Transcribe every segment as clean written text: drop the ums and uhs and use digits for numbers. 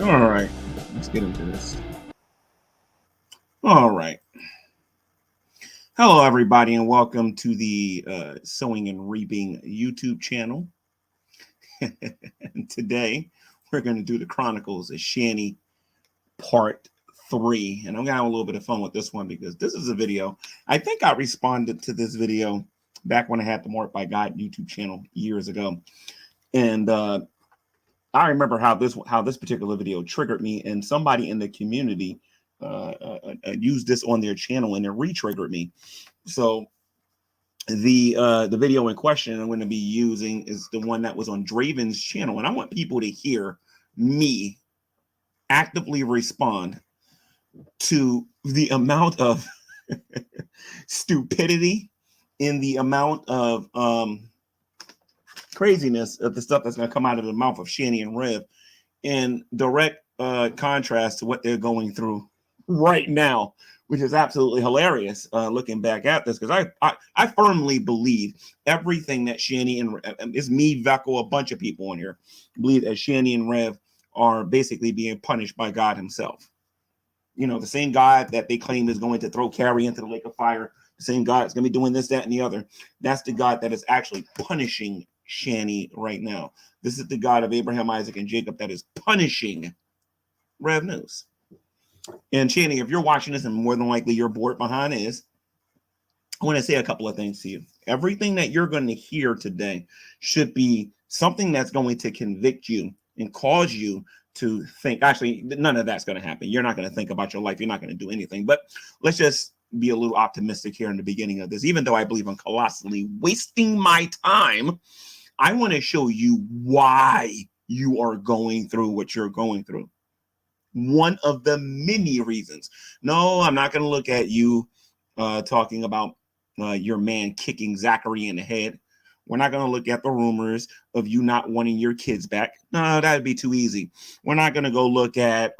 All right, let's get into this. All right. Hello, everybody, and welcome to the Sewing and Reaping YouTube channel. And today, we're going to do the Chronicles of Shanny Part 3. And I'm going to have a little bit of fun with this one because this is a video. I think I responded to this video back when I had the Mark by God YouTube channel years ago. And I remember how this particular video triggered me, and somebody in the community used this on their channel, and it re-triggered me. So the video in question I'm going to be using is the one that was on Draven's channel, and I want people to hear me actively respond to the amount of stupidity in the amount of craziness of the stuff that's going to come out of the mouth of Shanny and Rev in direct contrast to what they're going through right now, which is absolutely hilarious looking back at this, because I firmly believe everything that Shanny and it's me, Vecco, a bunch of people on here believe that Shanny and Rev are basically being punished by God himself. You know, the same God that they claim is going to throw Carrie into the lake of fire, the same God is going to be doing this, that, and the other. That's the God that is actually punishing Shanny right now. This is the God of Abraham, Isaac, and Jacob that is punishing Rev News. And Shanny, if you're watching this, and more than likely you're bored behind this, I want to say a couple of things to you. Everything that you're going to hear today should be something that's going to convict you and cause you to think. Actually, none of that's going to happen. You're not going to think about your life. You're not going to do anything. But let's just be a little optimistic here in the beginning of this. Even though I believe I'm colossally wasting my time, I want to show you why you are going through what you're going through. One of the many reasons. No, I'm not going to look at you talking about your man kicking Zachary in the head. We're not going to look at the rumors of you not wanting your kids back. No, that'd be too easy. We're not going to go look at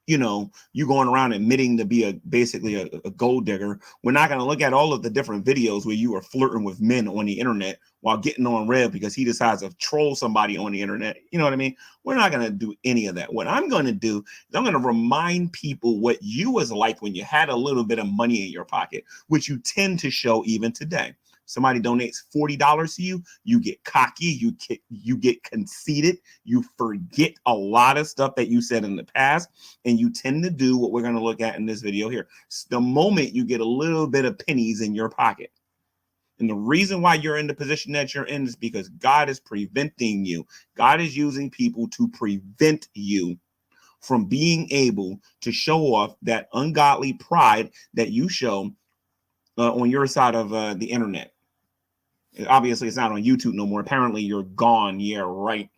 you know, you going around admitting to be basically a gold digger. We're not going to look at all of the different videos where you are flirting with men on the internet while getting on Rev because he decides to troll somebody on the internet. You know what I mean? We're not going to do any of that. What I'm going to do is I'm going to remind people what you was like when you had a little bit of money in your pocket, which you tend to show even today. Somebody donates $40 to you, you get cocky, you get conceited, you forget a lot of stuff that you said in the past, and you tend to do what we're going to look at in this video here. It's the moment you get a little bit of pennies in your pocket. And the reason why you're in the position that you're in is because God is preventing you. God is using people to prevent you from being able to show off that ungodly pride that you show on your side of the internet. Obviously, it's not on YouTube no more. Apparently, you're gone. Yeah, right.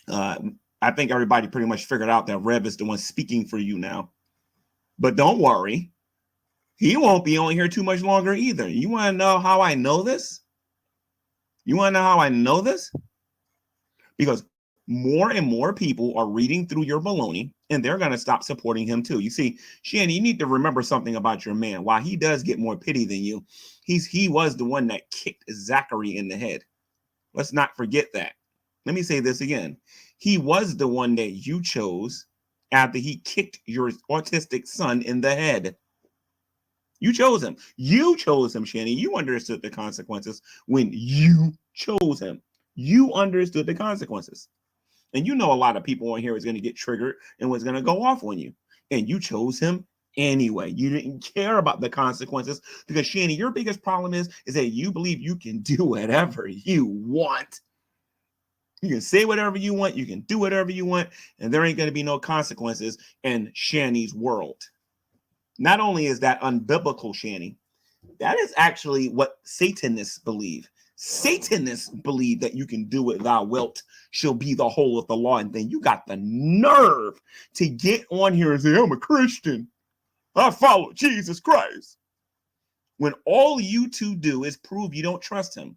I think everybody pretty much figured out that Rev is the one speaking for you now. But don't worry. He won't be on here too much longer either. You want to know how I know this? You want to know how I know this? Because more and more people are reading through your baloney, and they're going to stop supporting him too. You see, Shanny, you need to remember something about your man. While he does get more pity than you, he was the one that kicked Zachary in the head. Let's not forget that. Let me say this again. He was the one that you chose after he kicked your autistic son in the head. You chose him. You chose him, Shanny. You understood the consequences when you chose him. You understood the consequences. And you know a lot of people on here is going to get triggered and was going to go off on you. And you chose him anyway. You didn't care about the consequences because, Shanny, your biggest problem is that you believe you can do whatever you want. You can say whatever you want. You can do whatever you want. And there ain't going to be no consequences in Shanny's world. Not only is that unbiblical, Shanny, that is actually what Satanists believe. Satanists believe that you can do it, thou wilt shall be the whole of the law. And then you got the nerve to get on here and say, I'm a Christian. I follow Jesus Christ. When all you two do is prove you don't trust him.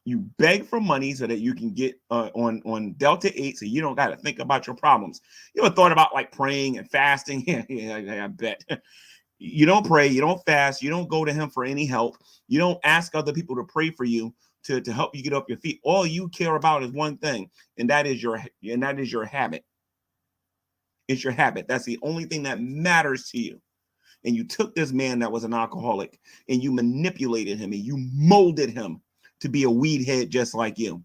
You beg for money so that you can get on Delta 8 so you don't got to think about your problems. You ever thought about like praying and fasting? Yeah, I bet. You don't pray, you don't fast, you don't go to him for any help. You don't ask other people to pray for you to help you get up your feet. All you care about is one thing, and that is your habit. It's your habit. That's the only thing that matters to you. And you took this man that was an alcoholic and you manipulated him and you molded him to be a weed head just like you.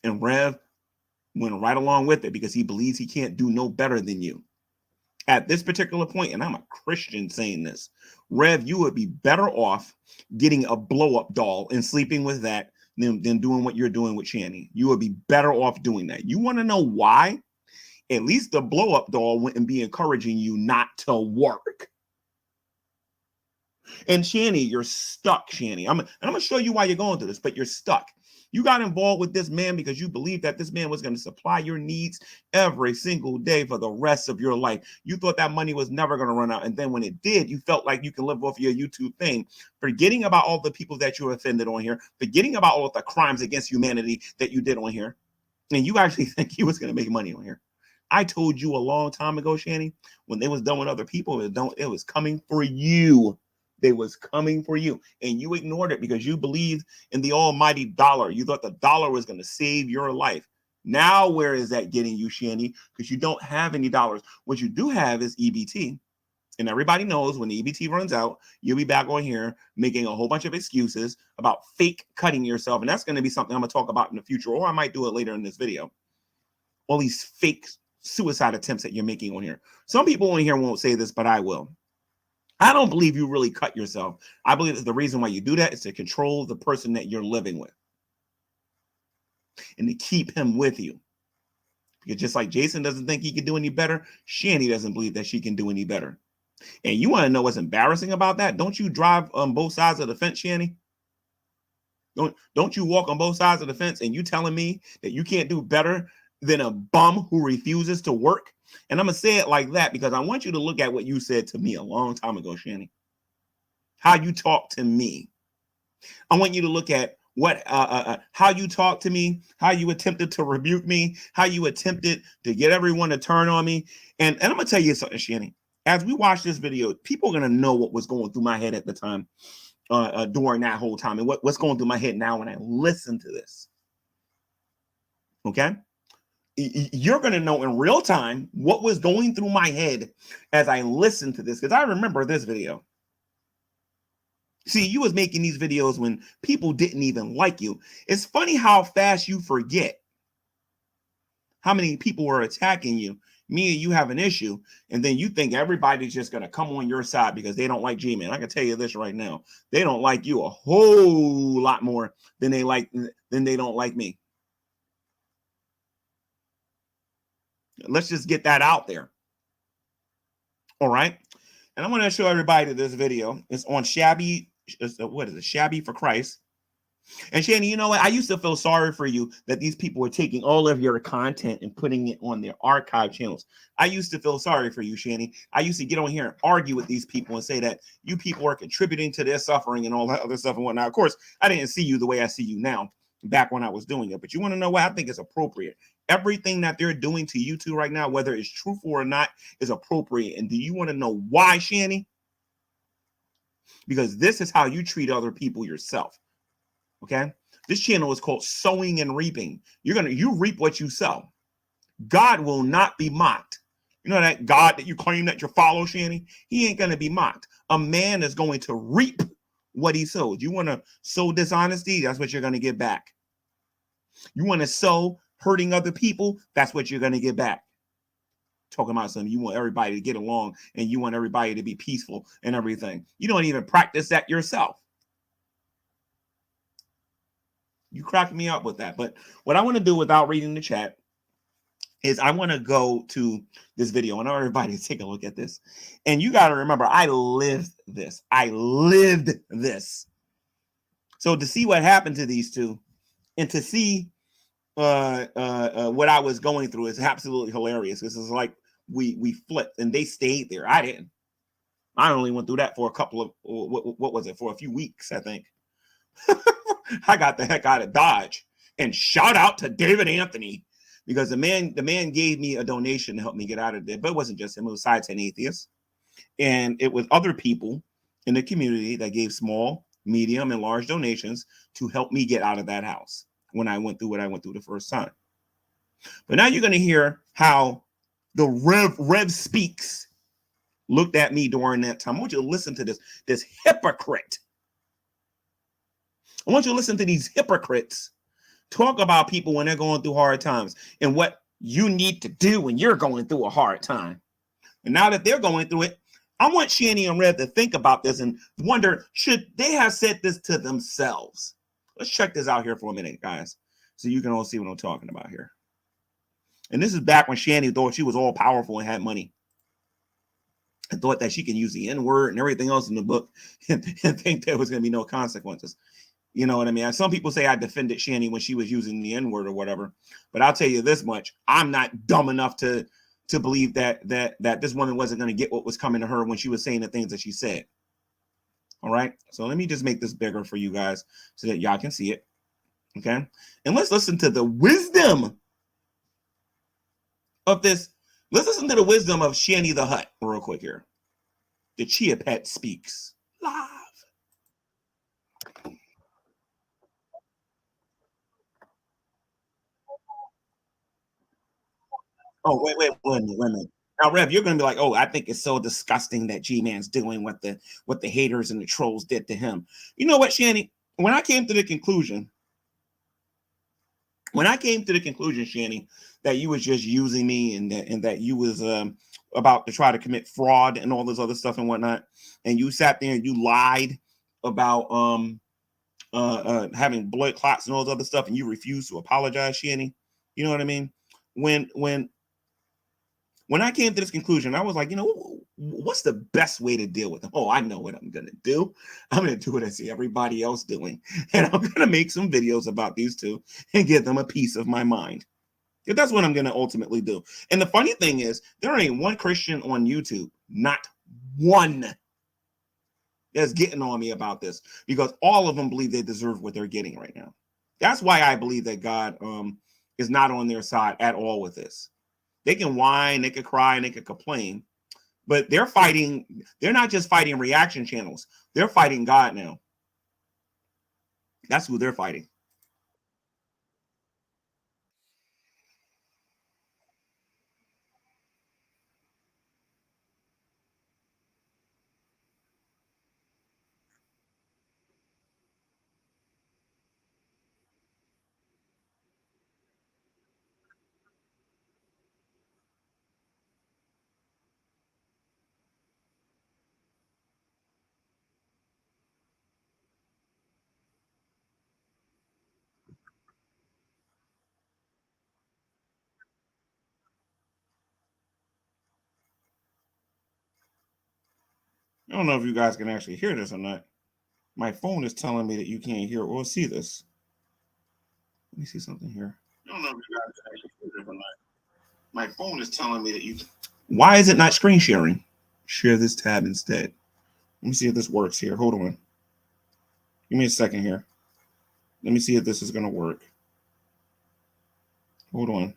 And Rev went right along with it because he believes he can't do no better than you. At this particular point, and I'm a Christian saying this, Rev, you would be better off getting a blow-up doll and sleeping with that than doing what you're doing with Shanny. You would be better off doing that. You want to know why? At least the blow-up doll wouldn't be encouraging you not to work. And Shanny, you're stuck, Shanny. I'm going to show you why you're going through this, but you're stuck. You got involved with this man because you believed that this man was going to supply your needs every single day for the rest of your life. You thought that money was never going to run out. And then when it did, you felt like you can live off your YouTube fame, forgetting about all the people that you offended on here, forgetting about all of the crimes against humanity that you did on here. And you actually think you was going to make money on here. I told you a long time ago, Shanny, when they was done with other people, it was coming for you. They was coming for you, and you ignored it because you believed in the almighty dollar. You thought the dollar was going to save your life. Now, where is that getting you, Shanny? Because you don't have any dollars. What you do have is EBT, and everybody knows when the EBT runs out, you'll be back on here making a whole bunch of excuses about fake cutting yourself, and that's going to be something I'm going to talk about in the future, or I might do it later in this video. All these fake suicide attempts that you're making on here. Some people on here won't say this, but I will. I don't believe you really cut yourself. I believe that the reason why you do that is to control the person that you're living with and to keep him with you. Because just like Jason doesn't think he can do any better, Shanny doesn't believe that she can do any better. And you want to know what's embarrassing about that? Don't you drive on both sides of the fence, Shanny? Don't you walk on both sides of the fence and you telling me that you can't do better than a bum who refuses to work? And I'm going to say it like that because I want you to look at what you said to me a long time ago, Shanny. How you talk to me. I want you to look at how you talked to me, how you attempted to rebuke me, how you attempted to get everyone to turn on me. And I'm going to tell you something, Shanny. As we watch this video, people are going to know what was going through my head at the time, during that whole time, and what's going through my head now when I listen to this. Okay? You're going to know in real time what was going through my head as I listened to this, because I remember this video. See, you was making these videos when people didn't even like you. It's funny how fast you forget how many people were attacking you. Me and you have an issue, and then you think everybody's just going to come on your side because they don't like G-Man. I can tell you this right now. They don't like you a whole lot more than they don't like me. Let's just get that out there. All right. And I want to show everybody this video. It's on Shabby. What is it? Shabby for Christ. And Shanny, you know what? I used to feel sorry for you that these people were taking all of your content and putting it on their archive channels. I used to feel sorry for you, Shanny. I used to get on here and argue with these people and say that you people are contributing to their suffering and all that other stuff and whatnot. Of course, I didn't see you the way I see you now back when I was doing it. But you want to know what I think is appropriate? Everything that they're doing to you two right now, whether it's truthful or not, is appropriate. And do you want to know why, Shanny? Because this is how you treat other people yourself. Okay? This channel is called Sowing and Reaping. You reap what you sow. God will not be mocked. You know that God that you claim that you follow, Shanny? He ain't going to be mocked. A man is going to reap what he sows. You want to sow dishonesty? That's what you're going to get back. You want to sow hurting other people? That's what you're going to get back. Talking about something, you want everybody to get along and you want everybody to be peaceful and everything. You don't even practice that yourself. You crack me up with that. But what I want to do without reading the chat is I want to go to this video. I know everybody take a look at this. And you got to remember, I lived this. I lived this. So to see what happened to these two and to see what I was going through is absolutely hilarious. This is like we flipped and they stayed there. I didn't. I only went through that for a couple of, what was it, for a few weeks, I think. I got the heck out of Dodge. And shout out to David Anthony, because the man gave me a donation to help me get out of there. But it wasn't just him, it was Side 10 Atheists. And it was other people in the community that gave small medium, and large donations to help me get out of that house when I went through what I went through the first time. But now you're going to hear how the Rev Speaks looked at me during that time. I want you to listen to this hypocrite. I want you to listen to these hypocrites talk about people when they're going through hard times and what you need to do when you're going through a hard time. And now that they're going through it, I want Shanny and Rev to think about this and wonder, should they have said this to themselves? Let's check this out here for a minute, guys, so you can all see what I'm talking about here. And this is back when Shanny thought she was all powerful and had money. And thought that she can use the N-word and everything else in the book and think there was going to be no consequences. You know what I mean? Some people say I defended Shanny when she was using the N-word or whatever. But I'll tell you this much. I'm not dumb enough to believe that this woman wasn't going to get what was coming to her when she was saying the things that she said. All right? So let me just make this bigger for you guys so that y'all can see it. Okay? And let's listen to the wisdom of this. Let's listen to the wisdom of Shanny the Hut real quick here. The Chia Pet Speaks live. Oh, wait a minute. Now, Rev, you're going to be like, oh, I think it's so disgusting that G-Man's doing what the haters and the trolls did to him. You know what, Shanny? When I came to the conclusion, Shanny, that you was just using me and that you was about to try to commit fraud and all this other stuff and whatnot, and you sat there and you lied about having blood clots and all this other stuff, and you refused to apologize, Shanny. You know what I mean? When I came to this conclusion, I was like, you know, what's the best way to deal with them? Oh, I know what I'm going to do. I'm going to do what I see everybody else doing. And I'm going to make some videos about these two and give them a piece of my mind. Because that's what I'm going to ultimately do. And the funny thing is, there ain't one Christian on YouTube, not one, that's getting on me about this. Because all of them believe they deserve what they're getting right now. That's why I believe that God is not on their side at all with this. They can whine, they can cry, and they can complain, but they're fighting. They're not just fighting reaction channels. They're fighting God now. That's who they're fighting. I don't know if you guys can actually hear this or not. My phone is telling me that you can't hear or see this. Let me see something here. I don't know if you guys can actually hear this or not. My phone is telling me that you. Why is it not screen sharing? Share this tab instead. Let me see if this works here. Hold on. Give me a second here. Let me see if this is going to work. Hold on.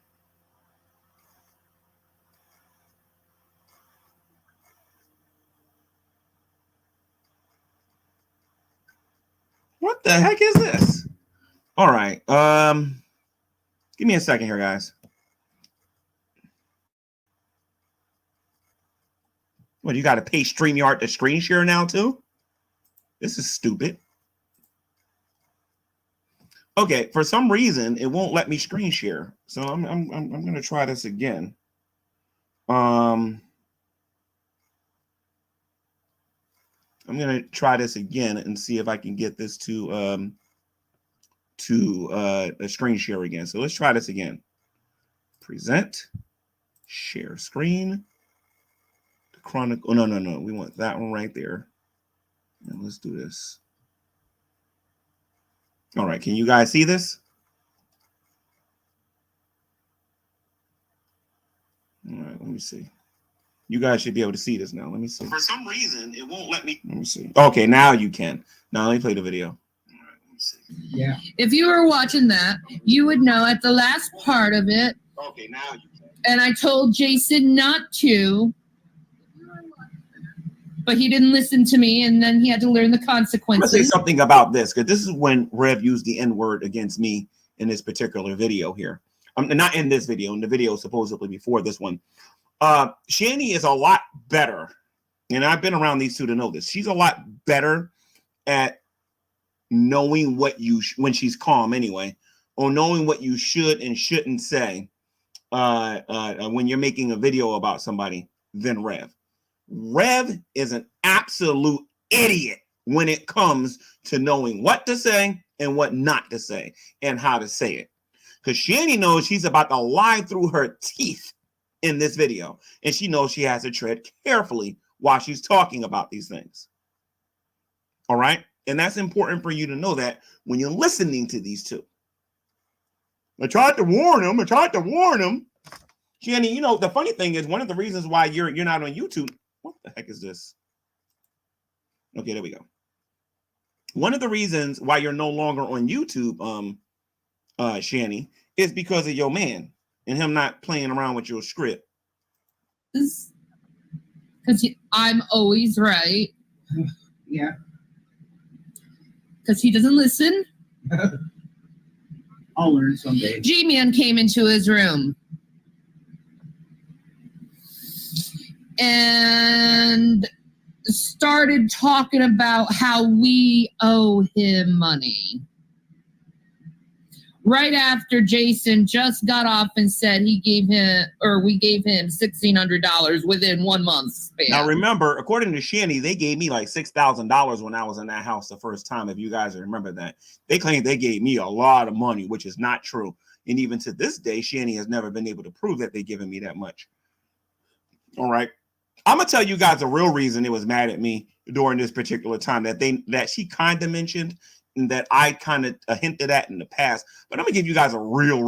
What the heck is this? All right. Give me a second here, guys. What, you got to pay StreamYard to screen share now too? This is stupid. Okay, for some reason it won't let me screen share. So I'm going to try this again. I'm going to try this again and see if I can get this to a screen share again. So let's try this again. Present, share screen, the chronicle. Oh, no. We want that one right there. And let's do this. All right. Can you guys see this? All right. Let me see. You guys should be able to see this now. Let me see. For some reason, it won't let me. Let me see. Okay, now you can. Now let me play the video. All right, let me see. Yeah. If you were watching that, you would know at the last part of it. Okay, now you can. And I told Jason not to. but he didn't listen to me, and then he had to learn the I'm gonna say consequences. something about this, because this is when Rev used the N-word against me in this particular video here. Not in this video, in the video supposedly before this one. Shanny is a lot better, and I've been around these two to know this. She's a lot better at knowing what you when she's calm anyway, or knowing what you should and shouldn't say when you're making a video about somebody than Rev. Rev is an absolute idiot when it comes to knowing what to say and what not to say and how to say it. Because Shanny knows she's about to lie through her teeth in this video, and she knows she has to tread carefully while she's talking about these things. All right? And that's important for you to know that when you're listening to these two. I tried to warn him. Shanny, you know, the funny thing is, one of the reasons why you're not on YouTube. What the heck is this? Okay, there we go. One of the reasons why you're no longer on YouTube, Shanny, is because of your man and him not playing around with your script. Because I'm always right. Yeah. Because he doesn't listen. I'll learn someday. G-Man came into his room and started talking about how we owe him money. Right after Jason just got off and said we gave him $1,600 within 1 month span. Now remember, according to Shanny, they gave me like $6,000 when I was in that house the first time. If you guys remember that, they claimed they gave me a lot of money, which is not true. And even to this day, Shanny has never been able to prove that they've given me that much. All right. I'm gonna tell you guys the real reason they was mad at me during this particular time that she kind of mentioned and that I kind of hinted at in the past. But I'm gonna give you guys a real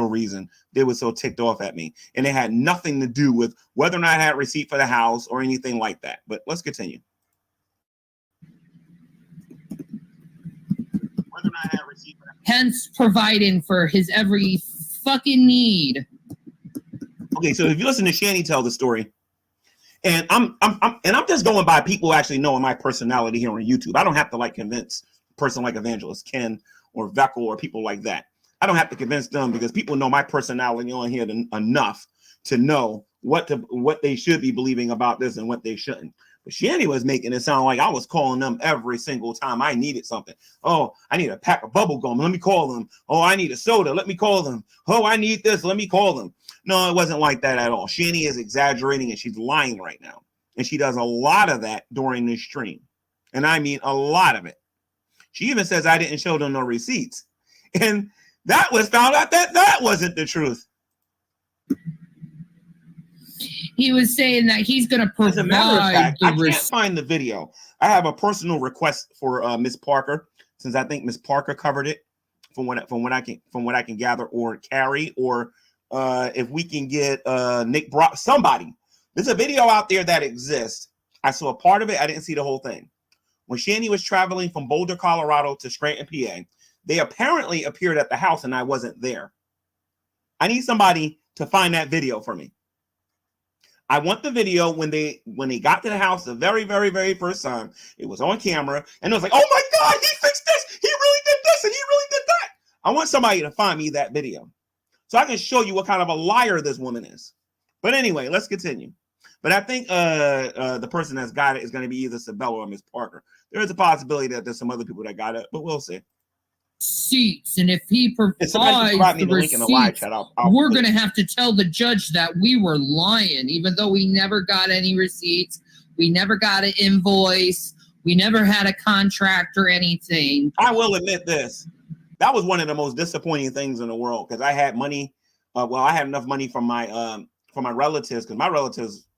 reason they were so ticked off at me, and it had nothing to do with whether or not I had a receipt for the house or anything like that. But let's continue. Whether or not I had a receipt for the house. Hence providing for his every fucking need. Okay, so if you listen to Shanny tell the story. And I'm just going by people actually knowing my personality here on YouTube. I don't have to convince a person like Evangelist Ken or Veckel or people like that. I don't have to convince them, because people know my personality on here enough to know what they should be believing about this and what they shouldn't. But Shanny was making it sound like I was calling them every single time I needed something. Oh, I need a pack of bubble gum. Let me call them. Oh, I need a soda. Let me call them. Oh, I need this. Let me call them. No, it wasn't like that at all. Shanny is exaggerating and she's lying right now. And she does a lot of that during this stream. And I mean a lot of it. She even says I didn't show them no receipts. And that was found out that wasn't the truth. He was saying that he's going to provide. As a matter of fact, I can't find the video. I have a personal request for Miss Parker, since I think Miss Parker covered it, from what I can gather, or Carrie, or if we can get Nick Brock, somebody. There's a video out there that exists. I saw a part of it. I didn't see the whole thing. When Shanny was traveling from Boulder, Colorado to Scranton, PA, they apparently appeared at the house and I wasn't there. I need somebody to find that video for me. I want the video when they got to the house the very first time. It was on camera, and it was like, oh my God, he fixed this. He really did this, and he really did that. I want somebody to find me that video so I can show you what kind of a liar this woman is. But anyway, let's continue. But I think the person that's got it is going to be either Sabella or Miss Parker. There is a possibility that there's some other people that got it, but we'll see. Receipts, and if he provides the receipts, I'll we're going to have to tell the judge that we were lying, even though we never got any receipts, we never got an invoice, we never had a contract or anything. I will admit this. That was one of the most disappointing things in the world, because I had money. I had enough money from my relatives, because my relatives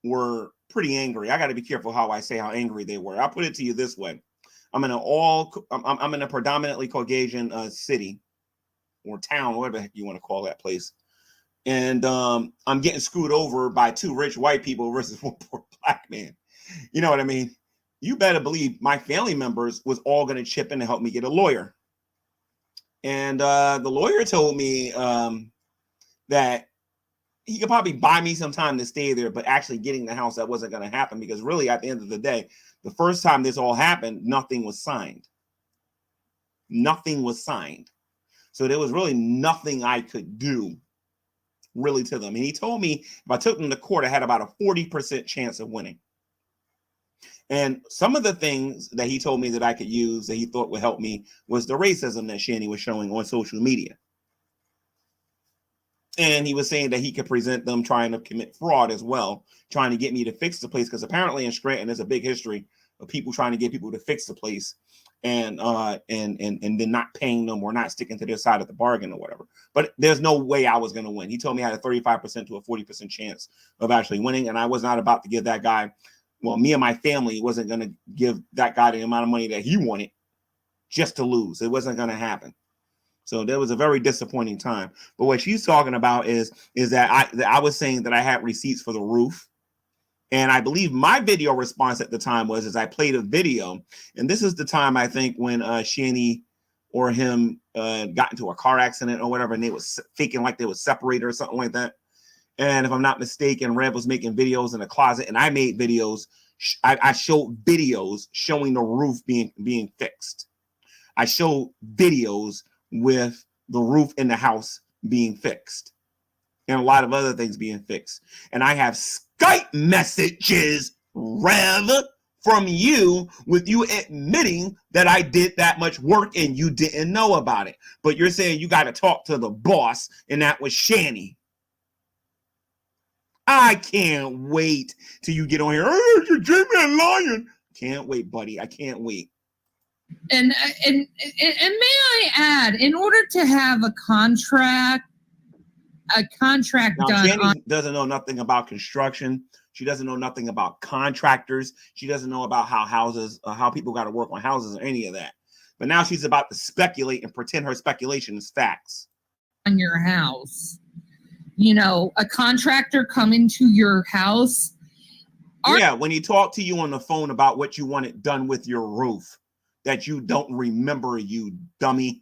were pretty angry. I got to be careful how I say how angry they were. I'll put it to you this way. I'm in a predominantly Caucasian city or town, whatever the heck you want to call that place. And I'm getting screwed over by two rich white people versus one poor black man. You know what I mean? You better believe my family members was all going to chip in to help me get a lawyer. And the lawyer told me that he could probably buy me some time to stay there, but actually getting the house, that wasn't going to happen because really at the end of the day, the first time this all happened, nothing was signed. Nothing was signed. So there was really nothing I could do really to them. And he told me if I took them to court, I had about a 40% chance of winning. And some of the things that he told me that I could use that he thought would help me was the racism that Shanny was showing on social media. And he was saying that he could present them trying to commit fraud as well, trying to get me to fix the place. Because apparently in Scranton, there's a big history of people trying to get people to fix the place and then not paying them or not sticking to their side of the bargain or whatever. But there's no way I was going to win. He told me I had a 35% to a 40% chance of actually winning. And I was not about to give that guy, well, me and my family wasn't going to give that guy the amount of money that he wanted just to lose. It wasn't going to happen. So there was a very disappointing time. But what she's talking about is that I was saying that I had receipts for the roof. And I believe my video response at the time was I played a video. And this is the time, I think, when Shanny or him got into a car accident or whatever, and they was faking like they was separated or something like that. And if I'm not mistaken, Rev was making videos in the closet, and I made videos. I showed videos showing the roof being fixed. I showed videos with the roof in the house being fixed and a lot of other things being fixed. And I have Skype messages, Rev, from you with you admitting that I did that much work and you didn't know about it. But you're saying you got to talk to the boss, and that was Shanny. I can't wait till you get on here. Oh, you're J-Man lying. Can't wait, buddy. I can't wait. And may I add, in order to have a contract Now, done Shanny doesn't know nothing about construction. She doesn't know nothing about contractors. She doesn't know about how people got to work on houses or any of that. But now she's about to speculate and pretend her speculation is facts. On your house, you know, a contractor coming to your house. Yeah, when he talked to you on the phone about what you wanted done with your roof, that you don't remember, you dummy.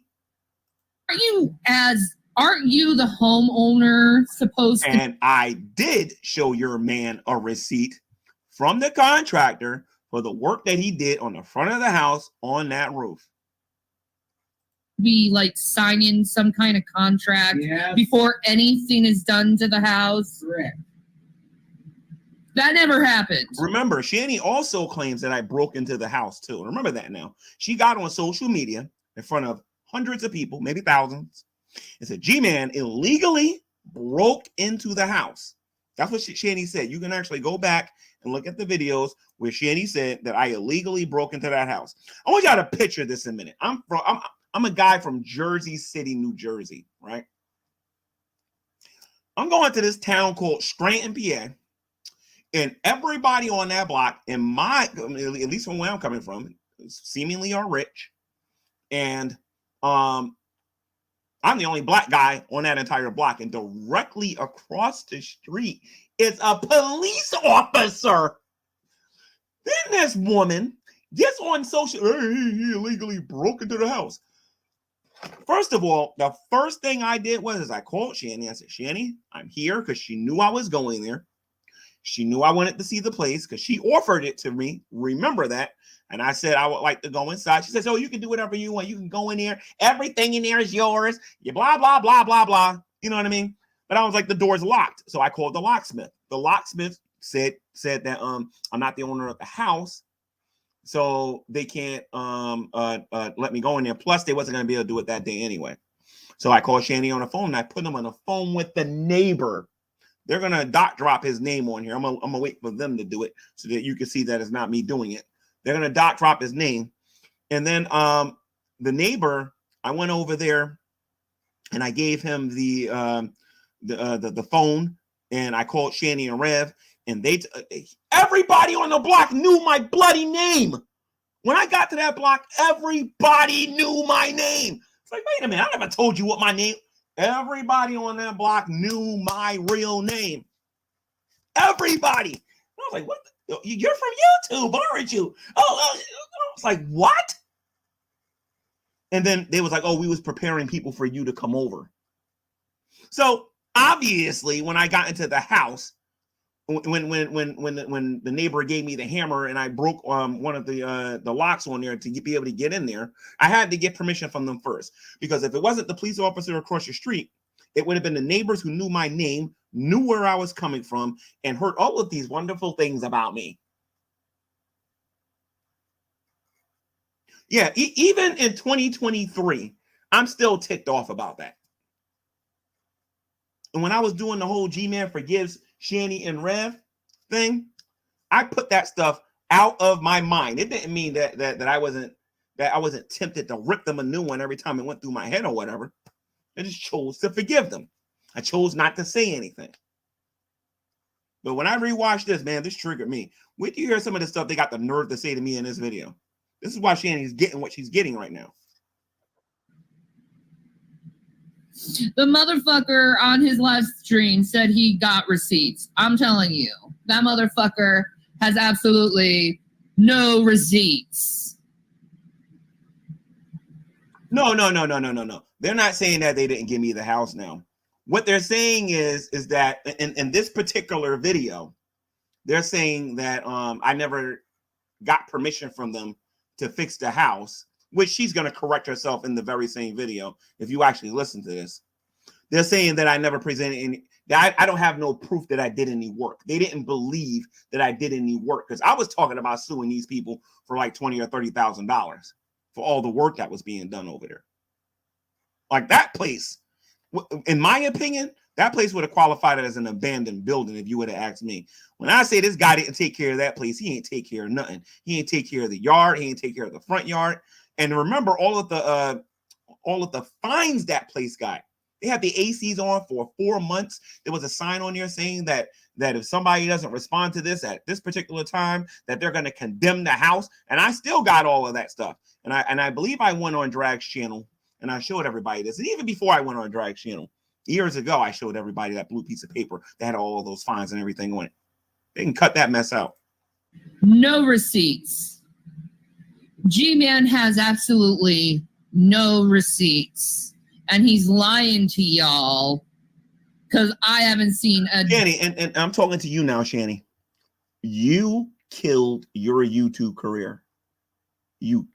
Aren't you the homeowner supposed to? And I did show your man a receipt from the contractor for the work that he did on the front of the house on that roof. Be like signing some kind of contract before anything is done to the house. Correct. That never happened. Remember, Shanny also claims that I broke into the house too. Remember that now. She got on social media in front of hundreds of people, maybe thousands, and said, G-Man illegally broke into the house. That's what Shanny said. You can actually go back and look at the videos where Shanny said that I illegally broke into that house. I want y'all to picture this in a minute. I'm a guy from Jersey City, New Jersey, right? I'm going to this town called Scranton, PA. And everybody on that block, at least from where I'm coming from, seemingly are rich. And I'm the only black guy on that entire block. And directly across the street is a police officer. Then this woman gets on social, hey, he illegally broke into the house. First of all, the first thing I did was I called Shanny. I said, Shanny, I'm here, because she knew I was going there. She knew I wanted to see the place because she offered it to me. Remember that. And I said I would like to go inside. She says, oh, you can do whatever you want. You can go in there. Everything in there is yours. You blah, blah, blah, blah, blah. You know what I mean? But I was like, the door's locked. So I called the locksmith. The locksmith said that I'm not the owner of the house. So they can't let me go in there. Plus, they wasn't going to be able to do it that day anyway. So I called Shanny on the phone, and I put him on the phone with the neighbor. They're going to dot drop his name on here. I'm going to wait for them to do it so that you can see that it's not me doing it. They're going to dot drop his name. And then the neighbor, I went over there and I gave him the phone, and I called Shanny and Rev, and everybody on the block knew my bloody name. When I got to that block, everybody knew my name. It's like, wait a minute, I never told you what my name. Everybody on that block knew my real name. Everybody. And I was like, what? You're from YouTube, aren't you? Oh, I was like, what? And then they was like, oh, we was preparing people for you to come over. So obviously, when I got into the house, when the neighbor gave me the hammer and I broke one of the locks on there to be able to get in there, I had to get permission from them first. Because if it wasn't the police officer across the street, it would have been the neighbors who knew my name, knew where I was coming from, and heard all of these wonderful things about me. Yeah, even in 2023, I'm still ticked off about that. And when I was doing the whole G-Man Forgives Shanny and Rev thing, I put that stuff out of my mind. It didn't mean that I wasn't tempted to rip them a new one every time it went through my head or whatever. I just chose to forgive them. I chose not to say anything. But when I rewatched this, man, this triggered me. Wait till you hear some of the stuff they got the nerve to say to me in this video. This is why Shanny's getting what she's getting right now. The motherfucker on his live stream said he got receipts. I'm telling you, that motherfucker has absolutely no receipts. No. They're not saying that they didn't give me the house now. What they're saying is that in this particular video, they're saying that I never got permission from them to fix the house, which she's going to correct herself in the very same video. If you actually listen to this, they're saying that I never presented any, that I don't have no proof that I did any work. They didn't believe that I did any work because I was talking about suing these people for like $20,000 or $30,000 for all the work that was being done over there. Like that place, in my opinion, that place would have qualified as an abandoned building if you would have asked me. When I say this guy didn't take care of that place, he ain't take care of nothing. He ain't take care of the yard. He ain't take care of the front yard. And remember all of the fines that place got. They had the ACs on for 4 months. There was a sign on there saying that if somebody doesn't respond to this at this particular time, that they're going to condemn the house. And I still got all of that stuff. And I believe I went on Drag's channel and I showed everybody this. And even before I went on Drag's channel, years ago, I showed everybody that blue piece of paper that had all of those fines and everything on it. They can cut that mess out. No receipts. G-Man has absolutely no receipts. And he's lying to y'all because I haven't seen a... Shanny, and I'm talking to you now, Shanny. You killed your YouTube career. You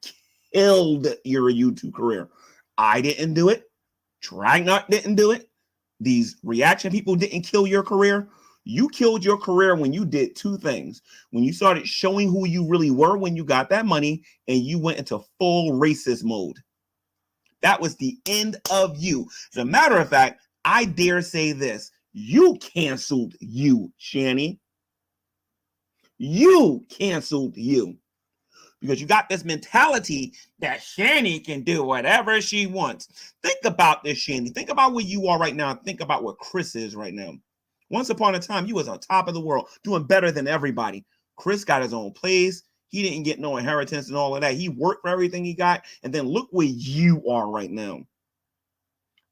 killed your YouTube career. I didn't do it. Dragnut didn't do it. These reaction people didn't kill your career. You killed your career when you did two things. When you started showing who you really were when you got that money and you went into full racist mode. That was the end of you. As a matter of fact, I dare say this. You canceled you, Shanny. You canceled you. Because you got this mentality that Shanny can do whatever she wants. Think about this, Shanny. Think about where you are right now. Think about what Chris is right now. Once upon a time, you was on top of the world, doing better than everybody. Chris got his own place. He didn't get no inheritance and all of that. He worked for everything he got. And then look where you are right now.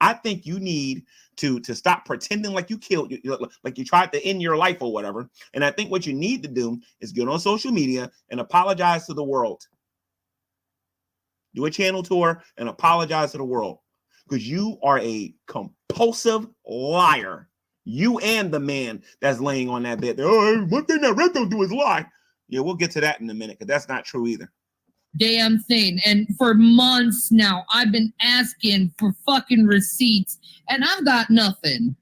I think you need to stop pretending like you killed, like you tried to end your life or whatever. And I think what you need to do is get on social media and apologize to the world. Do a channel tour and apologize to the world because you are a compulsive liar. You and the man that's laying on that bed. Oh, one thing that Red don't do is lie. Yeah, we'll get to that in a minute because that's not true either. Damn thing. And for months now, I've been asking for fucking receipts, and I've got nothing.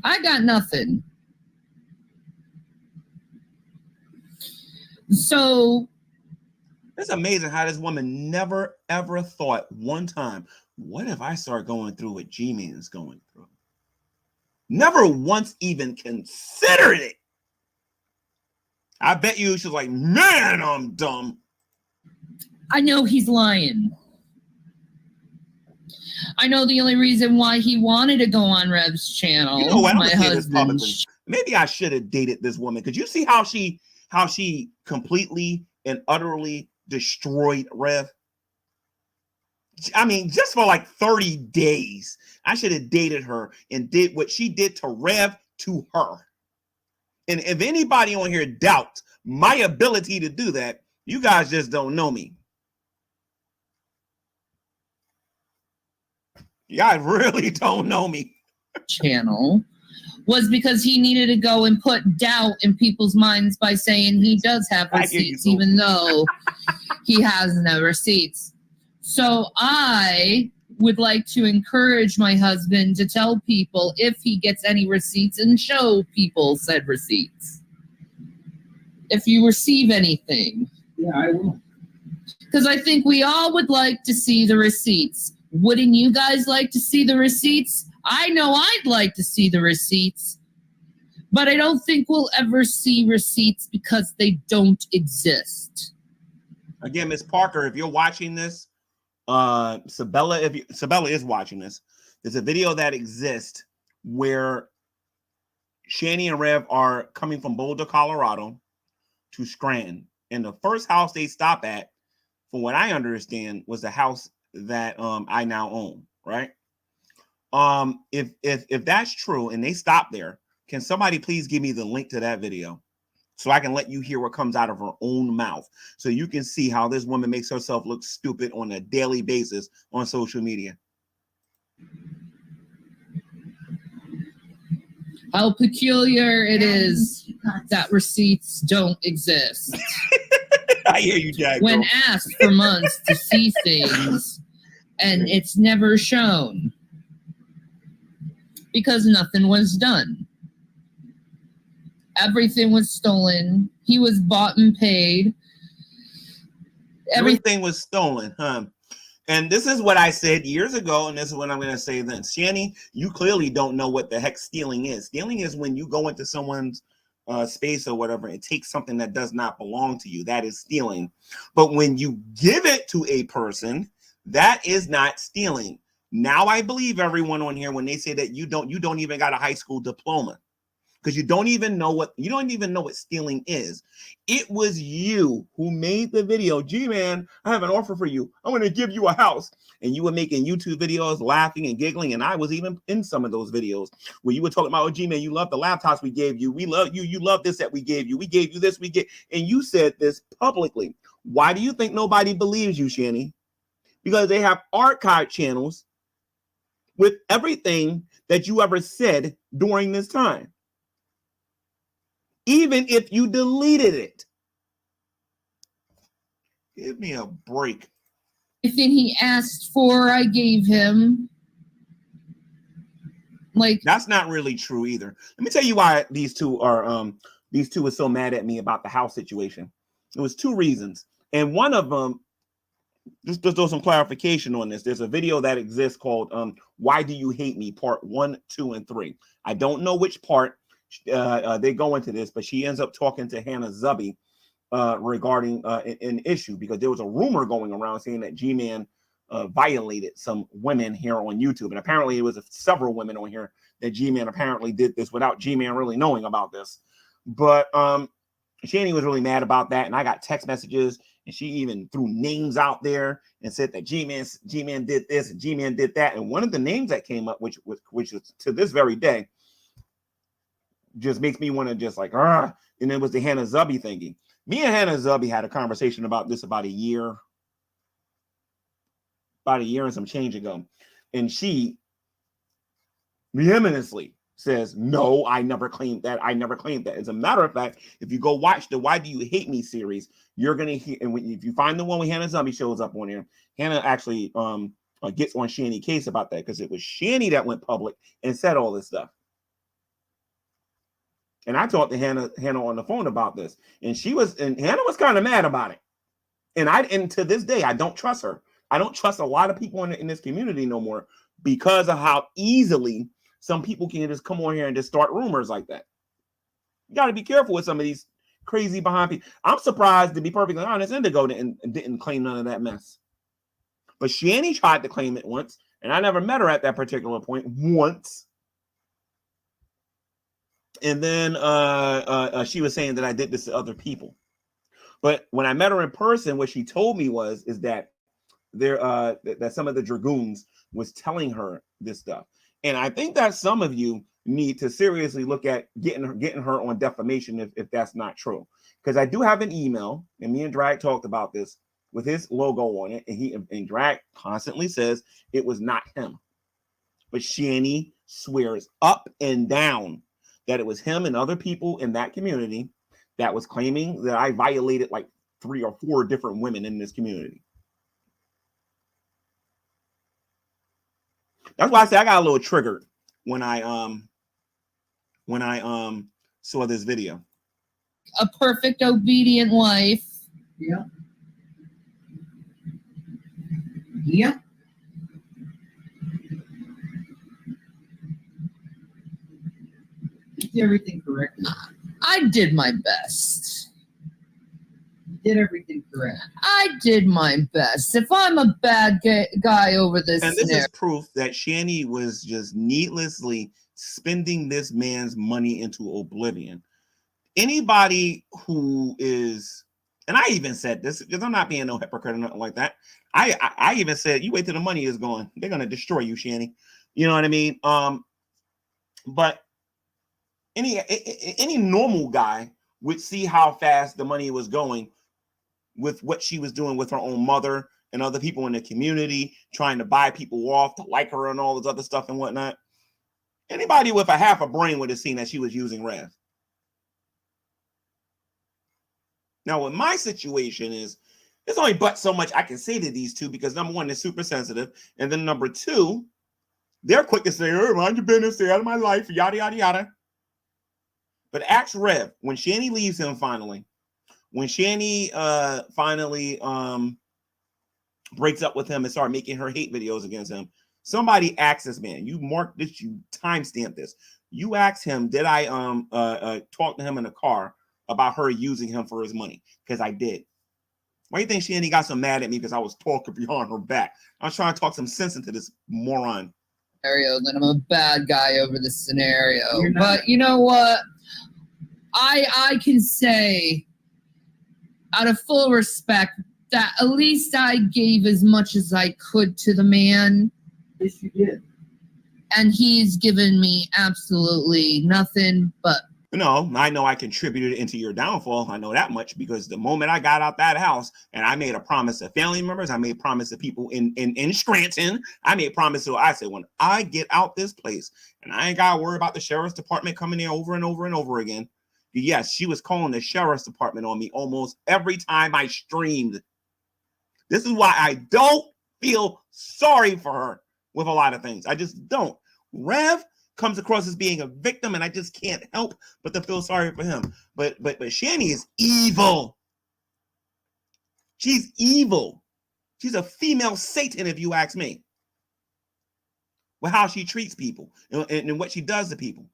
I got nothing. So it's amazing how this woman never ever thought one time, what if I start going through what G-Man is going through? Never once even considered it. I bet you she's like, man, I'm dumb. I know he's lying. I know the only reason why he wanted to go on Rev's channel. You know what? I'm my gonna say this husband. publicly. Maybe I should have dated this woman. Could you see how she completely and utterly destroyed Rev? I mean, just for like 30 days, I should have dated her and did what she did to Rev to her. And if anybody on here doubts my ability to do that, You guys just don't know me. You guys really don't know me. Channel was because he needed to go and put doubt in people's minds by saying he does have I hear you, receipts, Sophie. even though he has no receipts. So I would like to encourage my husband to tell people if he gets any receipts and show people said receipts. If you receive anything. Yeah, I will. Because I think we all would like to see the receipts. Wouldn't you guys like to see the receipts? I know I'd like to see the receipts. But I don't think we'll ever see receipts because they don't exist. Again, Miss Parker, if you're watching this, Sabella is watching this. There's a video that exists where Shanny and Rev are coming from Boulder, Colorado to Scranton. And the first house they stop at, from what I understand, was the house that I now own, right? If that's true and they stop there, can somebody please give me the link to that video so I can let you hear what comes out of her own mouth, so you can see how this woman makes herself look stupid on a daily basis on social media. How peculiar it is that receipts don't exist. I hear you, Jack. When asked for months to see things, and it's never shown because nothing was done. Everything was stolen. He was bought and paid. Everything was stolen, huh? And this is what I said years ago, and this is what I'm going to say then. Shanny, you clearly don't know what the heck stealing is. Stealing is when you go into someone's space or whatever and take something that does not belong to you. That is stealing. But when you give it to a person, that is not stealing. Now I believe everyone on here when they say that you don't even got a high school diploma, because you don't even know what stealing is. It was you who made the video. Gee, man, I have an offer for you. I'm going to give you a house. And you were making YouTube videos, laughing and giggling. And I was even in some of those videos where you were talking about, oh, gee, man, you love the laptops we gave you. We love you. You love this that we gave you. We gave you this. And you said this publicly. Why do you think nobody believes you, Shanny? Because they have archive channels with everything that you ever said during this time. Even if you deleted it. Give me a break. Everything he asked for, I gave him. Like, that's not really true either. Let me tell you why these two are so mad at me about the house situation. It was two reasons. And one of them, just do some clarification on this. There's a video that exists called Why Do You Hate Me? Part 1, 2, and 3. I don't know which part they go into this, but she ends up talking to Hannah Zubby regarding an issue, because there was a rumor going around saying that G-Man violated some women here on YouTube. And apparently it was several women on here that G-Man apparently did this without G-Man really knowing about this. But Shanny was really mad about that. And I got text messages, and she even threw names out there and said that G-Man did this and G-Man did that. And one of the names that came up, which is to this very day, just makes me want to just like, and it was the Hannah Zubby thingy. Me and Hannah Zubby had a conversation about this about a year and some change ago. And she vehemently says, no, I never claimed that. I never claimed that. As a matter of fact, if you go watch the Why Do You Hate Me series, you're going to hear, and if you find the one where Hannah Zubby shows up on here, Hannah actually gets on Shanny case about that, because it was Shanny that went public and said all this stuff. And I talked to Hannah on the phone about this, and Hannah was kind of mad about it. And to this day, I don't trust her. I don't trust a lot of people in this community no more, because of how easily some people can just come on here and just start rumors like that. You got to be careful with some of these crazy behind people. I'm surprised, to be perfectly honest, Indigo didn't claim none of that mess. But Shanny tried to claim it once, and I never met her at that particular point once. And then she was saying that I did this to other people. But when I met her in person, what she told me is that that some of the Dragoons was telling her this stuff. And I think that some of you need to seriously look at getting her on defamation if that's not true. Because I do have an email, and me and Drag talked about this with his logo on it, and Drag constantly says it was not him. But Shanny swears up and down that it was him and other people in that community that was claiming that I violated like 3 or 4 different women in this community. That's why I say I got a little triggered when I saw this video. A perfect obedient wife. Yeah. Yeah. You did everything correctly. I did my best. You did everything correct. I did my best. If I'm a bad guy over this, and this is proof that Shanny was just needlessly spending this man's money into oblivion. Anybody who is, and I even said this because I'm not being no hypocrite or nothing like that. I even said, you wait till the money is gone. They're gonna destroy you, Shanny. You know what I mean? But any normal guy would see how fast the money was going with what she was doing with her own mother and other people in the community, trying to buy people off to like her and all this other stuff and whatnot. Anybody with a half a brain would have seen that she was using Rev. Now, with my situation is, there's only but so much I can say to these two because number one, they're super sensitive. And then number two, they're quick to say, oh, mind your business, stay out of my life, yada, yada, yada. But ask Rev, when Shanny leaves him finally, when Shanny finally breaks up with him and start making her hate videos against him, somebody asked this man, you mark this, you timestamp this. You asked him, did I talk to him in the car about her using him for his money? Because I did. Why do you think Shanny got so mad at me because I was talking behind her back? I was trying to talk some sense into this moron. Then I'm a bad guy over this scenario. But you know what? I can say, out of full respect, that at least I gave as much as I could to the man. Yes, you did. And he's given me absolutely nothing but. No, I know I contributed into your downfall. I know that much because the moment I got out that house and I made a promise to family members, I made a promise to people in Scranton. I made a promise to, I said, when I get out this place and I ain't got to worry about the sheriff's department coming there over and over and over again. Yes, she was calling the sheriff's department on me almost every time I streamed. This is why I don't feel sorry for her with a lot of things. I just don't. Rev comes across as being a victim, and I just can't help but to feel sorry for him. But Shanny is evil. She's evil. She's a female Satan, if you ask me. With how she treats people and what she does to people.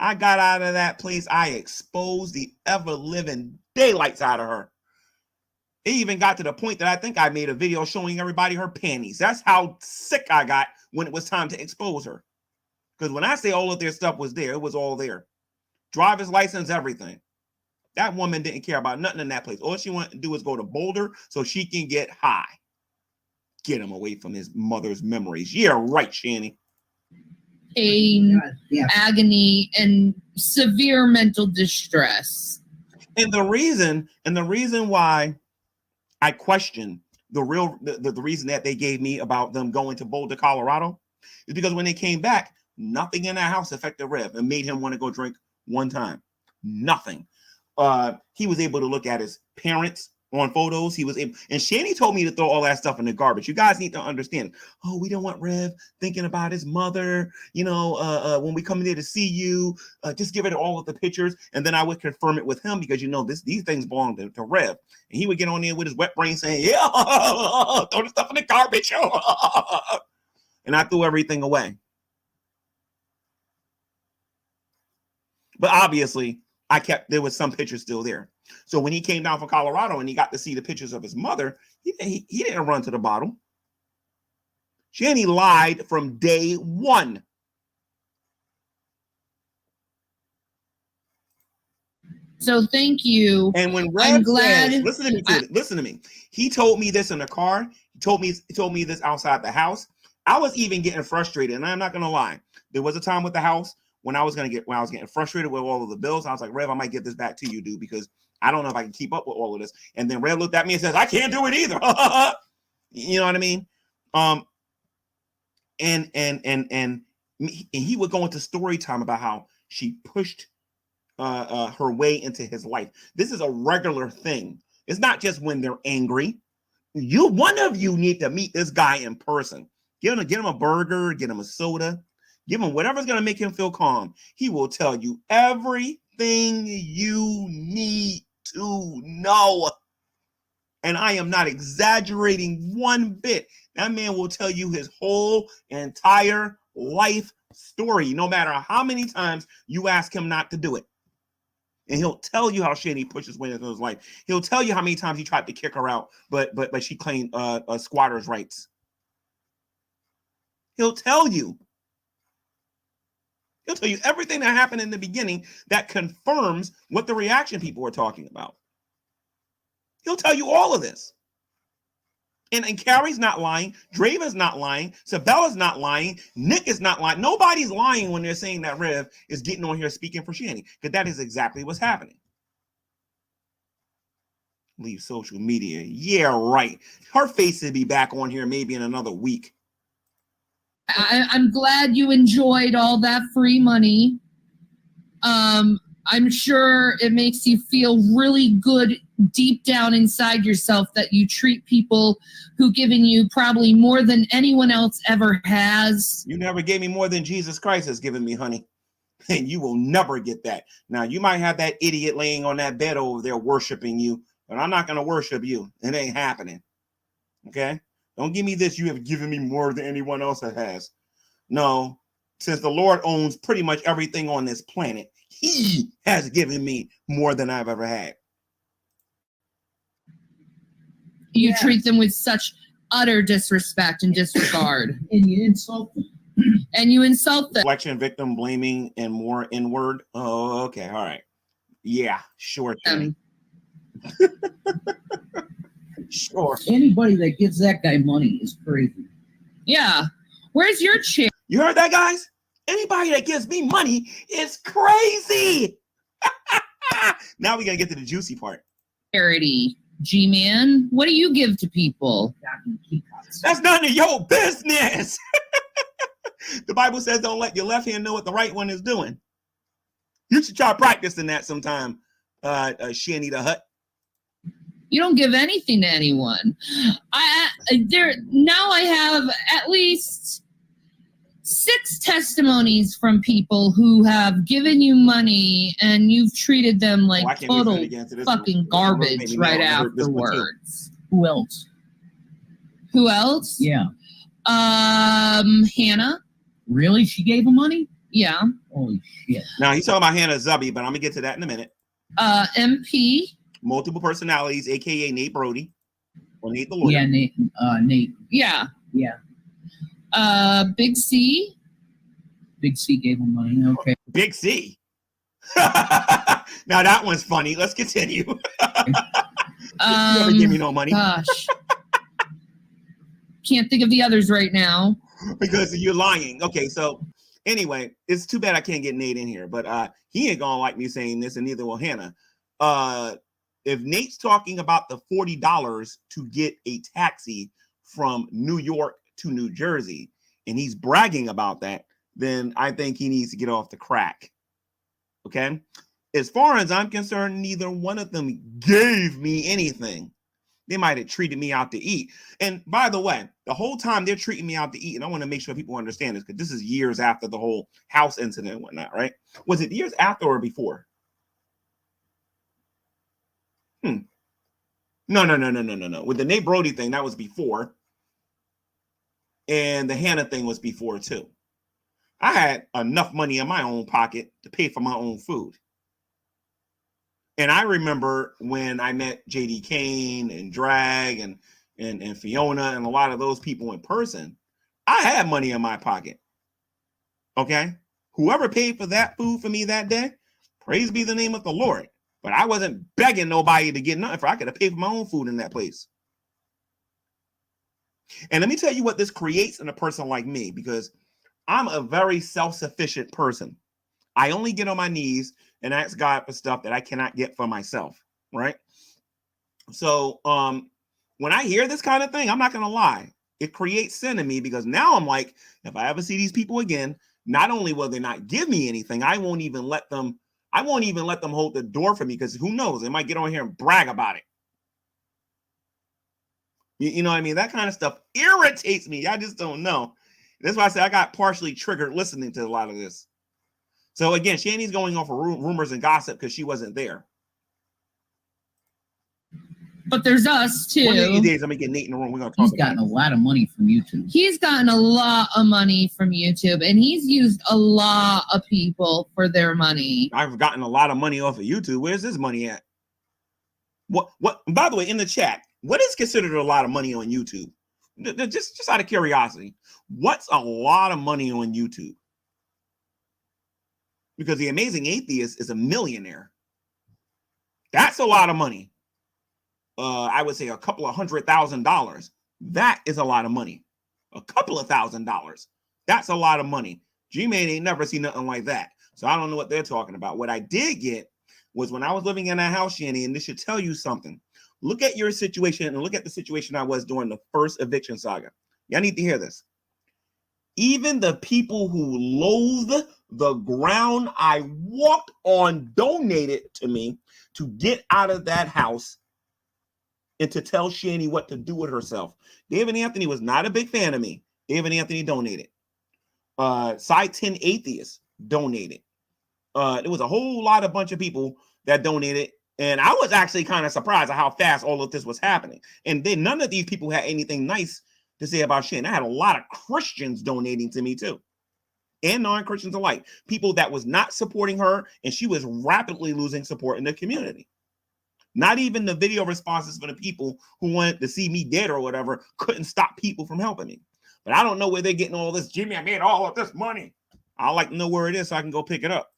I got out of that place. I exposed the ever-living daylights out of her. It even got to the point that I think I made a video showing everybody her panties. That's how sick I got when it was time to expose her. Because when I say all of their stuff was there, it was all there. Driver's license, everything. That woman didn't care about nothing in that place. All she wanted to do was go to Boulder so she can get high. Get him away from his mother's memories. Yeah, right, Shanny. Pain, agony, and severe mental distress. And the reason why I question the reason that they gave me about them going to Boulder, Colorado, is because when they came back, nothing in that house affected Rev and made him want to go drink one time. Nothing. He was able to look at his parents on photos. He was able, and Shanny told me to throw all that stuff in the garbage. You guys need to understand. Oh, we don't want Rev thinking about his mother. You know, when we come in there to see you, just give it all of the pictures, and then I would confirm it with him because these things belong to Rev, and he would get on there with his wet brain saying, "Yeah, throw the stuff in the garbage," and I threw everything away. But obviously, there was some pictures still there. So when he came down from Colorado and he got to see the pictures of his mother, he didn't run to the bottle. Shanny lied from day one. So thank you. And when Rev says, listen to me. He told me this in the car. He told me this outside the house. I was even getting frustrated, and I'm not gonna lie, there was a time with the house when I was getting frustrated with all of the bills. I was like, Rev, I might give this back to you, dude, because I don't know if I can keep up with all of this. And then Rev looked at me and says, I can't do it either. You know what I mean? And he would go into story time about how she pushed her way into his life. This is a regular thing. It's not just when they're angry. One of you need to meet this guy in person. Get him a burger, get him a soda, give him whatever's going to make him feel calm. He will tell you everything you need to know. And I am not exaggerating one bit. That man will tell you his whole entire life story, no matter how many times you ask him not to do it. And he'll tell you how Shanny pushes way into his life. He'll tell you how many times he tried to kick her out, but she claimed squatters' rights. He'll tell you. He'll tell you everything that happened in the beginning that confirms what the reaction people are talking about. He'll tell you all of this. And Carrie's not lying. Draven's not lying. Sabella's not lying. Nick is not lying. Nobody's lying when they're saying that Rev is getting on here speaking for Shanny, because that is exactly what's happening. Leave social media. Yeah, right. Her face will be back on here maybe in another week. I'm glad you enjoyed all that free money. I'm sure it makes you feel really good deep down inside yourself that you treat people who given you probably more than anyone else ever has. You never gave me more than Jesus Christ has given me, honey. And you will never get that. Now, you might have that idiot laying on that bed over there worshiping you, but I'm not going to worship you. It ain't happening. Okay? Don't give me this. You have given me more than anyone else that has. No, since the Lord owns pretty much everything on this planet, he has given me more than I've ever had. You treat them with such utter disrespect and disregard. And you insult them. And you insult them. Reflection, victim blaming, and more inward. Oh, okay. All right. Yeah, sure. Sure. Anybody that gives that guy money is crazy. Yeah. Where's your chair? You heard that, guys? Anybody that gives me money is crazy. Now we got to get to the juicy part. Charity, G-Man. What do you give to people? That's none of your business. The Bible says don't let your left hand know what the right one is doing. You should try practicing that sometime, Shanny the Hut. You don't give anything to anyone. Now I have at least 6 testimonies from people who have given you money and you've treated them like total fucking garbage right afterwards. Who else? Who else? Yeah. Hannah. Really? She gave him money? Yeah. Holy shit. Now he's talking about Hannah Zubby, but I'm gonna get to that in a minute. MP. Multiple personalities, aka Nate Brody. Or Nate the lawyer. Yeah, Nate. Yeah. Yeah. Big C. Big C gave him money. Okay. Big C. Now that one's funny. Let's continue. You never give me no money. Gosh. Can't think of the others right now. Because you're lying. Okay, so anyway, it's too bad I can't get Nate in here, but he ain't gonna like me saying this, and neither will Hannah. If Nate's talking about the $40 to get a taxi from New York to New Jersey, and he's bragging about that, then I think he needs to get off the crack. Okay? As far as I'm concerned, neither one of them gave me anything. They might have treated me out to eat. And by the way, the whole time they're treating me out to eat, and I want to make sure people understand this, because this is years after the whole house incident and whatnot, right? Was it years after or before? No. With the Nate Brody thing, that was before. And the Hannah thing was before too. I had enough money in my own pocket to pay for my own food. And I remember when I met JD Kane and Drag and Fiona and a lot of those people in person, I had money in my pocket. Okay? Whoever paid for that food for me that day, praise be the name of the Lord. But I wasn't begging nobody to get nothing, for I could have paid for my own food in that place. And let me tell you what this creates in a person like me, because I'm a very self-sufficient person. I only get on my knees and ask God for stuff that I cannot get for myself, right? So when I hear this kind of thing, I'm not gonna lie, it creates sin in me, because now I'm like, if I ever see these people again, not only will they not give me anything, I won't even let them hold the door for me, because who knows, they might get on here and brag about it. You know what I mean? That kind of stuff irritates me. I just don't know. That's why I say I got partially triggered listening to a lot of this. So again, Shanny's going off of rumors and gossip because she wasn't there. But there's us too. One of these days, I'm gonna get Nate in the room. We're gonna talk. He's gotten a lot of money from YouTube. He's gotten a lot of money from YouTube, and he's used a lot of people for their money. I've gotten a lot of money off of YouTube. Where's this money at? What? By the way, in the chat, what is considered a lot of money on YouTube? Just out of curiosity, what's a lot of money on YouTube? Because the Amazing Atheist is a millionaire. That's a lot of money. I would say a couple of $100,000. That is a lot of money. A couple of $1,000. That's a lot of money. G-Man ain't never seen nothing like that. So I don't know what they're talking about. What I did get was when I was living in that house, Shanny, and this should tell you something. Look at your situation and look at the situation I was during the first eviction saga. Y'all need to hear this. Even the people who loathe the ground I walked on donated to me to get out of that house and to tell Shanny what to do with herself. David Anthony was not a big fan of me. David Anthony donated. Side 10 Atheists donated. There was a whole bunch of people that donated. And I was actually kind of surprised at how fast all of this was happening. And then none of these people had anything nice to say about Shanny. I had a lot of Christians donating to me too. And non-Christians alike. People that was not supporting her, and she was rapidly losing support in the community. Not even the video responses for the people who wanted to see me dead or whatever couldn't stop people from helping me. But I don't know where they're getting all this. Jimmy, I made all of this money. I'd like to know where it is so I can go pick it up.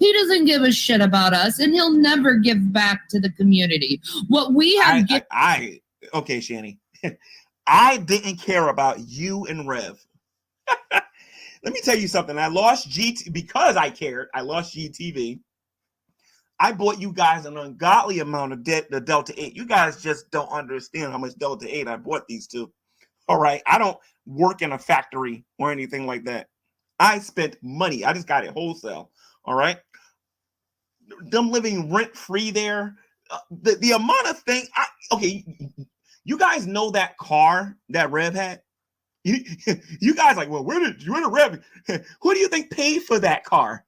He doesn't give a shit about us, and he'll never give back to the community. What we have okay, Shanny. I didn't care about you and Rev. Let me tell you something. I lost GT because I cared. I lost GTV. I bought you guys an ungodly amount of the Delta 8. You guys just don't understand how much Delta 8 I bought these two. All right. I don't work in a factory or anything like that. I spent money. I just got it wholesale. All right. Them living rent free there. The amount of things. Okay. You guys know that car that Rev had? You guys like, well, where did Rev? Who do you think paid for that car?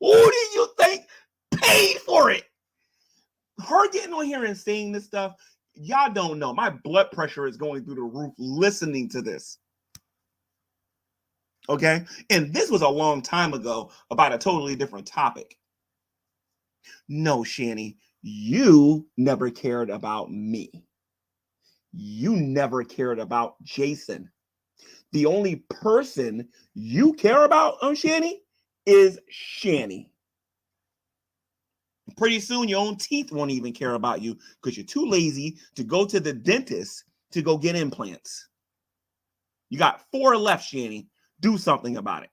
Who do you think paid for it? Her getting on here and saying this stuff, y'all don't know. My blood pressure is going through the roof listening to this. Okay? And this was a long time ago about a totally different topic. No, Shanny, you never cared about me. You never cared about Jason. The only person you care about on Shanny is Shanny. Pretty soon, your own teeth won't even care about you because you're too lazy to go to the dentist to go get implants. You got 4 left, Shanny. Do something about it.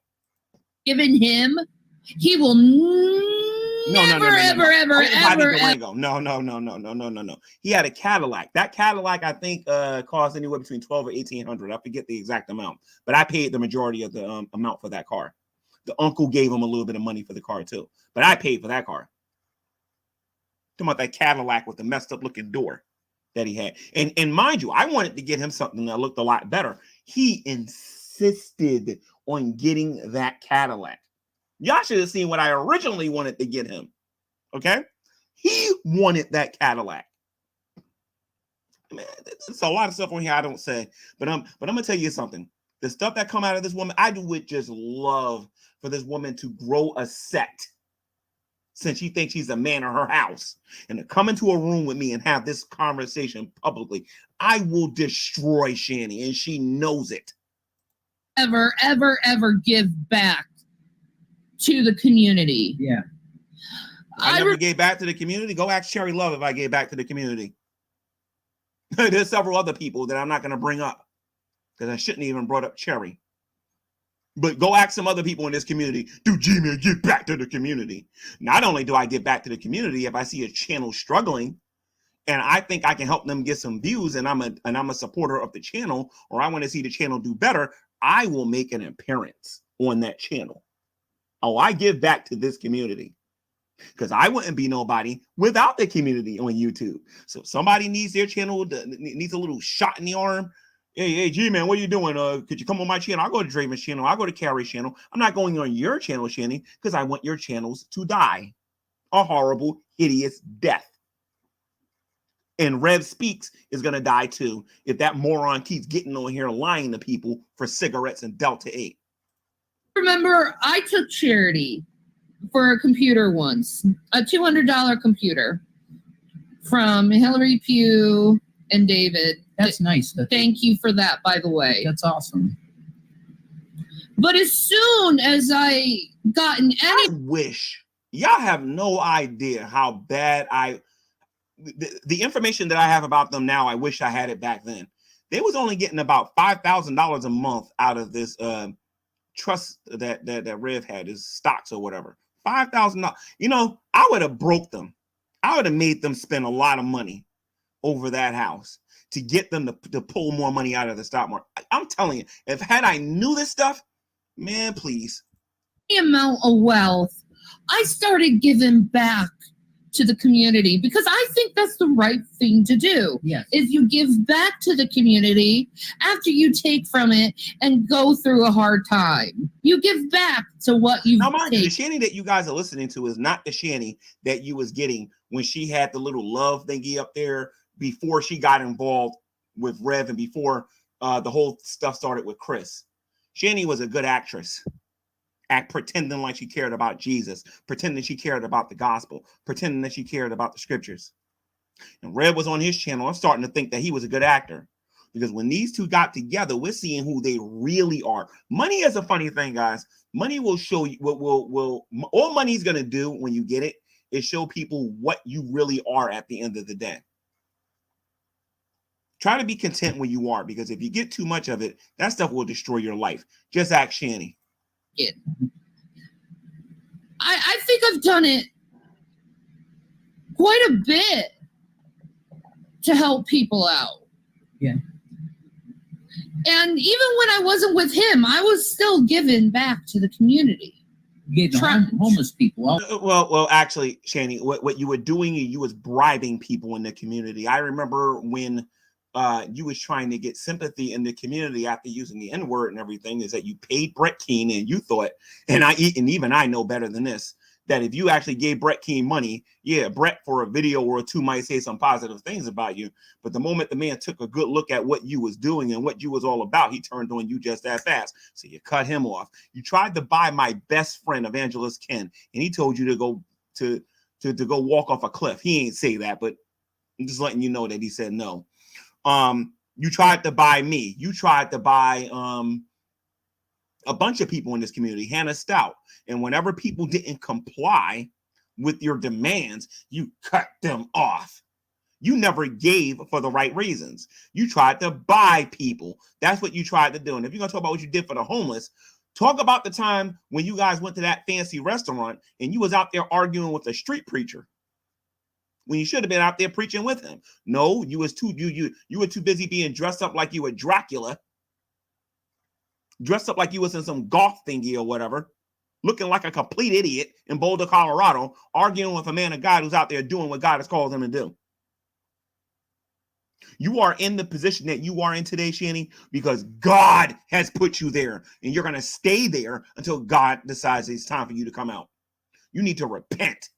given him, he will never. No. He had a Cadillac. That Cadillac, I think, cost anywhere between $1,200 or $1,800. I forget the exact amount, but I paid the majority of the amount for that car. The uncle gave him a little bit of money for the car too, but I paid for that car. Talking about that Cadillac with the messed up looking door that he had. And mind you, I wanted to get him something that looked a lot better. He insisted on getting that Cadillac. Y'all should have seen what I originally wanted to get him. Okay? He wanted that Cadillac. Man, there's a lot of stuff on here I don't say, but I'm gonna tell you something. The stuff that come out of this woman, I do with just love for this woman to grow a set since she thinks she's a man in her house, and to come into a room with me and have this conversation publicly. I will destroy Shanny, and she knows it. Ever give back to the community. Yeah. I never gave back to the community. Go ask Cherry Love if I gave back to the community. There's several other people that I'm not going to bring up because I shouldn't even brought up Cherry. But go ask some other people in this community, do G-Man get back to the community? Not only do I get back to the community, if I see a channel struggling and I think I can help them get some views and I'm a supporter of the channel, or I want to see the channel do better, I will make an appearance on that channel. Oh, I give back to this community because I wouldn't be nobody without the community on YouTube. So if somebody needs their channel, needs a little shot in the arm, hey, G-Man, what are you doing? Could you come on my channel? I'll go to Draven's channel. I'll go to Carrie's channel. I'm not going on your channel, Shanny, because I want your channels to die a horrible, hideous death. And Rev Speaks is going to die too if that moron keeps getting on here lying to people for cigarettes and Delta 8. Remember, I took charity for a computer once, a $200 computer from Hillary Pugh and David. That's nice. Thank you for that, by the way. That's awesome. But as soon as I gotten any... I wish, y'all have no idea how bad the information that I have about them now, I wish I had it back then. They was only getting about $5,000 a month out of this trust that Rev had, his stocks or whatever. $5,000. You know, I would have broke them. I would have made them spend a lot of money over that house to get them to pull more money out of the stock market. I'm telling you, if I knew this stuff, man, please. The amount of wealth, I started giving back to the community because I think that's the right thing to do. Yes. If you give back to the community after you take from it and go through a hard time, you give back to what you've Now, mind you, taken. the Shanny that you guys are listening to is not the Shanny that you was getting when she had the little love thingy up there before she got involved with Rev and before the whole stuff started with Chris. Shanny was a good actress. Pretending like she cared about Jesus, pretending she cared about the gospel, pretending that she cared about the scriptures. And Red was on his channel. I'm starting to think that he was a good actor because when these two got together, we're seeing who they really are. Money is a funny thing, guys. Money will show you what all money's going to do when you get it is show people what you really are at the end of the day. Try to be content when you are, because if you get too much of it, that stuff will destroy your life. Just ask Shanny. I think I've done it quite a bit to help people out. Yeah. And even when I wasn't with him, I was still giving back to the community. Getting homeless people out. Well, actually, Shanny, what you were doing, you was bribing people in the community. I remember when you was trying to get sympathy in the community after using the N-word and everything, is that you paid Brett Keane and you thought, and even I know better than this, that if you actually gave Brett Keane money, yeah, Brett for a video or two might say some positive things about you. But the moment the man took a good look at what you was doing and what you was all about, he turned on you just that fast. So you cut him off. You tried to buy my best friend, Evangelist Ken, and he told you to go to go walk off a cliff. He ain't say that, but I'm just letting you know that he said no. You tried to buy me. You tried to buy a bunch of people in this community, Hannah Stout. And whenever people didn't comply with your demands, you cut them off. You never gave for the right reasons. You tried to buy people. That's what you tried to do. And if you're going to talk about what you did for the homeless, talk about the time when you guys went to that fancy restaurant and you was out there arguing with a street preacher when you should have been out there preaching with him. No, you were too busy being dressed up like you were Dracula, dressed up like you was in some golf thingy or whatever, looking like a complete idiot in Boulder, Colorado, arguing with a man of God who's out there doing what God has called him to do. You are in the position that you are in today, Shanny, because God has put you there, and you're going to stay there until God decides it's time for you to come out. You need to repent.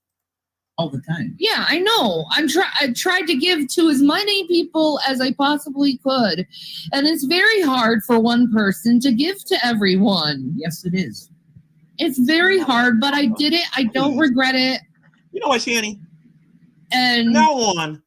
All the time. Yeah, I know. I tried to give to as many people as I possibly could. And it's very hard for one person to give to everyone. Yes, it is. It's very hard, but I did it. I don't regret it. You know what, Shanny? And now on,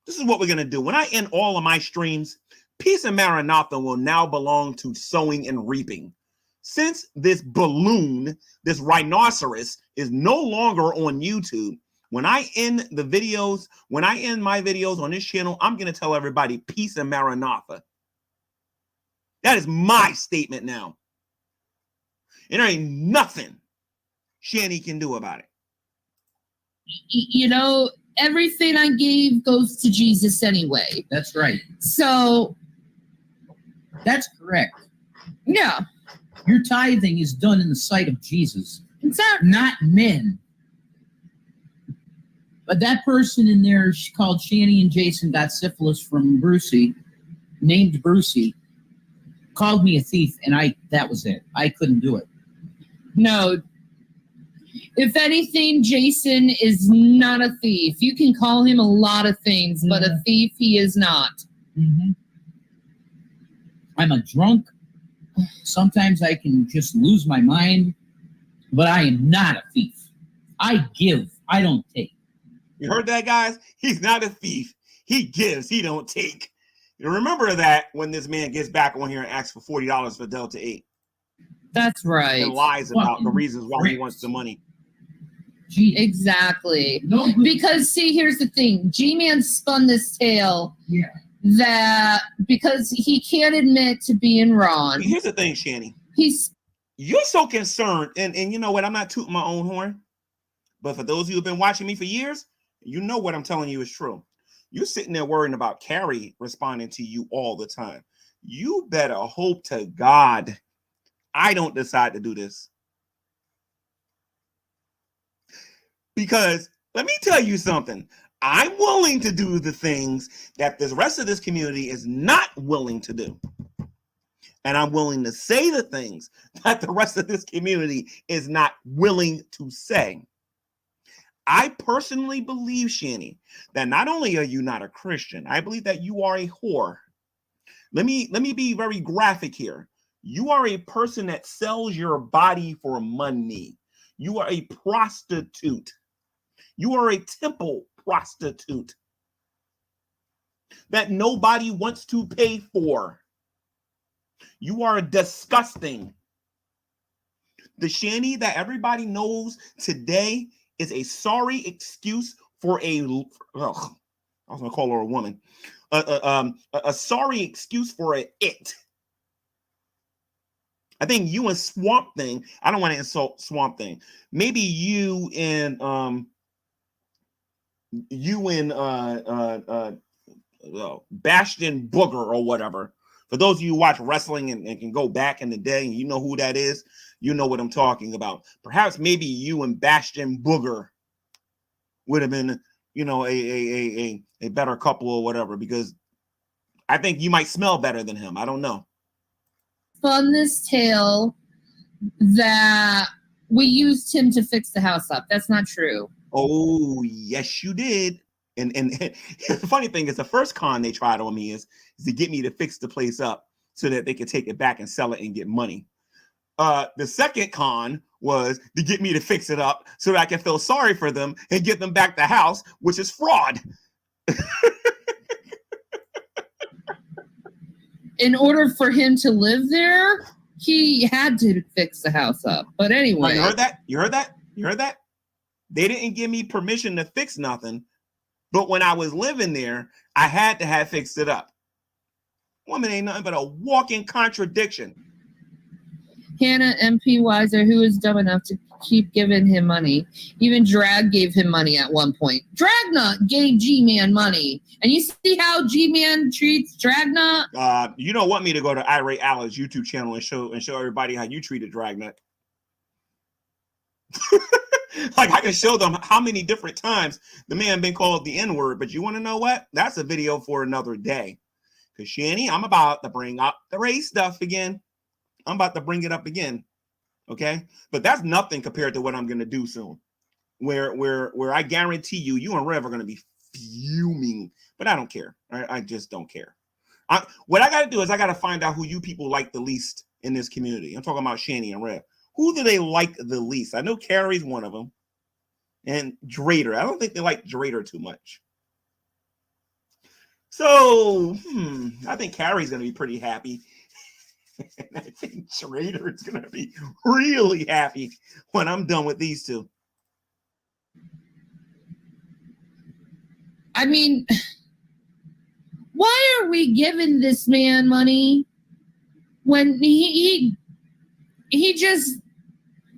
this is what we're going to do. When I end all of my streams, Peace and Maranatha will now belong to Sowing and Reaping. Since this balloon, this rhinoceros, is no longer on YouTube, when I end my videos on this channel, I'm going to tell everybody Peace and Maranatha. That is my statement now. And there ain't nothing Shanny can do about it. You know, everything I gave goes to Jesus anyway. That's right. So, That's correct. yeah. Your tithing is done in the sight of Jesus, Exactly. not men. But that person in there called Shanny and Jason got syphilis from Brucey, named Brucey, called me a thief, and that was it. I couldn't do it. No. If anything, Jason is not a thief. You can call him a lot of things, but a thief he is not. Mm-hmm. I'm a drunk. Sometimes I can just lose my mind, but I am not a thief. I give, I don't take. You heard that, guys? He's not a thief. He gives, he don't take. You remember that when this man gets back on here and asks for $40 for Delta 8. That's right. And lies about the reasons why he wants the money. Exactly. No. Because, see, here's the thing. G-Man spun this tale that because he can't admit to being wrong. Here's the thing, Shanny. You're so concerned, and you know what? I'm not tooting my own horn, but for those of you who've been watching me for years, you know what I'm telling you is true. You're sitting there worrying about Carrie responding to you all the time. You better hope to God I don't decide to do this. Because let me tell you something. I'm willing to do the things that the rest of this community is not willing to do. And I'm willing to say the things that the rest of this community is not willing to say. I personally believe, Shanny, that not only are you not a Christian, I believe that you are a whore. Let me be very graphic here. You are a person that sells your body for money. You are a prostitute. You are a temple prostitute that nobody wants to pay for. You are disgusting. The Shanny that everybody knows today is a sorry excuse for I was going to call her a woman. A sorry excuse for it. I think you and Swamp Thing, I don't want to insult Swamp Thing. Maybe you and Bastion Booger or whatever. For those of you who watch wrestling and can go back in the day and you know who that is, you know what I'm talking about. Perhaps maybe you and Bastion Booger would have been, you know, a better couple or whatever, because I think you might smell better than him. I don't know. Spun this tale that we used him to fix the house up. That's not true. Oh, yes, you did. And the funny thing is, the first con they tried on me is to get me to fix the place up so that they could take it back and sell it and get money. The second con was to get me to fix it up so that I can feel sorry for them and get them back the house, which is fraud. In order for him to live there, he had to fix the house up. But anyway. Oh, you heard that? You heard that? You heard that? They didn't give me permission to fix nothing. But when I was living there, I had to have fixed it up. Woman ain't nothing but a walking contradiction. Hannah MP Weiser, who is dumb enough to keep giving him money. Even Drag gave him money at one point. Dragnut gave G-Man money. And you see how G-Man treats Dragnut? You don't want me to go to Irate Allah's YouTube channel and show everybody how you treated Dragnut. Like, I can show them how many different times the man been called the N-word, but you want to know what? That's a video for another day. Because, Shanny, I'm about to bring up the race stuff again. I'm about to bring it up again. Okay? But that's nothing compared to what I'm going to do soon. Where I guarantee you and Rev are going to be fuming. But I don't care. I just don't care. What I got to do is I got to find out who you people like the least in this community. I'm talking about Shanny and Rev. Who do they like the least? I know Carrie's one of them. And Drader. I don't think they like Drader too much. So, I think Carrie's going to be pretty happy. And I think Drader is going to be really happy when I'm done with these two. I mean, why are we giving this man money when he just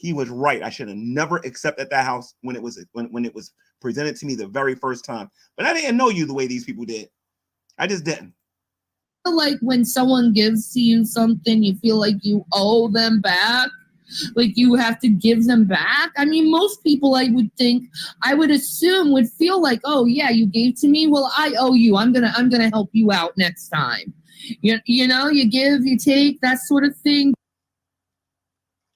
He was right. I should have never accepted that house when it was presented to me the very first time. But I didn't know you the way these people did. I just didn't. Like when someone gives to you something, you feel like you owe them back. Like you have to give them back. I mean, most people I would assume would feel like, oh yeah, you gave to me. Well, I owe you. I'm gonna help you out next time. You know, you give, you take, that sort of thing.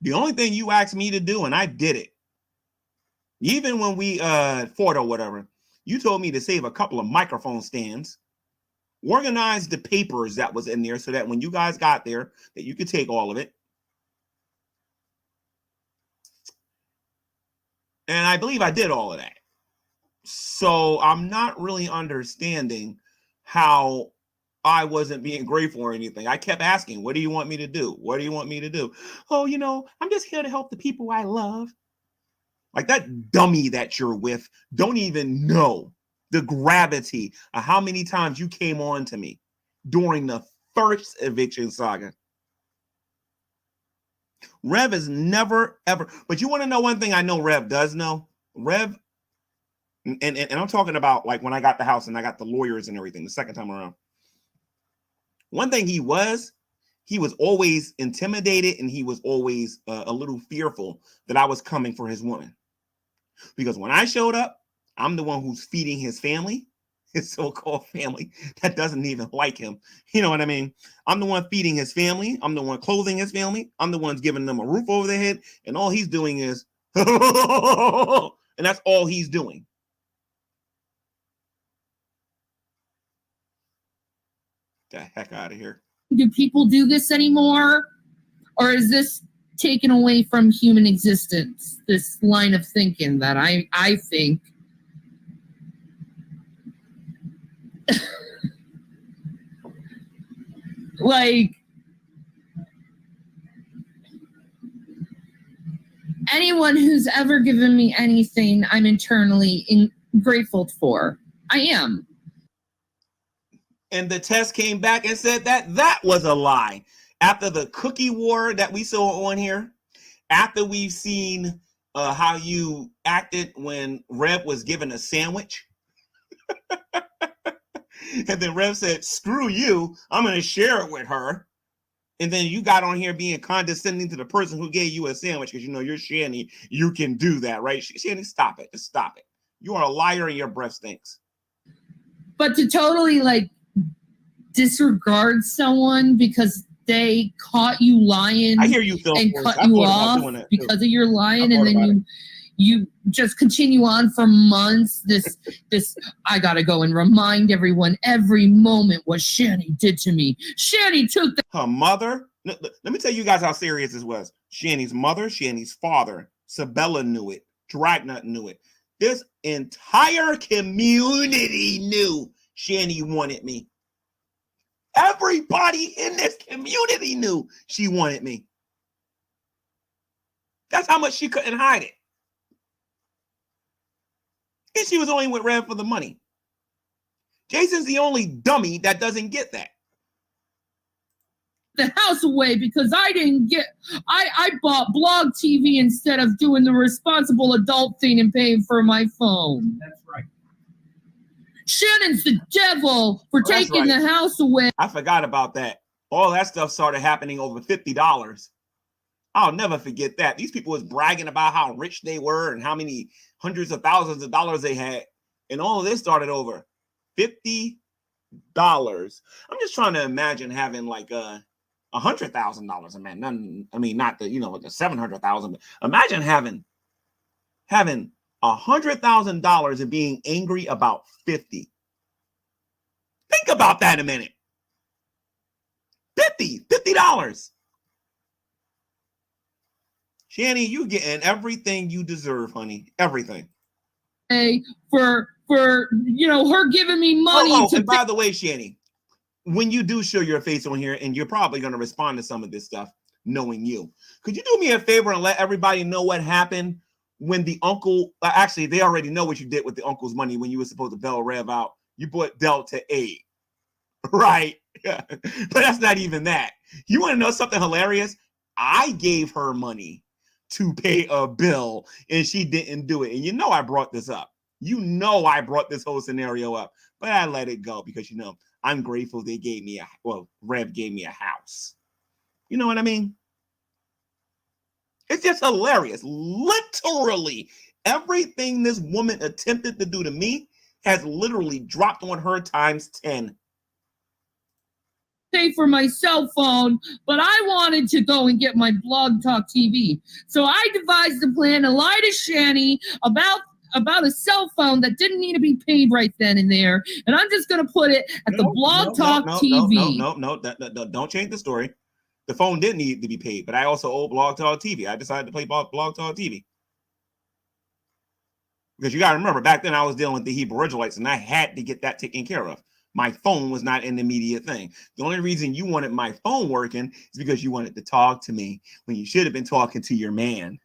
The only thing you asked me to do, and I did it. Even when we fought or whatever, you told me to save a couple of microphone stands, organize the papers that was in there so that when you guys got there, that you could take all of it. And I believe I did all of that. So I'm not really understanding how I wasn't being grateful or anything. I kept asking, what do you want me to do? What do you want me to do? Oh, you know, I'm just here to help the people I love. Like that dummy that you're with don't even know the gravity of how many times you came on to me during the first eviction saga. Rev is never, ever. But you want to know one thing I know Rev does know? Rev, and I'm talking about like when I got the house and I got the lawyers and everything the second time around. One thing he was always intimidated and he was always a little fearful that I was coming for his woman. Because when I showed up, I'm the one who's feeding his family, his so-called family that doesn't even like him. You know what I mean? I'm the one feeding his family. I'm the one clothing his family. I'm the one giving them a roof over their head. And all he's doing is, and that's all he's doing. Get the heck out of here. Do people do this anymore? Or is this taken away from human existence? This line of thinking that I think like anyone who's ever given me anything, I'm internally grateful for. I am. And the test came back and said that was a lie. After the cookie war that we saw on here, after we've seen how you acted when Rev was given a sandwich, and then Rev said, screw you, I'm going to share it with her. And then you got on here being condescending to the person who gave you a sandwich because you know you're Shanny. You can do that, right? Shanny, stop it. Just stop it. You are a liar and your breath stinks. But to totally like disregard someone because they caught you lying, I hear you, Phil, and cut you off because of your lying, and then you just continue on for months. This I gotta go and remind everyone every moment what Shanny did to me. Shanny took her mother. Let me tell you guys how serious this was. Shanny's mother, Shanny's father, Sabella knew it. Dragnet knew it. This entire community knew Shanny wanted me. Everybody in this community knew she wanted me. That's how much she couldn't hide it. And she was only with Rev for the money. Jason's the only dummy that doesn't get that. the house away because I bought blog TV instead of doing the responsible adult thing and paying for my phone. That's right. Shannon's the devil for taking the house away. I forgot about that. All that stuff started happening over $50. I'll never forget that. These people was bragging about how rich they were and how many hundreds of thousands of dollars they had. And all of this started over $50. I'm just trying to imagine having like $100,000. Man, not the, the 700,000, but imagine having $100,000 and being angry about 50. Think about that a minute. $50. Shanny, you getting everything you deserve, honey. Everything. Hey, for her giving me money. And by the way, Shanny, when you do show your face on here, and you're probably going to respond to some of this stuff, knowing you, could you do me a favor and let everybody know what happened when the uncle, actually, they already know what you did with the uncle's money when you were supposed to bail Rev out. You bought Delta 8, right? But that's not even that. You want to know something hilarious? I gave her money to pay a bill and she didn't do it. And you know I brought this up. You know I brought this whole scenario up, but I let it go because, you know, I'm grateful they gave me Rev gave me a house. You know what I mean? It's just hilarious. Literally, everything this woman attempted to do to me has literally dropped on her times 10. Pay for my cell phone, but I wanted to go and get my Blog Talk TV. So I devised a plan to lie to Shanny about a cell phone that didn't need to be paid right then and there. And I'm just going to put it at the Blog Talk TV. No, don't change the story. The phone didn't need to be paid, but I also owe Blog Talk TV. I decided to play Blog Talk TV. Because you got to remember, back then I was dealing with the Hebrew Israelites, and I had to get that taken care of. My phone was not an immediate thing. The only reason you wanted my phone working is because you wanted to talk to me when you should have been talking to your man.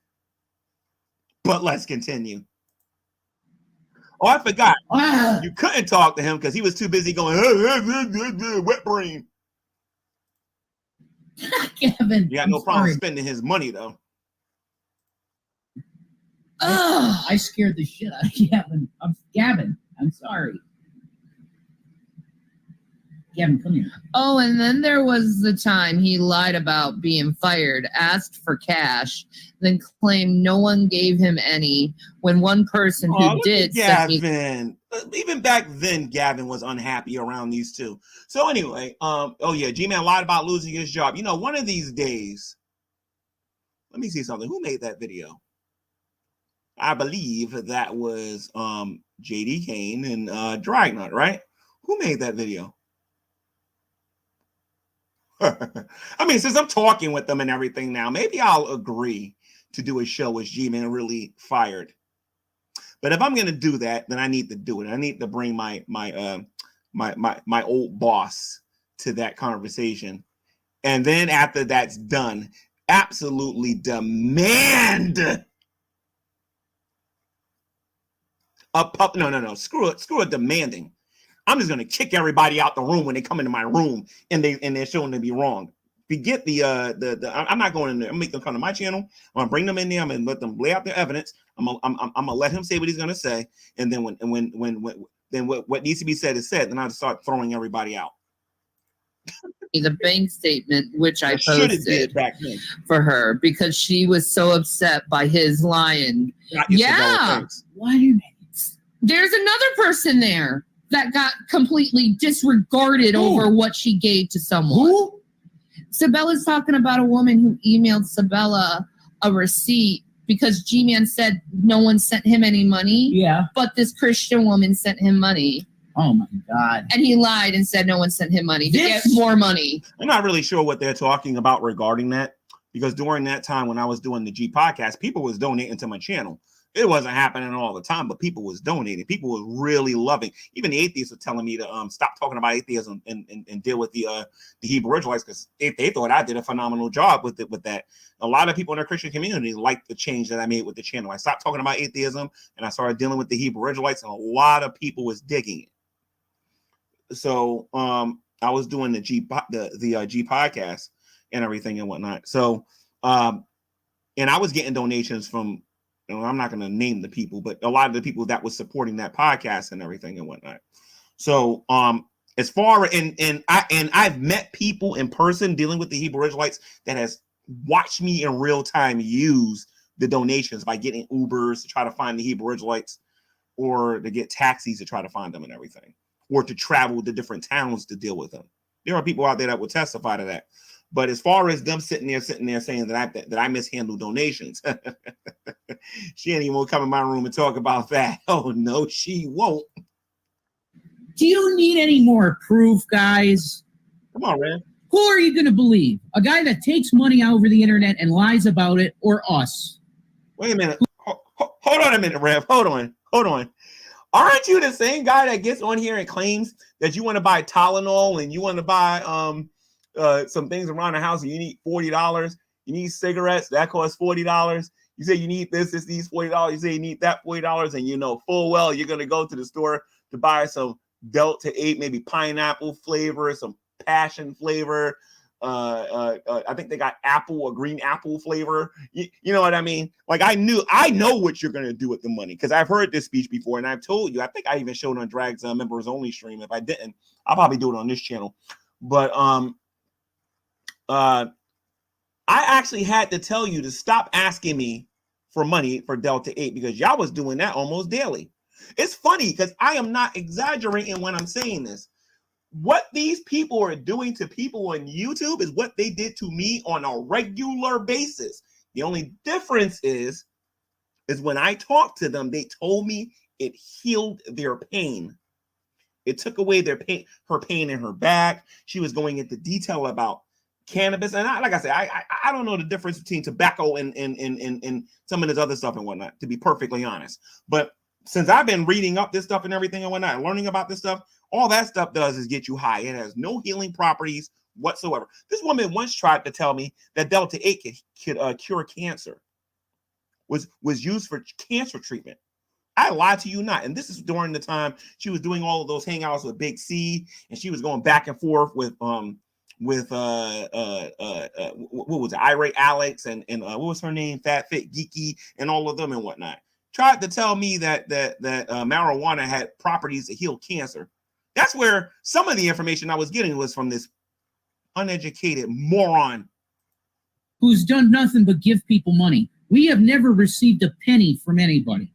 But let's continue. Oh, I forgot. You couldn't talk to him because he was too busy going, wet brain. Kevin, You got no problem spending his money, though. I scared the shit out of Gavin. Gavin, I'm sorry. Gavin, come here. Oh, and then there was the time he lied about being fired, asked for cash, then claimed no one gave him any when one person who did Gavin. Even back then, Gavin was unhappy around these two. So anyway, G-Man lied about losing his job. You know, one of these days, let me see something. Who made that video? I believe that was JD Kane and Dragnut, right? Who made that video? I mean, since I'm talking with them and everything now, maybe I'll agree to do a show with G-Man really fired. But if I'm gonna do that, then I need to do it. I need to bring my old boss to that conversation. And then after that's done, absolutely demand screw it demanding. I'm just gonna kick everybody out the room when they come into my room and they're showing to be wrong. Forget I'm not going in there. I'm gonna make them come to my channel. I'm gonna bring them in there. I'm gonna let them lay out their evidence. I'm gonna let him say what he's gonna say, and then what needs to be said is said. Then I'll start throwing everybody out. The bank statement, which I posted for her because she was so upset by his lying. Yeah. There's another person there that got completely disregarded over what she gave to someone. Who? Sabella's talking about a woman who emailed Sabella a receipt because G-Man said no one sent him any money. Yeah. But this Christian woman sent him money. Oh my God. And he lied and said no one sent him money to get more money. I'm not really sure what they're talking about regarding that, because during that time when I was doing the G podcast, people was donating to my channel. It wasn't happening all the time, but people was donating. People was really loving. Even the atheists were telling me to stop talking about atheism and deal with the Hebrew Israelites, because they thought I did a phenomenal job with that. A lot of people in the Christian community liked the change that I made with the channel. I stopped talking about atheism and I started dealing with the Hebrew Israelites, and a lot of people was digging it. So I was doing the G podcast and everything and whatnot. So and I was getting donations from, I'm not going to name the people, but a lot of the people that was supporting that podcast and everything and whatnot. So, as far and I've met people in person dealing with the Hebrew Israelites that has watched me in real time use the donations by getting Ubers to try to find the Hebrew Israelites, or to get taxis to try to find them and everything, or to travel to different towns to deal with them. There are people out there that will testify to that. But as far as them sitting there saying that I mishandle donations, Shanny won't come in my room and talk about that. Oh no, she won't. Do you need any more proof, guys? Come on, man. Who are you going to believe? A guy that takes money out over the internet and lies about it, or us? Wait a minute. Hold on a minute, Rev. Hold on. Aren't you the same guy that gets on here and claims that you want to buy Tylenol and you want to buy some things around the house and you need $40? You need cigarettes, that costs $40. You say you need this needs $40. You say you need that $40, and you know full well you're gonna go to the store to buy some Delta 8, maybe pineapple flavor, some passion flavor, I think they got a green apple flavor. You know what I mean? Like I know what you're gonna do with the money because I've heard this speech before, and I've told you. I think I even showed on Drag's members only stream. If I didn't, I'll probably do it on this channel. But I actually had to tell you to stop asking me for money for Delta 8 because y'all was doing that almost daily. It's funny because I am not exaggerating when I'm saying this. What these people are doing to people on YouTube is what they did to me on a regular basis. The only difference is when I talked to them, they told me it healed their pain. It took away her pain in her back. She was going into detail about cannabis. And like I said, I don't know the difference between tobacco and some of this other stuff and whatnot, to be perfectly honest. But since I've been reading up this stuff and everything and whatnot, and learning about this stuff, all that stuff does is get you high. It has no healing properties whatsoever. This woman once tried to tell me that Delta 8 could cure cancer, was used for cancer treatment. I lied to you not. And this is during the time she was doing all of those hangouts with Big C, and she was going back and forth with what was it, Irate Alex and what was her name, Fat Fit Geeky, and all of them and whatnot. Tried to tell me that marijuana had properties to heal cancer. That's where some of the information I was getting was from this uneducated moron who's done nothing but give people money. We have never received a penny from anybody.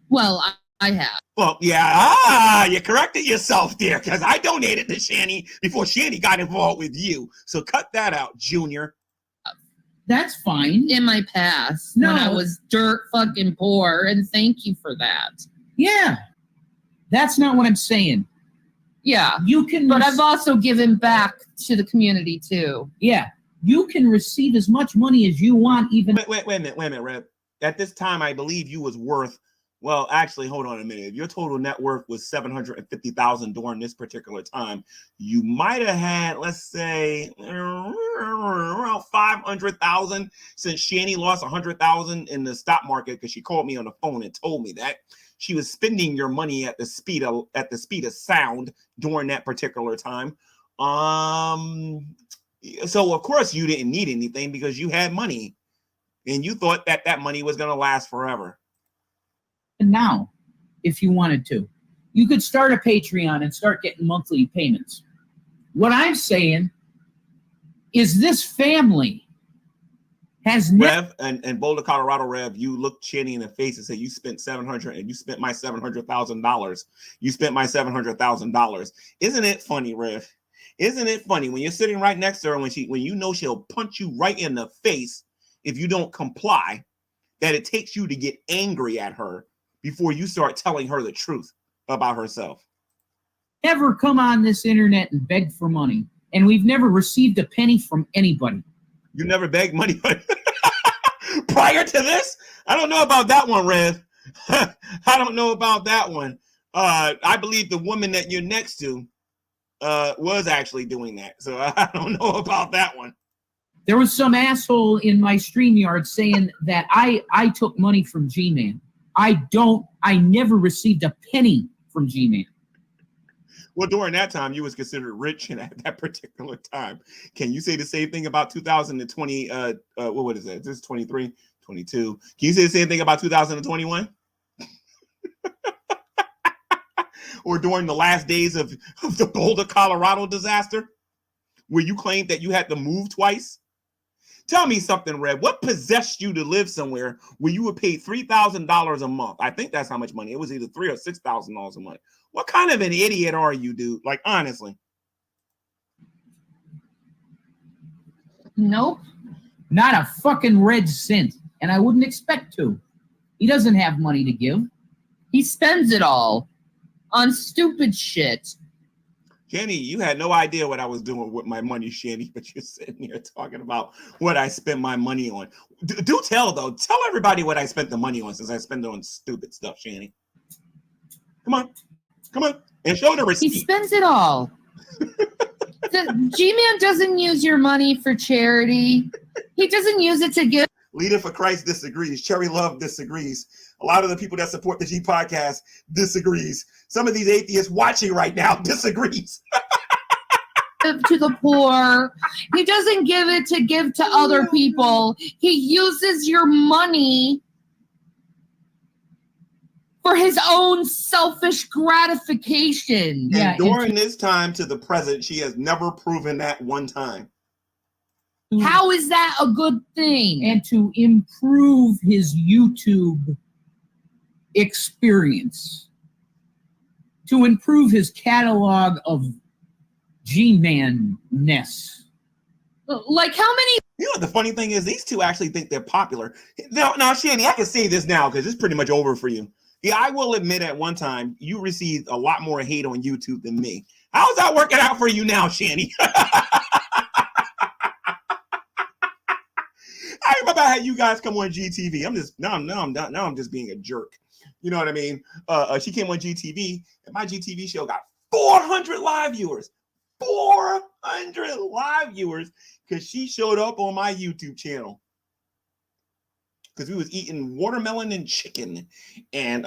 Well, I have. Well, yeah, you corrected yourself there because I donated to Shanny before Shanny got involved with you. So cut that out, Junior. That's fine. In my past, when I was dirt fucking poor, and thank you for that. Yeah. That's not what I'm saying. Yeah. You can, but I've also given back to the community too. Yeah. You can receive as much money as you want, even. Wait a minute, Rev. At this time, I believe you was worth. Well, actually, hold on a minute. If your total net worth was $750,000 during this particular time, you might have had, let's say, around $500,000 since Shanny lost $100,000 in the stock market because she called me on the phone and told me that she was spending your money at the speed of sound during that particular time. So of course you didn't need anything because you had money, and you thought that money was going to last forever. Now, if you wanted to, you could start a Patreon and start getting monthly payments. What I'm saying is this family has Rev and Boulder, Colorado, Rev, you looked Shanny in the face and said you spent $700,000 and you spent my $700,000. You spent my $700,000. Isn't it funny, Rev? Isn't it funny when you're sitting right next to her when you know she'll punch you right in the face if you don't comply, that it takes you to get angry at her before you start telling her the truth about herself? Never come on this internet and beg for money, and we've never received a penny from anybody. You never begged money prior to this? I don't know about that one, Rev. I don't know about that one. I believe the woman that you're next to was actually doing that, so I don't know about that one. There was some asshole in my StreamYard saying that I took money from G-Man. I never received a penny from G-Man. Well, during that time, you was considered rich, and at that particular time, can you say the same thing about 2020? What is that? This is 23, 22. Can you say the same thing about 2021? Or during the last days of the Boulder, Colorado disaster, where you claimed that you had to move twice? Tell me something, Red. What possessed you to live somewhere where you would pay $3,000 a month? I think that's how much money. It was either $3,000 or $6,000 a month. What kind of an idiot are you, dude? Like, honestly. Nope. Not a fucking red cent. And I wouldn't expect to. He doesn't have money to give. He spends it all on stupid shit. Shanny, you had no idea what I was doing with my money, Shanny, but you're sitting here talking about what I spent my money on. Do tell, though. Tell everybody what I spent the money on, since I spend it on stupid stuff, Shanny. Come on. And show the receipt. He spends it all. The G-Man doesn't use your money for charity. He doesn't use it to give. Leader for Christ disagrees. Cherry Love disagrees. A lot of the people that support the G podcast disagrees. Some of these atheists watching right now disagrees. give to the poor. He doesn't give it to give to other people. He uses your money for his own selfish gratification. Yeah, And during this time to the present, she has never proven that one time. How is that a good thing? And to improve his YouTube experience, to improve his catalog of G-Man-ness. Like how many? You know what the funny thing is? These two actually think they're popular. Now, Shanny, I can say this now because it's pretty much over for you. Yeah, I will admit at one time you received a lot more hate on YouTube than me. How's that working out for you now, Shanny? I remember I had you guys come on GTV. I'm just being a jerk. You know what I mean? She came on GTV, and my GTV show got 400 live viewers. 400 live viewers because she showed up on my YouTube channel. Because we was eating watermelon and chicken, and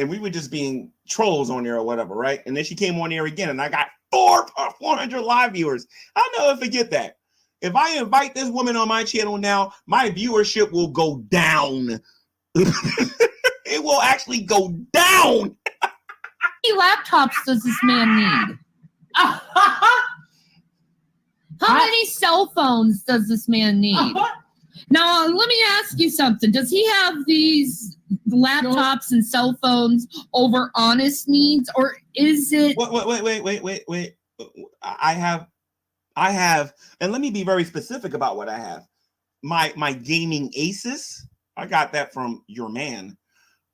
we were just being trolls on there or whatever, right? And then she came on there again, and I got 400 live viewers. I'll never forget that. If I invite this woman on my channel now, my viewership will go down. It will actually go down. How many laptops does this man need? How many cell phones does this man need? Now, let me ask you something. Does he have these laptops and cell phones over honest needs, or is it? Wait. I have, and let me be very specific about what I have. My gaming Asus, I got that from your man.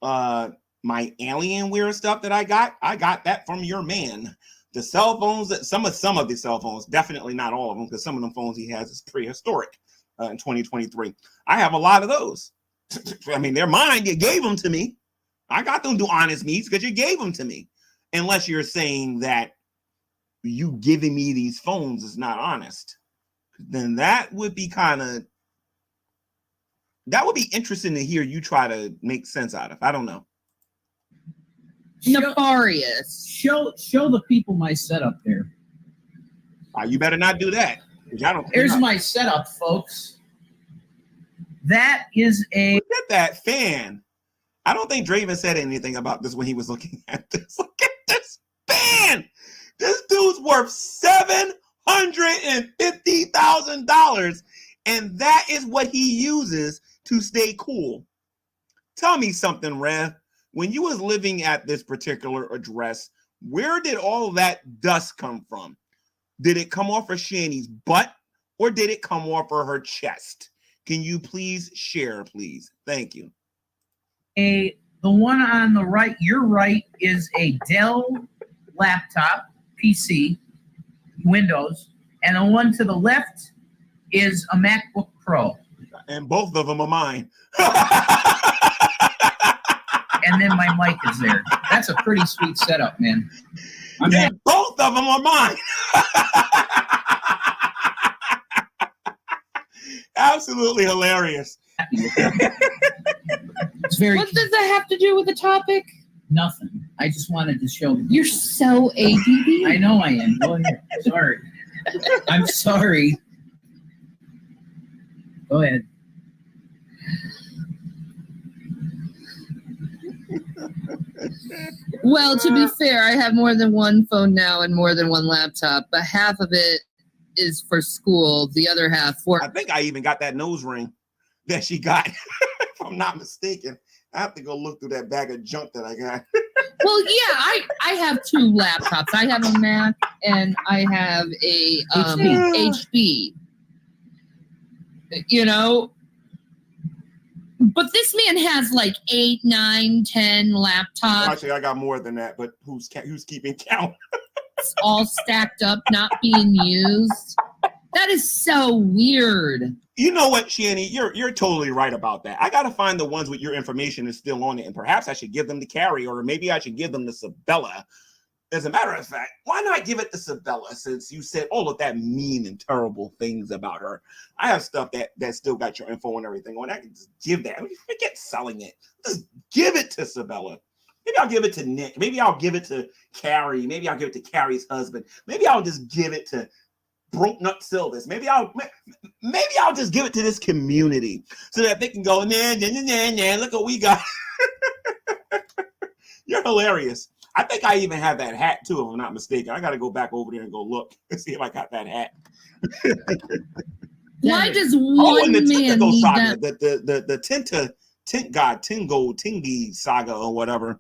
My Alienware stuff that I got that from your man. The cell phones, that some of the cell phones, definitely not all of them, because some of them phones he has is prehistoric. In 2023, I have a lot of those. I mean, they're mine. You gave them to me. I got them to honest needs because you gave them to me. Unless you're saying that you giving me these phones is not honest, then that would be interesting to hear you try to make sense out of. I don't know. Nefarious. Show the people my setup there. You better not do that. Here's my setup, folks. That is a... Look at that fan. I don't think Draven said anything about this when he was looking at this. Look at this fan. This dude's worth $750,000, and that is what he uses to stay cool. Tell me something, Rev. When you was living at this particular address, where did all that dust come from? Did it come off of Shanny's butt, or did it come off of her chest? Can you please share, please? Thank you. The one on the right, your right, is a Dell laptop, PC, Windows, and the one to the left is a MacBook Pro. And both of them are mine. And then my mic is there. That's a pretty sweet setup, man. Both of them are mine. Absolutely hilarious. It's very. What does that have to do with the topic? Nothing. I just wanted to show you. You're so ADD. I know I am. Go ahead. Sorry. I'm sorry. Go ahead. Well, to be fair, I have more than one phone now and more than one laptop, but half of it is for school, the other half for... I think I even got that nose ring that she got, if I'm not mistaken. I have to go look through that bag of junk that I got. Well, yeah, I have two laptops. I have a Mac and I have a HP. You know? But this man has like 8, 9, 10 laptops. Actually, I got more than that, but who's keeping count? It's all stacked up, not being used. That is so weird. You know what, Shanny? You're totally right about that. I got to find the ones with your information is still on it, and perhaps I should give them to Carrie, or maybe I should give them to Sabella. As a matter of fact, why not give it to Sabella, since you said all of that mean and terrible things about her? I have stuff that still got your info and everything on. I can just give that. Forget selling it. Just give it to Sabella. Maybe I'll give it to Nick. Maybe I'll give it to Carrie. Maybe I'll give it to Carrie's husband. Maybe I'll just give it to Broke Nut Silvis. Maybe I'll just give it to this community so that they can go, nah, look what we got. You're hilarious. I think I even have that hat too, if I'm not mistaken. I got to go back over there and go look and see if I got that hat. Why does one and the man Tentacle need saga, that? the Tent God, Tingi saga or whatever.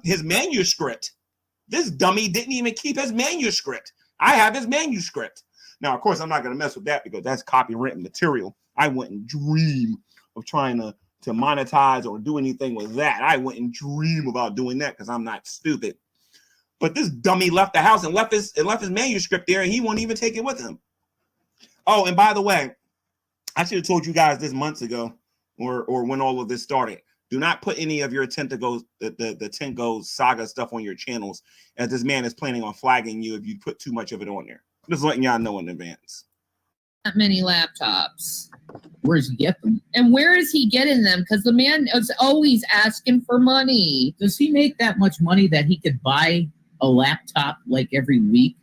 His manuscript. This dummy didn't even keep his manuscript. I have his manuscript. Now, of course, I'm not going to mess with that because that's copyrighted material. I wouldn't dream of trying to monetize or do anything with that. I wouldn't dream about doing that because I'm not stupid. But this dummy left the house and left his manuscript there, and he won't even take it with him. Oh, and by the way, I should have told you guys this months ago, or when all of this started. Do not put any of your Tentacles, the Tengo saga stuff on your channels, as this man is planning on flagging you if you put too much of it on there. Just letting y'all know in advance. That many laptops. Where does he get them? And where is he getting them? Because the man is always asking for money. Does he make that much money that he could buy a laptop like every week?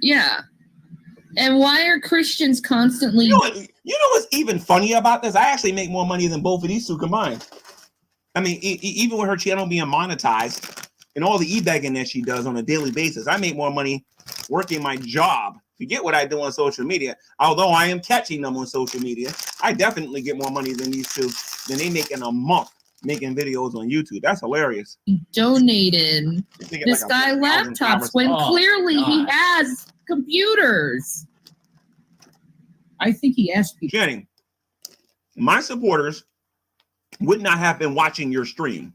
Yeah. And why are Christians constantly... You know what's even funny about this? I actually make more money than both of these two combined. I mean, even with her channel being monetized and all the e-begging that she does on a daily basis, I make more money working my job. Forget what I do on social media. Although I am catching them on social media, I definitely get more money than these two than they make in a month making videos on YouTube. That's hilarious. Donated this like guy laptops when clearly he has computers. I think he asked people. Shanny, my supporters would not have been watching your stream.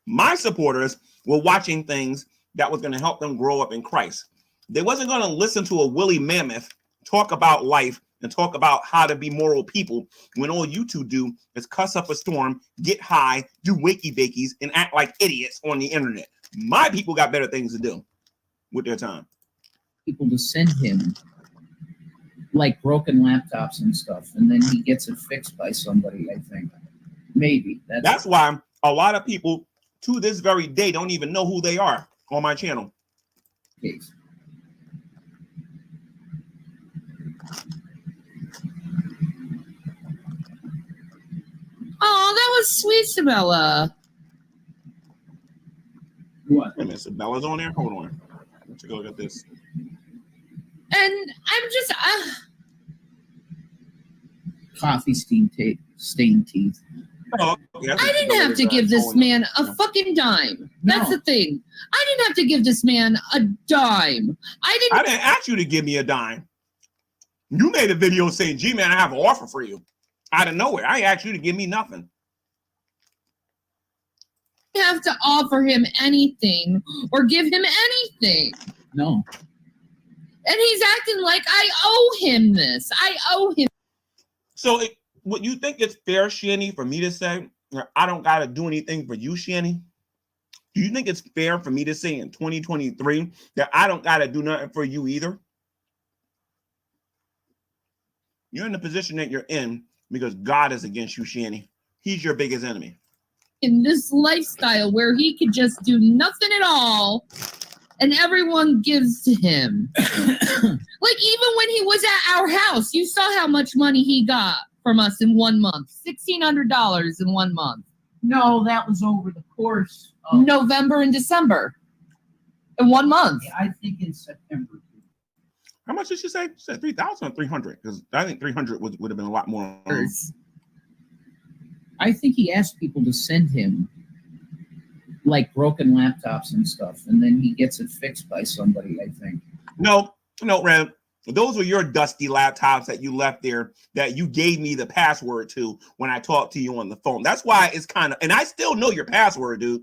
My supporters were watching things that was going to help them grow up in Christ. They wasn't going to listen to a woolly mammoth talk about life and talk about how to be moral people when all you two do is cuss up a storm, get high, do wakey bakies, and act like idiots on the internet. My people got better things to do with their time. People to send him like broken laptops and stuff, and then he gets it fixed by somebody, I think. Maybe. That's why a lot of people to this very day don't even know who they are on my channel. Case. Oh, that was sweet, Sabella. What? Wait a minute, Sabella's on there? Hold on. Let's take a look at this. And I'm just... Coffee stained teeth. Oh, yeah, I didn't have to give this man a fucking dime. That's the thing. I didn't have to give this man a dime. I didn't ask you to give me a dime. You made a video saying, "Gee, man, I have an offer for you." Out of nowhere, I asked you to give me nothing. have to offer him anything or give him anything. No. And he's acting like I owe him this. I owe him. So would you think it's fair, Shanny, for me to say, I don't got to do anything for you, Shanny? Do you think it's fair for me to say in 2023 that I don't got to do nothing for you either? You're in the position that you're in because God is against you, Shanny. He's your biggest enemy. In this lifestyle where he could just do nothing at all and everyone gives to him. Like even when he was at our house, you saw how much money he got from us in 1 month. $1,600 in 1 month. No, that was over the course of November and December. In 1 month. Yeah, I think in September. How much did she say? She said 3,000 or 300? Because I think 300 would have been a lot more. I think he asked people to send him like broken laptops and stuff, and then he gets it fixed by somebody, I think. No, Rev. Those were your dusty laptops that you left there that you gave me the password to when I talked to you on the phone. That's why it's kind of, and I still know your password, dude.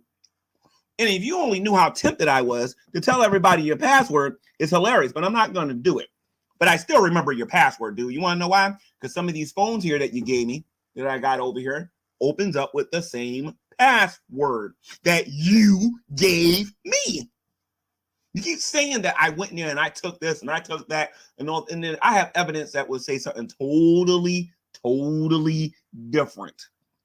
And if you only knew how tempted I was to tell everybody your password, it's hilarious, but I'm not going to do it. But I still remember your password, dude. You want to know why? Because some of these phones here that you gave me, that I got over here, opens up with the same password that you gave me. You keep saying that I went in there and I took this and I took that and all, and then I have evidence that would say something totally different.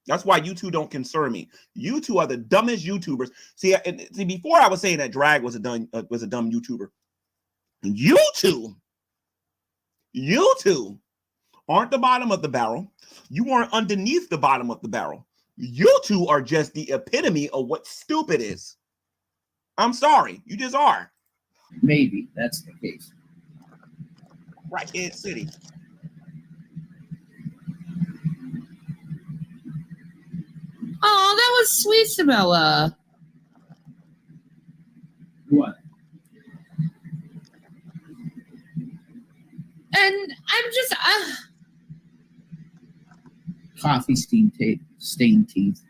That's why you two don't concern me. You two are the dumbest YouTubers. See, before I was saying that drag was a dumb YouTuber. You two aren't the bottom of the barrel. You aren't underneath the bottom of the barrel. You two are just the epitome of what stupid is. I'm sorry, you just are. Maybe that's the case. Crackhead City. Oh, that was sweet, Sabella. What? And I'm just Coffee stained teeth.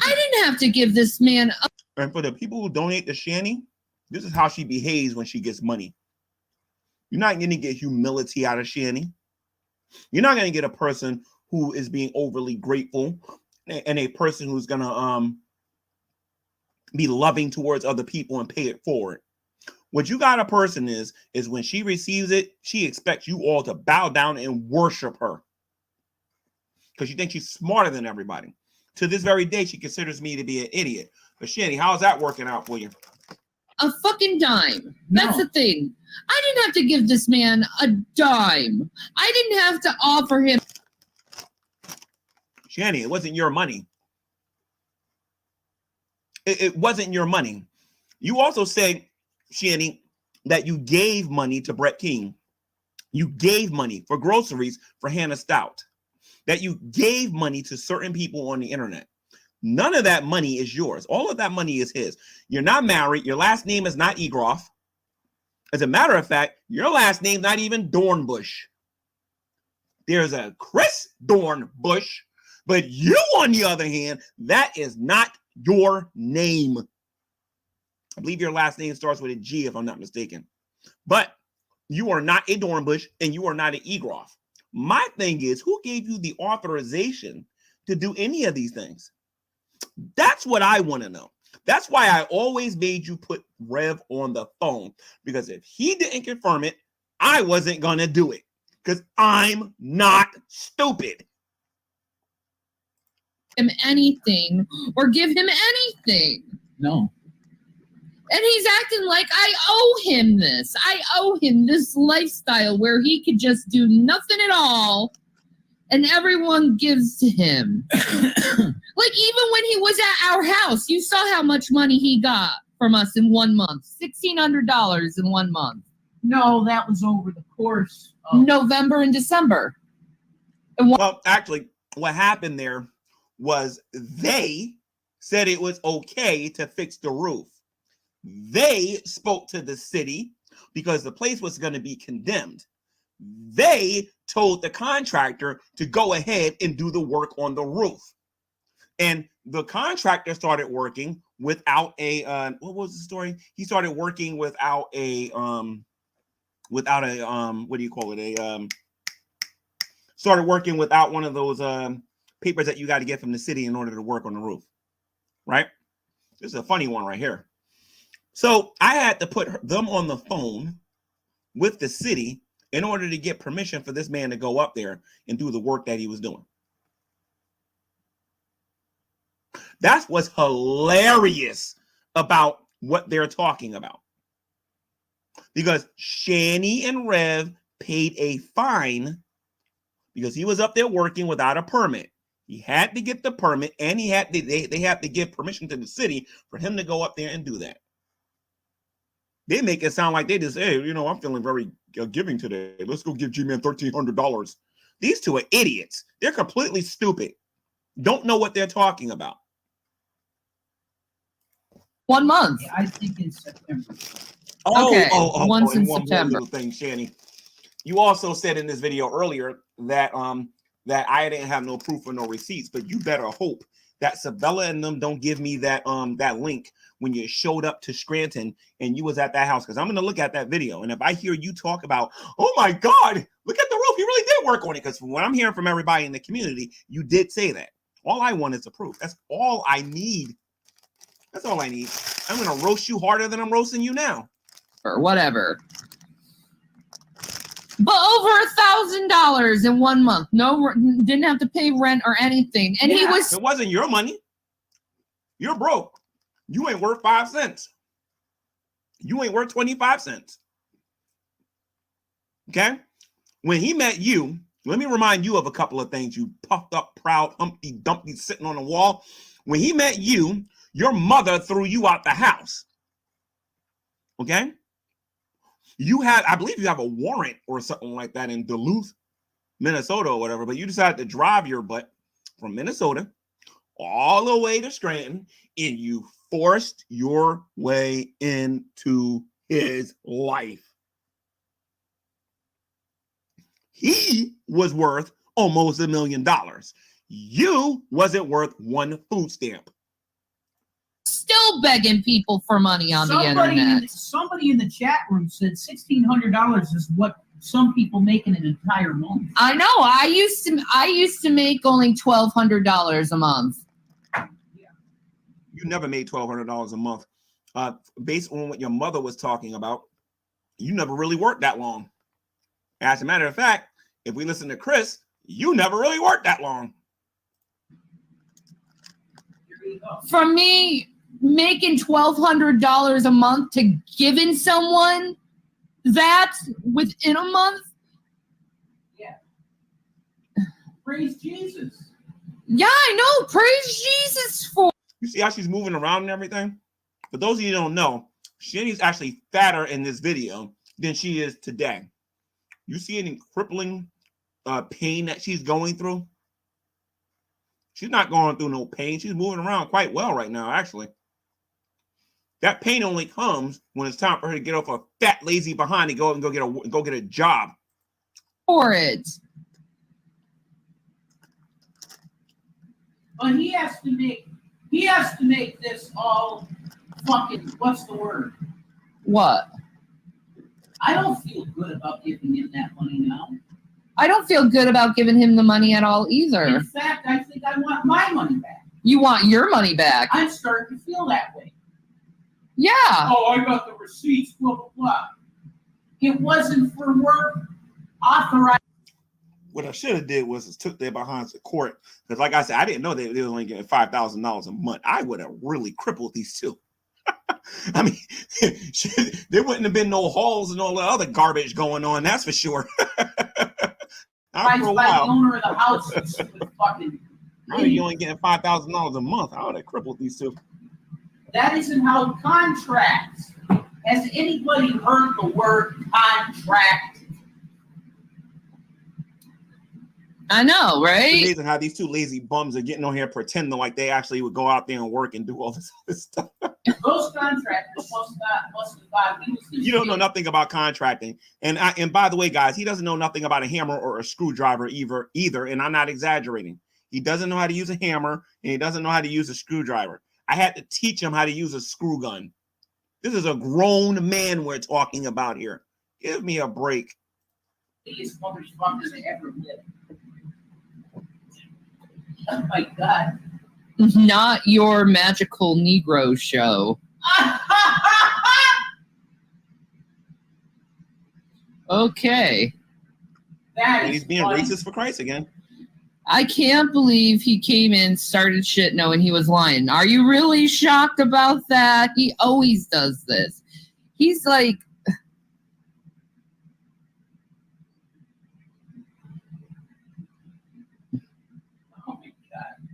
I didn't have to give this man a And for the people who donate to Shanny, this is how she behaves when she gets money. You're not going to get humility out of Shanny. You're not going to get a person who is being overly grateful and a person who's going to be loving towards other people and pay it forward. What you got a person is when she receives it, she expects you all to bow down and worship her because she thinks she's smarter than everybody. To this very day, she considers me to be an idiot. But Shanny, how's that working out for you? fucking dime. That's No. the thing. I didn't have to give this man a dime. I didn't have to offer him. Shanny, it wasn't your money. It wasn't your money. You also said, Shanny, that you gave money to Brett King. You gave money for groceries for Hannah Stout. That you gave money to certain people on the internet. None of that money is yours. All of that money is his. You're not married. Your last name is not Egroff. As a matter of fact, your last name's not even Dornbush. There's a Chris Dornbush, but you, on the other hand, that is not your name. I believe your last name starts with a G, if I'm not mistaken. But you are not a Dornbush, and you are not an Egroff. My thing is, who gave you the authorization to do any of these things? That's what I want to know. That's why I always made you put Rev on the phone, because if he didn't confirm it, I wasn't going to do it, because I'm not stupid. Him anything or give him anything. No. And he's acting like I owe him this. I owe him this lifestyle where he could just do nothing at all and everyone gives to him. Like even when he was at our house, you saw how much money he got from us in 1 month. $1,600 in 1 month. No, that was over the course of November and December. Well, actually, what happened there was they said it was okay to fix the roof. They spoke to the city because the place was going to be condemned. They told the contractor to go ahead and do the work on the roof. And the contractor started working without a what was the story? He started working without a what do you call it? Started working without one of those papers that you got to get from the city in order to work on the roof. Right? This is a funny one right here. So I had to put them on the phone with the city in order to get permission for this man to go up there and do the work that he was doing. That's what's hilarious about what they're talking about. Because Shanny and Rev paid a fine because he was up there working without a permit. He had to get the permit, and they had to give permission to the city for him to go up there and do that. They make it sound like they just, hey, I'm feeling very giving today. Let's go give G-Man $1,300. These two are idiots. They're completely stupid. Don't know what they're talking about. 1 month. I think in September. Once in one September. more little thing, Shanny. You also said in this video earlier that that I didn't have no proof or no receipts, but you better hope that Sabella and them don't give me that that link when you showed up to Scranton and you was at that house, because I'm gonna look at that video, and if I hear you talk about, oh my God, look at the roof, he really did work on it, because from what I'm hearing from everybody in the community, you did say that. All I want is the proof. That's all I need. That's all I need. I'm gonna roast you harder than I'm roasting you now. Or whatever. But over $1,000 in 1 month. No, didn't have to pay rent or anything. And he was. It wasn't your money. You're broke. You ain't worth 5 cents. You ain't worth 25 cents. Okay? When he met you, let me remind you of a couple of things, you puffed up, proud, Humpty Dumpty sitting on the wall. When he met you, your mother threw you out the house. Okay? You had, I believe you have a warrant or something like that in Duluth, Minnesota or whatever, but you decided to drive your butt from Minnesota all the way to Scranton, and you forced your way into his life. He was worth almost $1 million. You wasn't worth one food stamp. Still begging people for money on the internet. Somebody in the chat room said $1,600 is what some people make in an entire month. I know. I used to make only $1,200 a month. You never made $1,200 a month. Based on what your mother was talking about, you never really worked that long. As a matter of fact, if we listen to Chris, you never really worked that long. For me, making $1,200 a month to giving someone that within a month. Yeah. Praise Jesus. Yeah, I know. Praise Jesus for. You see how she's moving around and everything? For those of you who don't know, Shanny's actually fatter in this video than she is today. You see any crippling pain that she's going through? She's not going through no pain. She's moving around quite well right now, actually. That pain only comes when it's time for her to get off a fat, lazy behind and go get a job. For it. But he has to make this all fucking, what's the word? What? I don't feel good about giving him that money now. I don't feel good about giving him the money at all either. In fact, I think I want my money back. You want your money back? I'm starting to feel that way. Yeah. Oh, I got the receipts, blah, blah, blah. It wasn't for work authorized. What I should have did was took their behinds to court. Because like I said, I didn't know they were only getting $5,000 a month. I would have really crippled these two. I mean, there wouldn't have been no halls and all the other garbage going on, that's for sure. By the owner of the house is fucking. You only getting $5,000 a month. I would have crippled these two. That isn't how contracts. Has anybody heard the word contract? I know, right? It's amazing how these two lazy bums are getting on here pretending like they actually would go out there and work and do all this other stuff. Those contractors must have got You don't know nothing about contracting. And by the way, guys, he doesn't know nothing about a hammer or a screwdriver either. And I'm not exaggerating. He doesn't know how to use a hammer and he doesn't know how to use a screwdriver. I had to teach him how to use a screw gun. This is a grown man we're talking about here. Give me a break. These motherfuckers ever lived. Oh my God. Not your magical Negro show. Okay. And he's being racist for Christ again. I can't believe he came in, started shit knowing he was lying. Are you really shocked about that? He always does this. He's like, oh my God.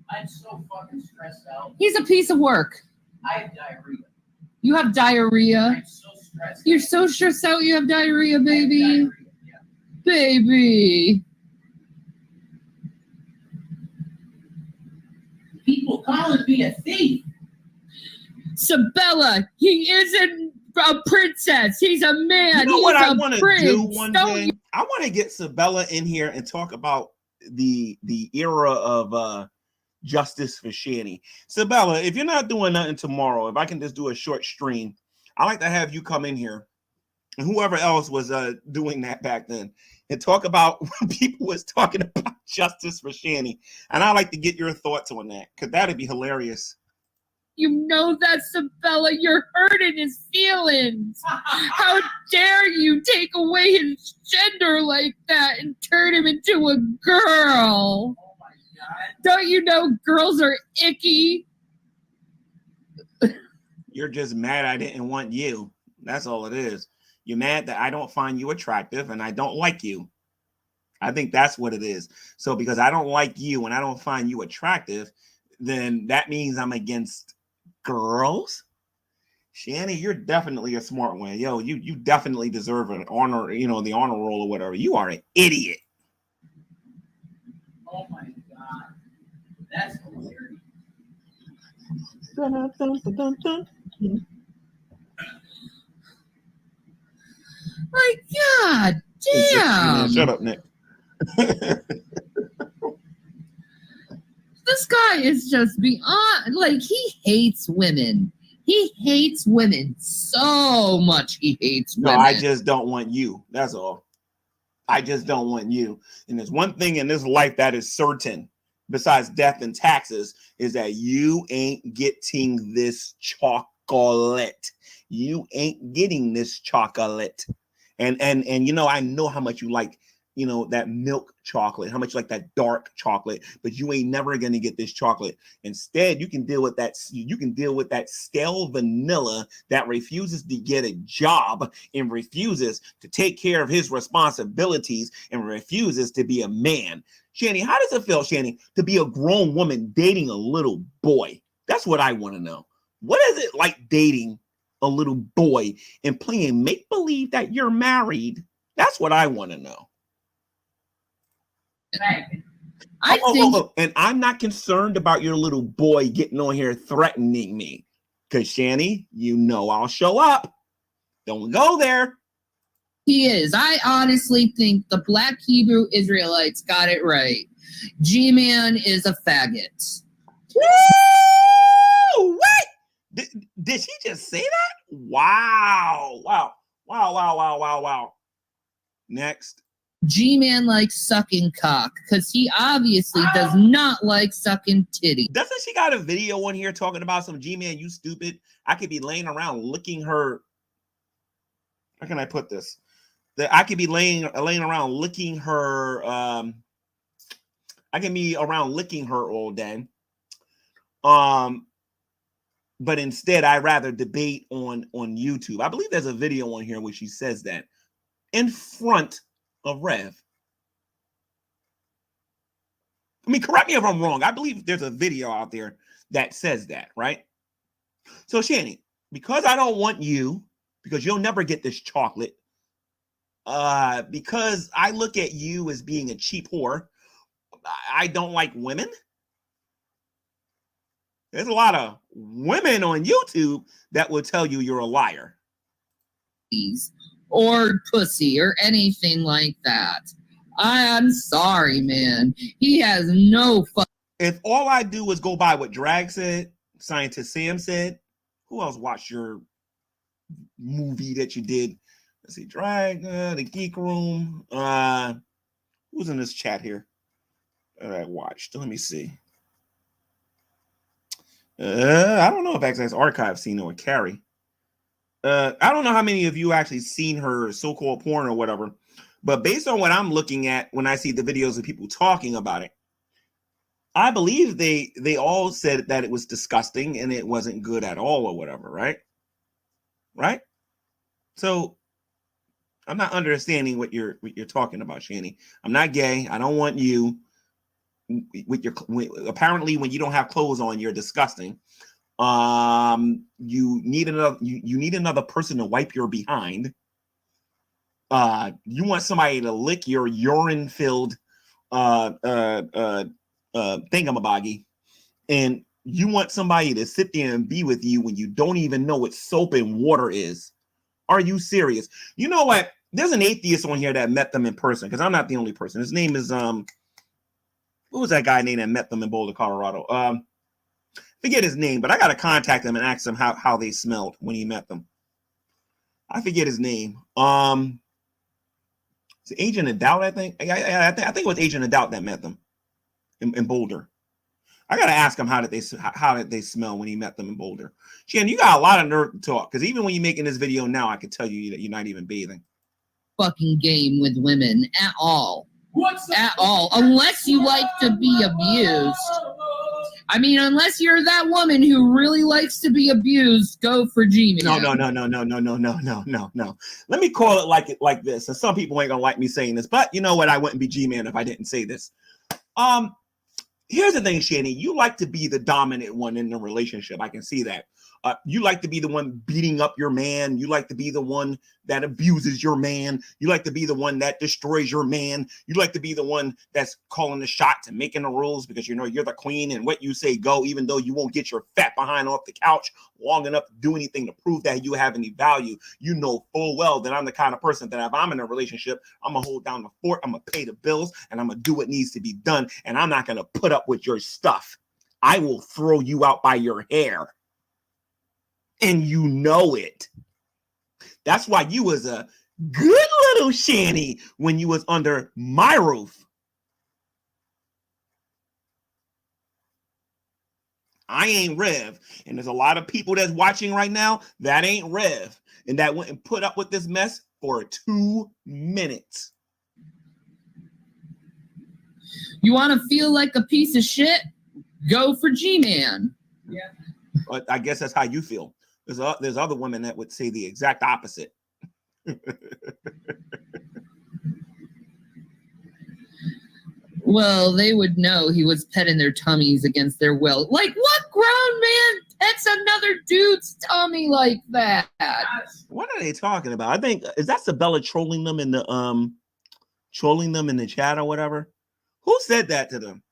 I'm so fucking stressed out. he's a piece of work. I have diarrhea. You have diarrhea. I'm so stressed. You're so stressed out you have diarrhea, baby. I have diarrhea, yeah. Baby. People calling me a thief. Sabella, he isn't a princess. He's a man. You know He's what I a want to prince. do one Don't day? you- I want to get Sabella in here and talk about the era of justice for Shanny. Sabella, if you're not doing nothing tomorrow, if I can just do a short stream, I like to have you come in here and whoever else was doing that back then and talk about when people was talking about justice for Shanny. And I like to get your thoughts on that because that'd be hilarious. You know that, Sabella. You're hurting his feelings. How dare you take away his gender like that and turn him into a girl? Oh my God. Don't you know girls are icky? You're just mad I didn't want you. That's all it is. You're mad that I don't find you attractive and I don't like you. I think that's what it is. So because I don't like you and I don't find you attractive, then that means I'm against girls. Shanny, you're definitely a smart one. Yo, you definitely deserve an honor, the honor roll or whatever. You are an idiot. Oh my God. That's hilarious. Dun, dun, dun, dun, dun. My God, damn. Shut up, Nick. This guy is just beyond, like, he hates women. He hates women so much. He hates No, women. I just don't want you. That's all. I just don't want you. And there's one thing in this life that is certain, besides death and taxes, is that you ain't getting this chocolate. You ain't getting this chocolate. And I know how much you like, that milk chocolate, how much you like that dark chocolate, but you ain't never gonna get this chocolate. Instead, you can deal with that. You can deal with that stale vanilla that refuses to get a job and refuses to take care of his responsibilities and refuses to be a man. Shanny, how does it feel, Shanny, to be a grown woman dating a little boy? That's what I want to know. What is it like dating a little boy and playing make believe that you're married? That's what I want to know. I think And I'm not concerned about your little boy getting on here threatening me, because Shanny, I'll show up. Don't go there. he is. I honestly think the Black Hebrew Israelites got it right. G-Man is a faggot. Woo! Wait! Did she just say that? Wow. Next. G-Man likes sucking cock because he obviously does not like sucking titty. Doesn't she got a video on here talking about some G-Man, you stupid? I could be laying around licking her. How can I put this? That I could be laying around licking her. I can be around licking her all day. But instead, I rather debate on YouTube. I believe there's a video on here where she says that in front of Rev. I mean, correct me if I'm wrong. I believe there's a video out there that says that, right? So, Shanny, because I don't want you, because you'll never get this chocolate, because I look at you as being a cheap whore, I don't like women. There's a lot of women on YouTube that will tell you you're a liar. Or pussy or anything like that. I'm sorry, man. He has no fun. If all I do is go by what Drag said, Scientist Sam said, who else watched your movie that you did? Let's see, Drag, the Geek Room. Who's in this chat here that I watched? Let me see. I don't know if Access Archive seen it or Carrie. I don't know how many of you actually seen her so-called porn or whatever, but based on what I'm looking at when I see the videos of people talking about it, I believe they all said that it was disgusting and it wasn't good at all or whatever, right? Right? So I'm not understanding what you're talking about, Shanny. I'm not gay. I don't want you. Apparently when you don't have clothes on, you're disgusting. You need another person to wipe your behind. You want somebody to lick your urine filled thingamaboggy, and you want somebody to sit there and be with you when you don't even know what soap and water is. Are you serious? You know what? There's an atheist on here that met them in person, because I'm not the only person. His name is what was that guy named that met them in Boulder, Colorado? Forget his name, but I gotta contact him and ask him how they smelled when he met them. I forget his name. It's Agent of Doubt, I think. I think it was Agent of Doubt that met them in Boulder. I gotta ask him how did they smell when he met them in Boulder. Shannon, you got a lot of nerve to talk because even when you're making this video now, I can tell you that you're not even bathing. Fucking game with women at all. At all. Unless you like to be abused. I mean, unless you're that woman who really likes to be abused, go for G-Man. No. Let me call it like this. And some people ain't gonna like me saying this, but you know what? I wouldn't be G-Man if I didn't say this. Here's the thing, Shanny. You like to be the dominant one in the relationship. I can see that. You like to be the one beating up your man. You like to be the one that abuses your man. You like to be the one that destroys your man. You like to be the one that's calling the shots and making the rules because you know you're the queen and what you say go, even though you won't get your fat behind off the couch long enough to do anything to prove that you have any value. You know full well that I'm the kind of person that if I'm in a relationship, I'm going to hold down the fort, I'm going to pay the bills, and I'm going to do what needs to be done, and I'm not going to put up with your stuff. I will throw you out by your hair. And you know it. That's why you was a good little Shanny when you was under my roof. I ain't Rev. And there's a lot of people that's watching right now that ain't Rev. And that went and put up with this mess for 2 minutes. You want to feel like a piece of shit? Go for G-Man. Yeah. But I guess that's how you feel. There's other women that would say the exact opposite. Well, they would know he was petting their tummies against their will. Like, what grown man pets another dude's tummy like that? What are they talking about? I think is that Sabella trolling them in the chat or whatever. Who said that to them?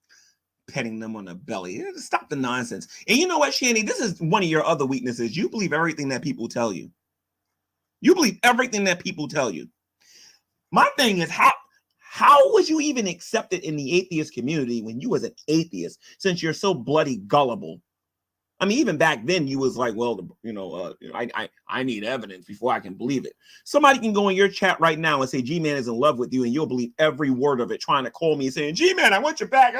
Petting them on the belly. Stop the nonsense. And you know what, Shanny? This is one of your other weaknesses. You believe everything that people tell you. You believe everything that people tell you. My thing is, how was you even accepted in the atheist community when you was an atheist, since you're so bloody gullible? I mean, even back then, you was like, well, I need evidence before I can believe it. Somebody can go in your chat right now and say, G-Man is in love with you, and you'll believe every word of it, trying to call me and saying, G-Man, I want you back.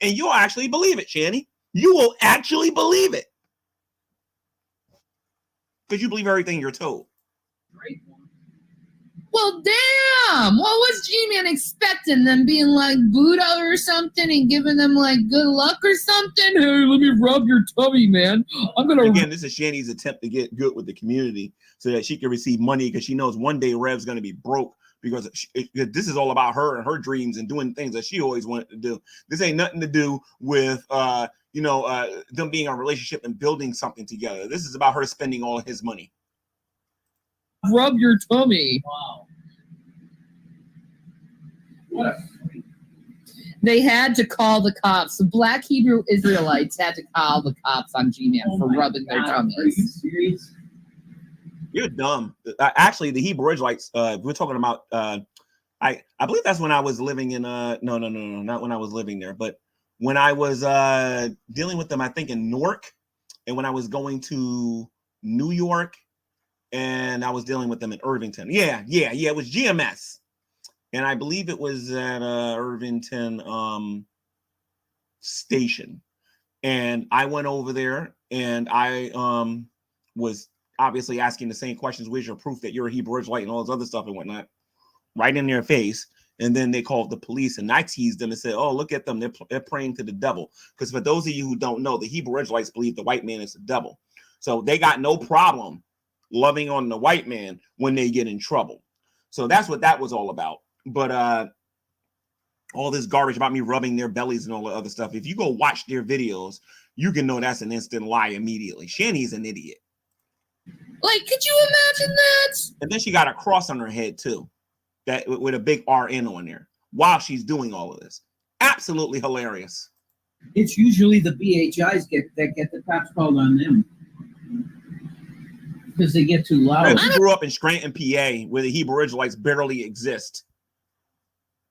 And you'll actually believe it, Shanny. You will actually believe it. Because you believe everything you're told. Great one. Well, damn! What was G-Man expecting? Them being like Buddha or something and giving them like good luck or something? Hey, let me rub your tummy, man. I'm gonna. Again, this is Shanny's attempt to get good with the community so that she can receive money because she knows one day Rev's going to be broke because this is all about her and her dreams and doing things that she always wanted to do. This ain't nothing to do with them being in a relationship and building something together. This is about her spending all of his money. Rub your tummy. Wow. What a freak. They had to call the cops. The Black Hebrew Israelites had to call the cops on G-Man for rubbing their tummies. Are you serious? You're dumb. Actually, the Hebrew Israelites, we're talking about, I believe that's when I was living in, no, not when I was living there, but when I was dealing with them, I think in Newark, and when I was going to New York, and I was dealing with them in Irvington. Yeah, it was GMS. And I believe it was at Irvington station. And I went over there and I was obviously asking the same questions. Where's your proof that you're a Hebrew Israelite and all this other stuff and whatnot? Right in their face. And then they called the police and I teased them and said, oh, look at them. They're praying to the devil. Because for those of you who don't know, the Hebrew Israelites believe the white man is the devil. So they got no problem loving on the white man when they get in trouble. So that's what that was all about. But all this garbage about me rubbing their bellies and all the other stuff, if you go watch their videos, you can know that's an instant lie immediately. Shanny's an idiot. Like, could you imagine that? And then she got a cross on her head too, that with a big RN on there while she's doing all of this. Absolutely hilarious. It's usually the BHIs that get the cops called on them. Because they get too loud. I grew up in Scranton, PA, where the Hebrew Israelites barely exist.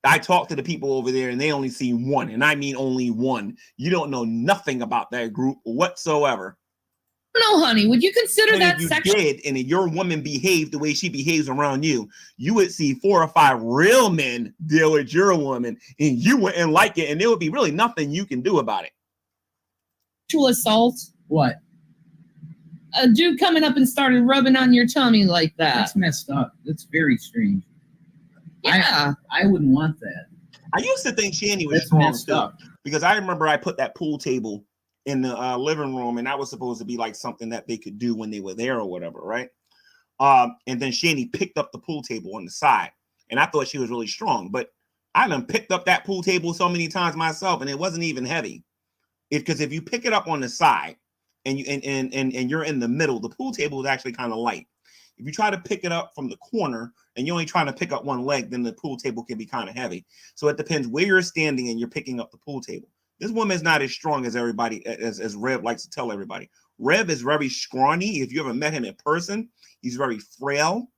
I talk to the people over there, and they only see one, and I mean only one. You don't know nothing about that group whatsoever. No, honey. Would you consider that sexual? Did, and if your woman behaved the way she behaves around you, you would see 4 or 5 real men deal with your woman, and you wouldn't like it, and there would be really nothing you can do about it. sexual assault? What? A dude coming up and started rubbing on your tummy like that. That's messed up. That's very strange. Yeah. I wouldn't want that. I used to think Shanny was That's strong messed too, up. because I remember I put that pool table in the living room, and that was supposed to be like something that they could do when they were there or whatever, right? And then Shanny picked up the pool table on the side, and I thought she was really strong, but I done picked up that pool table so many times myself, and it wasn't even heavy. Because if you pick it up on the side and you're in the middle, the pool table is actually kind of light. If you try to pick it up from the corner and you're only trying to pick up one leg, then the pool table can be kind of heavy. So it depends where you're standing and you're picking up the pool table. This woman is not as strong as everybody, as Rev likes to tell everybody. Rev is very scrawny. If you ever met him in person, he's very frail,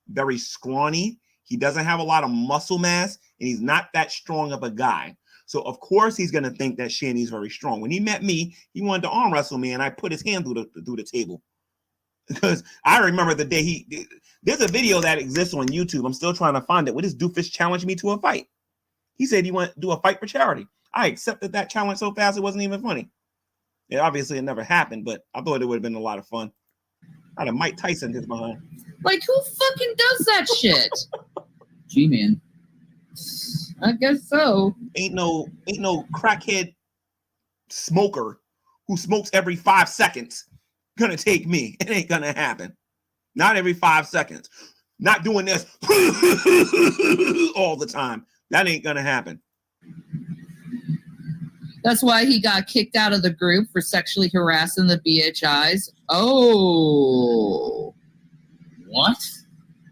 very scrawny. He doesn't have a lot of muscle mass, and he's not that strong of a guy. So, of course, he's going to think that Shanny's very strong. When he met me, he wanted to arm wrestle me, and I put his hand through the table. Because I remember the day there's a video that exists on YouTube. I'm still trying to find it, where this doofus challenged me to a fight. He said he wanted to do a fight for charity. I accepted that challenge so fast it wasn't even funny. Yeah, obviously it never happened, but I thought it would have been a lot of fun. I'd have Mike Tyson his behind. Like, who fucking does that shit? G-Man. I guess so. Ain't no crackhead smoker who smokes every 5 seconds gonna take me. It ain't gonna happen. Not every 5 seconds. Not doing this all the time. That ain't gonna happen. That's why he got kicked out of the group for sexually harassing the BHIs. Oh. What?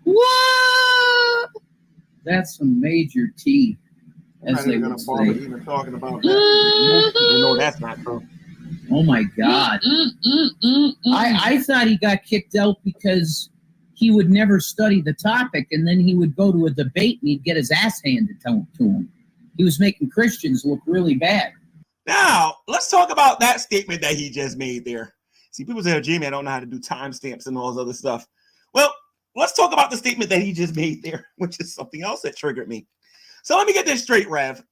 What? That's some major tea, as they would say. Even talking about that. You know that's not true. Oh my God. I thought he got kicked out because he would never study the topic, and then he would go to a debate and he'd get his ass handed to him. He was making Christians look really bad. Now, let's talk about that statement that he just made there. See, people say, G-Man, I don't know how to do timestamps and all this other stuff. Well, let's talk about the statement that he just made there, which is something else that triggered me. So let me get this straight, Rev.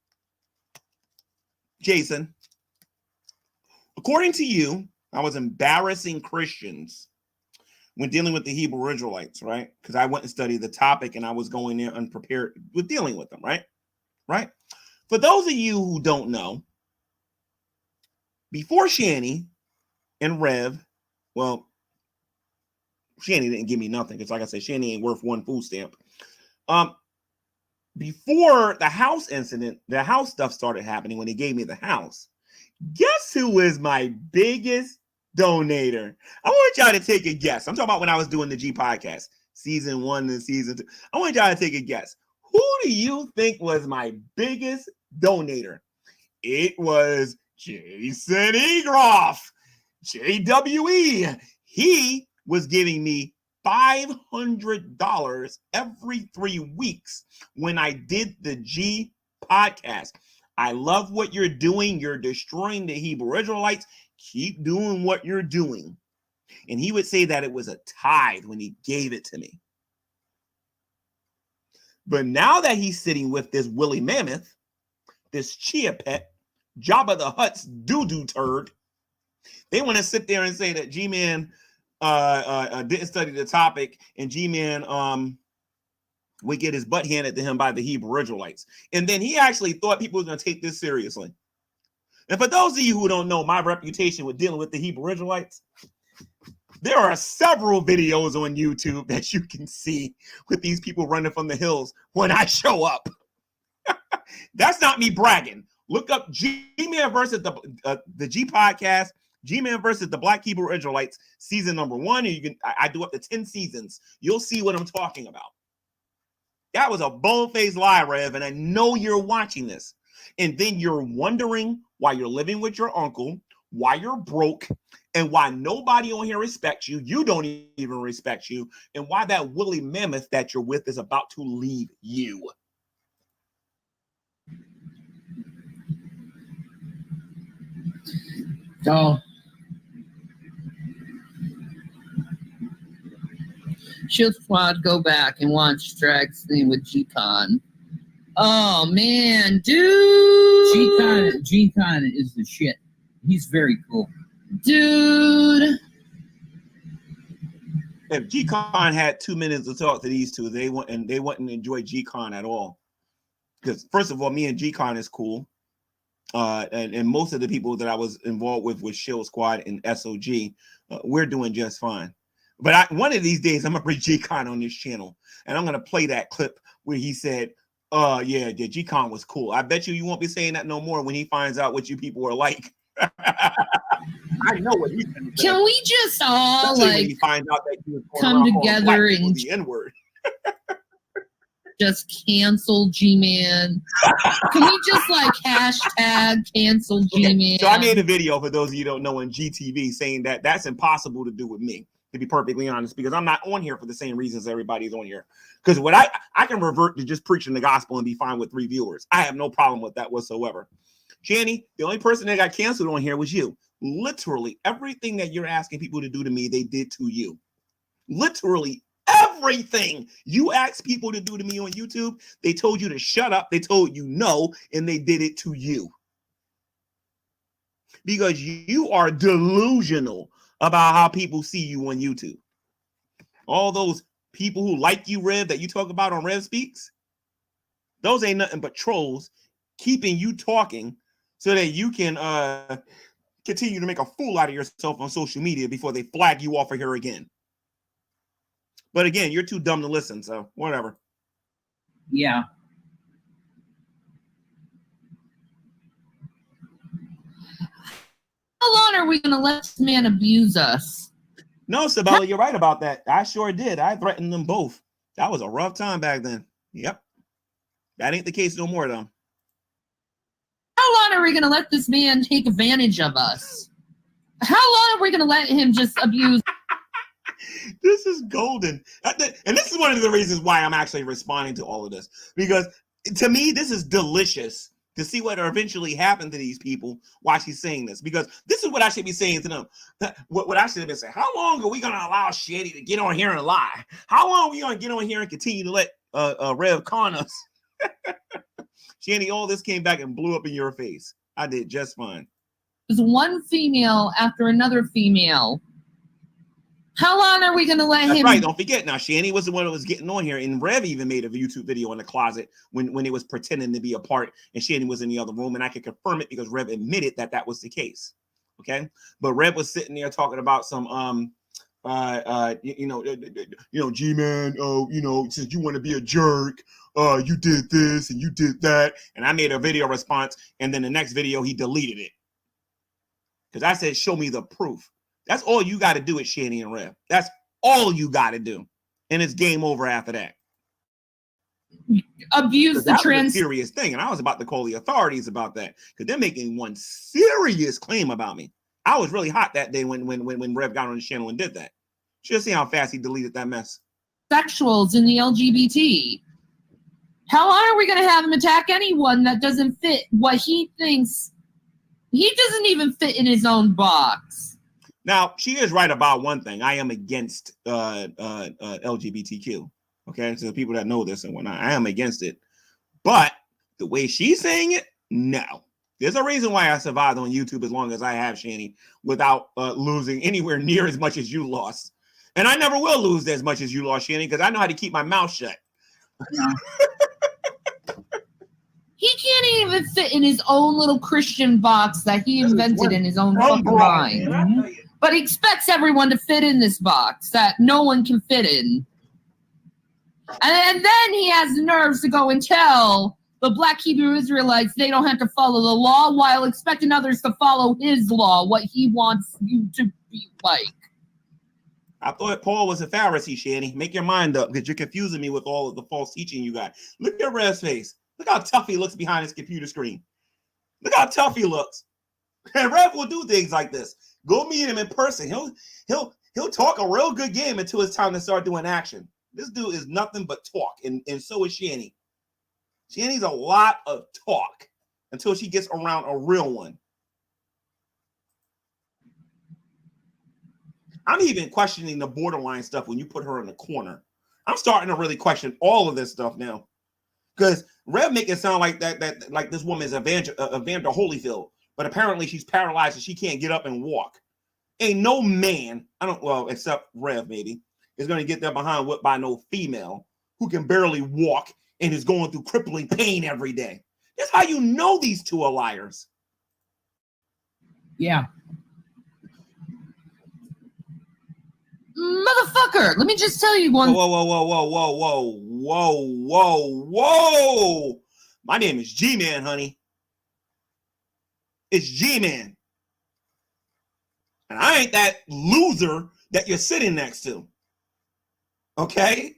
Jason, according to you, I was embarrassing Christians when dealing with the Hebrew Israelites, right? Because I went and studied the topic and I was going there unprepared with dealing with them, right? Right? For those of you who don't know, before Shanny and Rev, well, Shanny didn't give me nothing because, like I said, Shanny ain't worth one food stamp. Before the house incident, the house stuff started happening when they gave me the house. Guess who was my biggest donator? I want y'all to take a guess. I'm talking about when I was doing the G podcast, season 1 and season 2. I want y'all to take a guess. Who do you think was my biggest donator? It was Jason Egroff, JWE. He was giving me $500 every 3 weeks when I did the G podcast. I love what you're doing. You're destroying the Hebrew Israelites. Keep doing what you're doing. And he would say that it was a tithe when he gave it to me. But now that he's sitting with this Willie Mammoth, this Chia Pet, Jabba the Hutt's doo-doo turd, they want to sit there and say that G-Man didn't study the topic, and G-Man would get his butt handed to him by the Hebrew Israelites. And then he actually thought people were going to take this seriously. And for those of you who don't know my reputation with dealing with the Hebrew Israelites, there are several videos on YouTube that you can see with these people running from the hills when I show up. That's not me bragging. Look up G-Man versus the G podcast, G-Man versus the Black Hebrew Israelites, season number 1. And I do up to 10 seasons. You'll see what I'm talking about. That was a bold-faced lie, Rev, and I know you're watching this. And then you're wondering why you're living with your uncle, why you're broke, and why nobody on here respects you. You don't even respect you. And why that woolly mammoth that you're with is about to leave you. So, Shield Squad, go back and watch Drag's thing with G-Con. Oh, man, dude. G-Con is the shit. He's very cool. Dude. If G-Con had 2 minutes to talk to these two, they wouldn't enjoy G-Con at all. Because first of all, me and G-Con is cool. And most of the people that I was involved with Shield Squad and SOG, we're doing just fine. But one of these days, I'm gonna bring G-Con on this channel, and I'm gonna play that clip where he said, yeah, G-Con was cool. I bet you won't be saying that no more when he finds out what you people are like. I know what he's gonna say. Can we just all like find out that you come together and the N-word? Just cancel G-Man? Can we just like hashtag cancel G-Man? So I made a video for those of you who don't know on GTV saying that that's impossible to do with me, to be perfectly honest, because I'm not on here for the same reasons everybody's on here. Because what I can revert to just preaching the gospel and be fine with 3 viewers. I have no problem with that whatsoever. Shanny, the only person that got canceled on here was you. Literally everything that you're asking people to do to me, they did to you. Literally everything you asked people to do to me on YouTube, they told you to shut up, they told you no, and they did it to you. Because you are delusional about how people see you on YouTube. All those people who like you, Rev, that you talk about on Rev Speaks, those ain't nothing but trolls keeping you talking so that you can continue to make a fool out of yourself on social media before they flag you off of here again. But again, you're too dumb to listen, so whatever. Yeah. How long are we going to let this man abuse us? No, Sabella, you're right about that. I sure did. I threatened them both. That was a rough time back then. Yep. That ain't the case no more, though. How long are we going to let this man take advantage of us? How long are we going to let him just abuse? This is golden. And this is one of the reasons why I'm actually responding to all of this. Because to me, this is delicious to see what eventually happened to these people while she's saying this. Because this is what I should be saying to them. What I should have been saying. How long are we going to allow Shanny to get on here and lie? How long are we going to get on here and continue to let Rev con us? Shanny, all this came back and blew up in your face. I did just fine. There's one female after another female. How long are we going to let That's him? right. Don't forget now, Shanny was the one that was getting on here, and Rev even made a YouTube video in the closet when it was pretending to be a part, and Shanny was in the other room, and I could confirm it because Rev admitted that that was the case. Okay, but Rev was sitting there talking about some G-Man, since you want to be a jerk, you did this and you did that, and I made a video response, and then the next video he deleted it because I said, show me the proof. That's all you got to do at Shanny and Rev. That's all you got to do. And it's game over after that. Abuse the trans. Serious thing. And I was about to call the authorities about that because they're making one serious claim about me. I was really hot that day when Rev got on the channel and did that. Should see how fast he deleted that mess. Sexuals in the LGBT. How long are we going to have him attack anyone that doesn't fit what he thinks? He doesn't even fit in his own box. Now, she is right about one thing. I am against LGBTQ. Okay, so the people that know this and whatnot, I am against it. But the way she's saying it, no. There's a reason why I survived on YouTube as long as I have, Shanny, without losing anywhere near as much as you lost. And I never will lose as much as you lost, Shanny, because I know how to keep my mouth shut. Yeah. He can't even fit in his own little Christian box that he invented in his own fucking mind. Mm-hmm. But he expects everyone to fit in this box that no one can fit in. And then he has the nerves to go and tell the Black Hebrew Israelites they don't have to follow the law while expecting others to follow his law, what he wants you to be like. I thought Paul was a Pharisee, Shanny. Make your mind up because you're confusing me with all of the false teaching you got. Look at Rev's face. Look how tough he looks behind his computer screen. Look how tough he looks. And Rev will do things like this. Go meet him in person. He'll talk a real good game until it's time to start doing action. This dude is nothing but talk, and so is Shanny. Shanny's a lot of talk until she gets around a real one. I'm even questioning the borderline stuff when you put her in the corner. I'm starting to really question all of this stuff now. Because Rev make it sound like that like this woman is Evander Holyfield. but apparently she's paralyzed and she can't get up and walk. Ain't no man, except Rev maybe, is going to get there behind whipped by no female who can barely walk and is going through crippling pain every day. That's how you know these two are liars. Yeah. Motherfucker, let me just tell you one. Whoa. My name is G-Man, honey. It's G-Man. And I ain't that loser that you're sitting next to. Okay?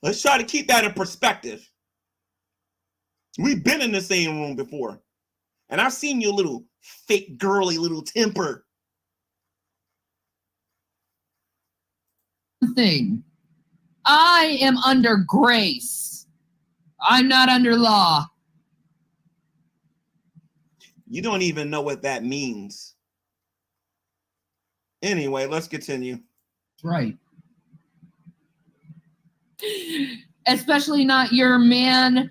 Let's try to keep that in perspective. We've been in the same room before. And I've seen your little fake girly little temper. Thing. I am under grace. I'm not under law. You don't even know what that means. Anyway, let's continue. That's right. Especially not your man-made,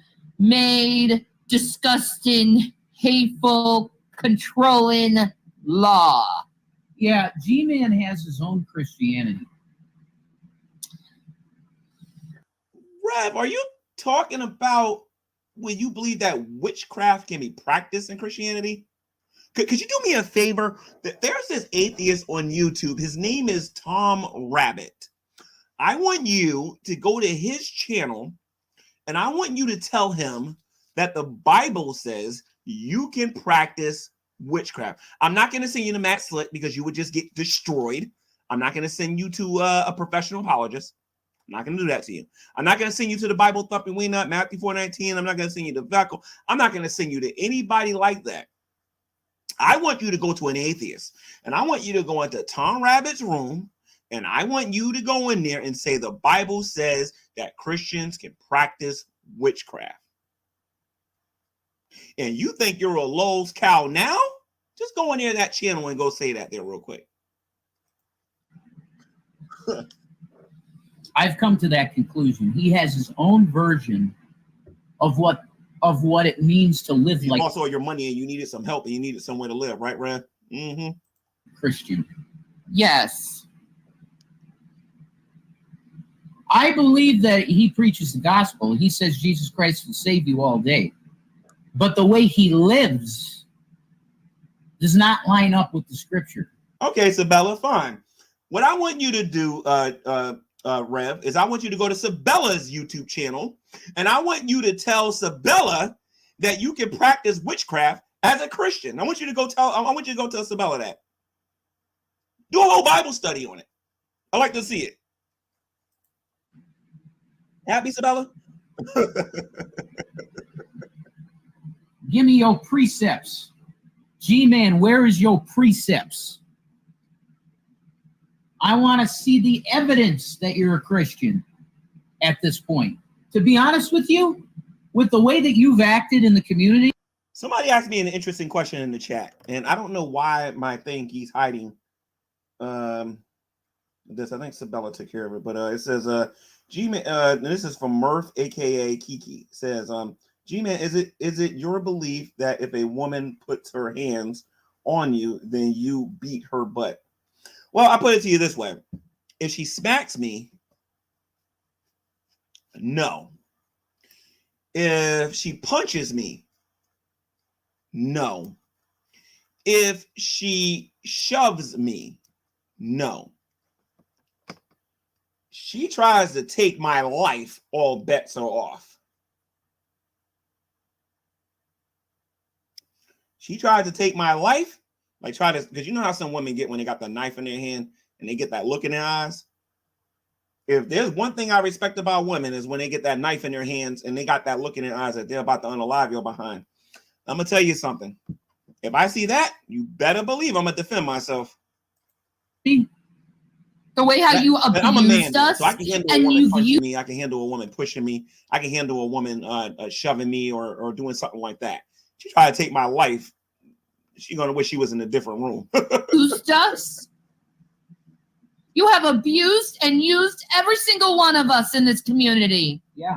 disgusting, hateful, controlling law. Yeah, G-Man has his own Christianity. Rev, are you talking about when you believe that witchcraft can be practiced in Christianity? Could you do me a favor? There's this atheist on YouTube. His name is Tom Rabbit. I want you to go to his channel and I want you to tell him that the Bible says you can practice witchcraft. I'm not going to send you to Matt Slick because you would just get destroyed. I'm not going to send you to a professional apologist. I'm not going to do that to you. I'm not going to send you to the Bible thumping wingnut, Matthew 4:19. I'm not going to send you to Veckel. I'm not going to send you to anybody like that. I want you to go to an atheist, and I want you to go into Tom Rabbit's room, and I want you to go in there and say the Bible says that Christians can practice witchcraft. And you think you're a Lowe's cow now? Just go in there to that channel and go say that there real quick. I've come to that conclusion. He has his own version of what it means to live You like lost all your money and you needed some help and you needed somewhere to live, right, Rev? Mm-hmm. Christian. Yes. I believe that he preaches the gospel. He says Jesus Christ will save you all day. But the way he lives does not line up with the scripture. Okay, Sabella, fine. What I want you to do, Rev, is I want you to go to Sabella's YouTube channel, and I want you to tell Sabella that you can practice witchcraft as a Christian. I want you to go tell Sabella that. Do a whole Bible study on it. I like to see it. Happy, Sabella? Give me your precepts. G-Man, where is your precepts? I want to see the evidence that you're a Christian at this point. To be honest with you, with the way that you've acted in the community. Somebody asked me an interesting question in the chat, and I don't know why my thing keeps hiding this. I think Sabella took care of it, but it says, G-Man, this is from Murph, aka Kiki. It says, G-Man, is it your belief that if a woman puts her hands on you, then you beat her butt? Well, I put it to you this way. If she smacks me, no. If she punches me, no. If she shoves me, no. She tries to take my life, all bets are off. She tried to take my life. Because you know how some women get when they got the knife in their hand and they get that look in their eyes. If there's one thing I respect about women is when they get that knife in their hands and they got that look in their eyes that they're about to unalive your behind. I'm going to tell you something. If I see that, you better believe I'm going to defend myself. The way how you abused I'm a man, us, so I can handle a woman punching me. I can handle a woman pushing me. I can handle a woman shoving me or doing something like that. She tried to take my life. She's going to wish she was in a different room. abused us. You have abused and used every single one of us in this community. Yeah.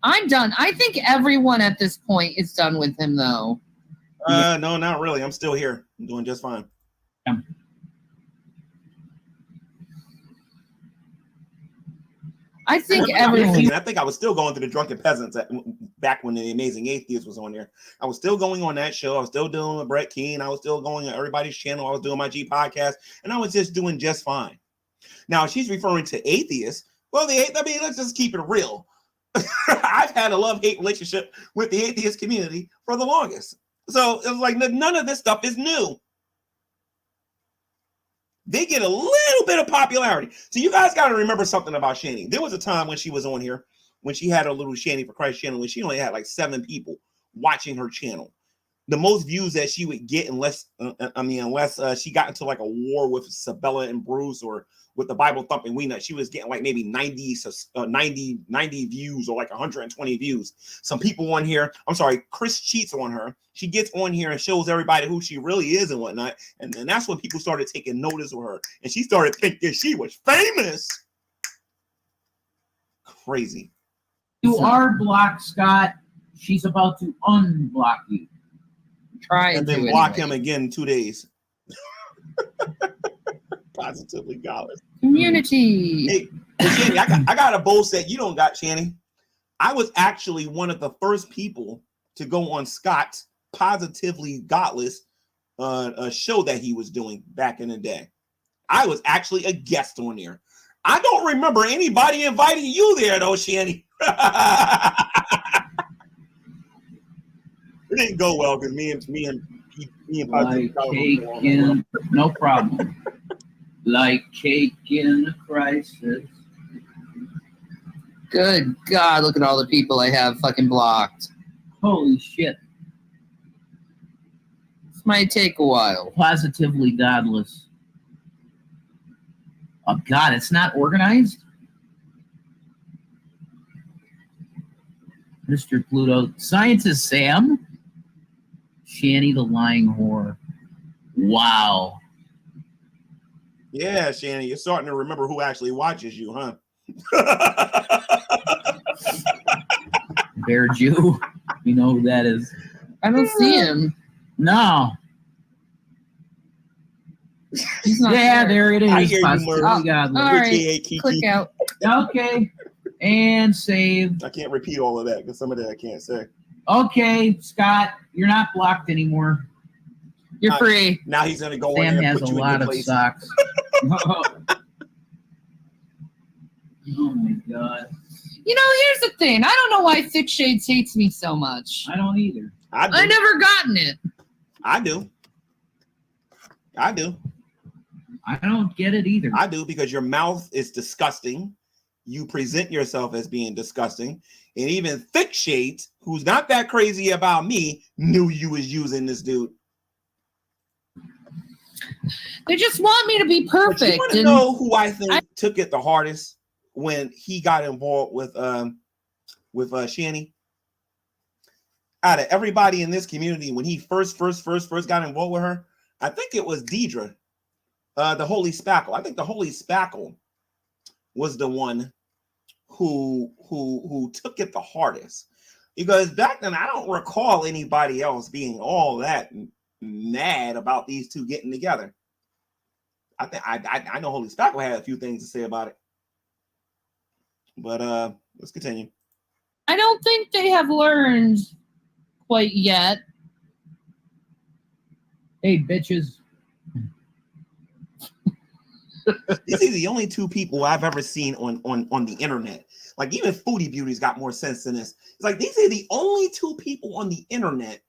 I'm done. I think everyone at this point is done with him, though. No, not really. I'm still here. I'm doing just fine. I think everyone. I think I was still going to the Drunken Peasants back when the Amazing Atheist was on there. I was still going on that show. I was still doing with Brett Keane. I was still going on everybody's channel. I was doing my G podcast, and I was just doing just fine. Now she's referring to atheists. Well, let's just keep it real. I've had a love-hate relationship with the atheist community for the longest. So it was like none of this stuff is new. They get a little bit of popularity. So you guys got to remember something about Shanny. There was a time when she was on here, when she had her little Shanny for Christ channel, when she only had like 7 people watching her channel. The most views that she would get, unless she got into like a war with Sabella and Bruce or with the Bible thumping Weena, she was getting like maybe 90 views or like 120 views. Some people on here, Chris cheats on her. She gets on here and shows everybody who she really is and whatnot. And then that's when people started taking notice of her. And she started thinking she was famous. Crazy. You are blocked, Scott. She's about to unblock you. Try and then block him again in 2 days. Positively godless. Community. Hey, Shanny, I got a boast that you don't got, Shanny. I was actually one of the first people to go on Scott's Positively Godless show that he was doing back in the day. I was actually a guest on there. I don't remember anybody inviting you there, though, Shanny. It didn't go well because me and like cake in, no problem. Like cake in a crisis. Good God, look at all the people I have fucking blocked. Holy shit. This might take a while. Positively godless. Oh God, it's not organized? Mr. Pluto. Scientist Sam? Shanny the lying whore. Wow. Yeah, Shanny, you're starting to remember who actually watches you, huh? Bear Jew. You know who that is. I don't see him. No. Yeah, there it is. I hear you, Murph. All right, click out. Okay. And save. I can't repeat all of that because some of that I can't say. Okay, Scott, you're not blocked anymore. You're free. Now he's going to go Sam in there and has put a you in lot your of place. socks. Oh my God. You know, here's the thing. I don't know why Thick Shades hates me so much. I don't either. I never gotten it. I do. I don't get it either. I do, because your mouth is disgusting. You present yourself as being disgusting. And even Thick Shades, who's not that crazy about me, knew you was using this dude. They just want me to be perfect. But you want to know who I think took it the hardest when he got involved with Shanny? Out of everybody in this community, when he first got involved with her, I think it was Deidre, the Holy Spackle. I think the Holy Spackle was the one who took it the hardest, because back then I don't recall anybody else being all that mad about these two getting together. I think I know Holy Spackle had a few things to say about it, but let's continue. I don't think they have learned quite yet. Hey, bitches. These are the only two people I've ever seen on the internet. Like, even Foodie Beauty's got more sense than this. It's like these are the only two people on the internet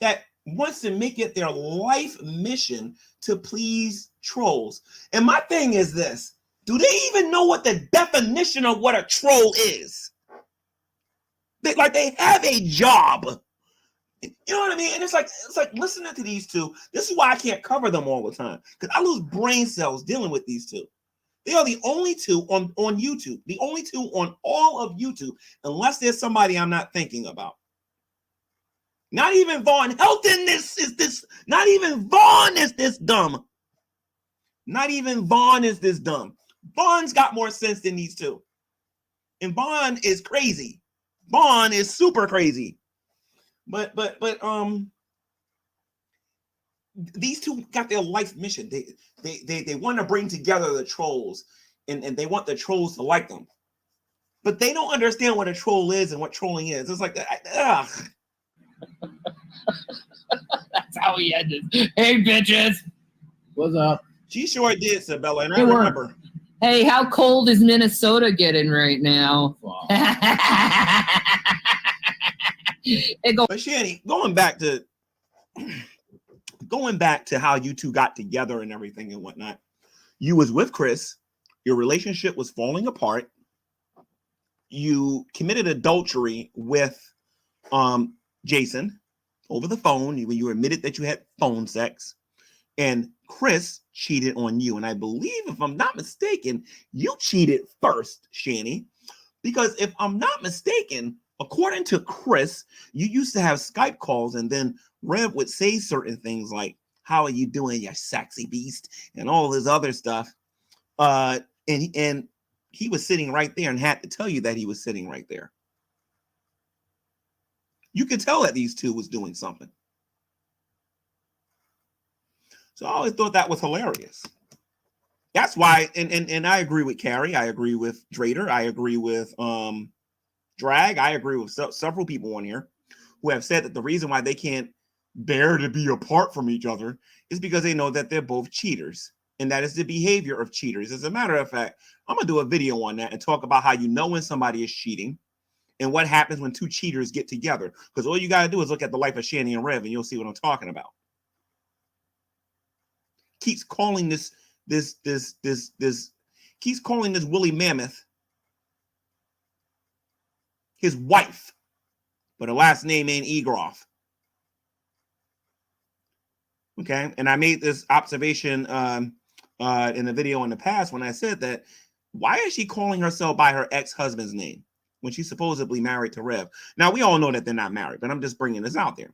that wants to make it their life mission to please trolls. And my thing is this: do they even know what the definition of what a troll is? They have a job. You know what I mean? And it's like listening to these two. This is why I can't cover them all the time, because I lose brain cells dealing with these two. They are the only two on YouTube, the only two on all of YouTube, unless there's somebody I'm not thinking about. Not even Vaughn Helton not even Vaughn is this dumb. Not even Vaughn is this dumb. Vaughn's got more sense than these two. And Vaughn is crazy. Vaughn is super crazy. But these two got their life mission. They want to bring together the trolls, and they want the trolls to like them. But they don't understand what a troll is and what trolling is. It's like, ugh. That's how he ended. Hey, bitches. What's up? She sure did, Sabella, and I Hey, word. remember. Hey, how cold is Minnesota getting right now? Wow. But Shanny, going back to how you two got together and everything and whatnot, you was with Chris, your relationship was falling apart, you committed adultery with Jason over the phone when you admitted that you had phone sex, and Chris cheated on you. And I believe, if I'm not mistaken, you cheated first, Shanny, because if I'm not mistaken, according to Chris, you used to have Skype calls, and then Rev would say certain things like, "How are you doing, you sexy beast?" and all this other stuff. And he was sitting right there and had to tell you that he was sitting right there. You could tell that these two was doing something. So I always thought that was hilarious. That's why, and I agree with Carrie. I agree with Drader. I agree with Drag. I agree with several people on here who have said that the reason why they can't bear to be apart from each other is because they know that they're both cheaters. And that is the behavior of cheaters. As a matter of fact, I'm going to do a video on that and talk about how you know when somebody is cheating and what happens when two cheaters get together. Because all you got to do is look at the life of Shanny and Rev, and you'll see what I'm talking about. Keeps calling this keeps calling this woolly mammoth his wife, but her last name ain't Egroff. Okay, and I made this observation in the video in the past when I said that, why is she calling herself by her ex-husband's name when she's supposedly married to Rev? Now, we all know that they're not married, but I'm just bringing this out there.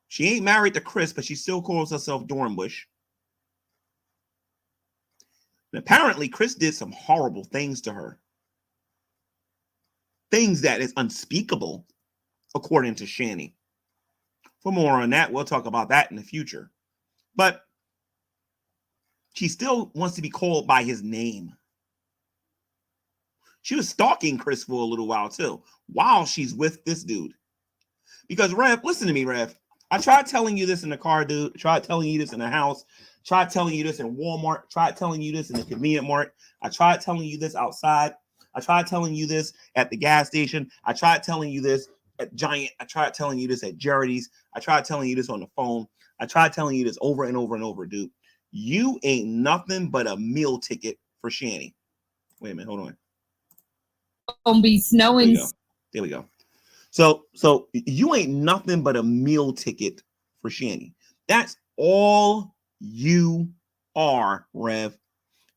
She ain't married to Chris, but she still calls herself Dornbush. And apparently, Chris did some horrible things to her. Things that is unspeakable, according to Shanny. For more on that, we'll talk about that in the future. But she still wants to be called by his name. She was stalking Chris for a little while, too, while she's with this dude. Because, Rev, listen to me, Rev. I tried telling you this in the car, dude. I tried telling you this in the house. Tried telling you this in Walmart. Tried telling you this in the convenient mart. I tried telling you this outside. I tried telling you this at the gas station. I tried telling you this at Giant. I tried telling you this at Jaridy's. I tried telling you this on the phone. I tried telling you this over and over and over, dude. You ain't nothing but a meal ticket for Shanny. Wait a minute. Hold on. Gonna be snowing. There we go. So you ain't nothing but a meal ticket for Shanny. That's all you are, Rev.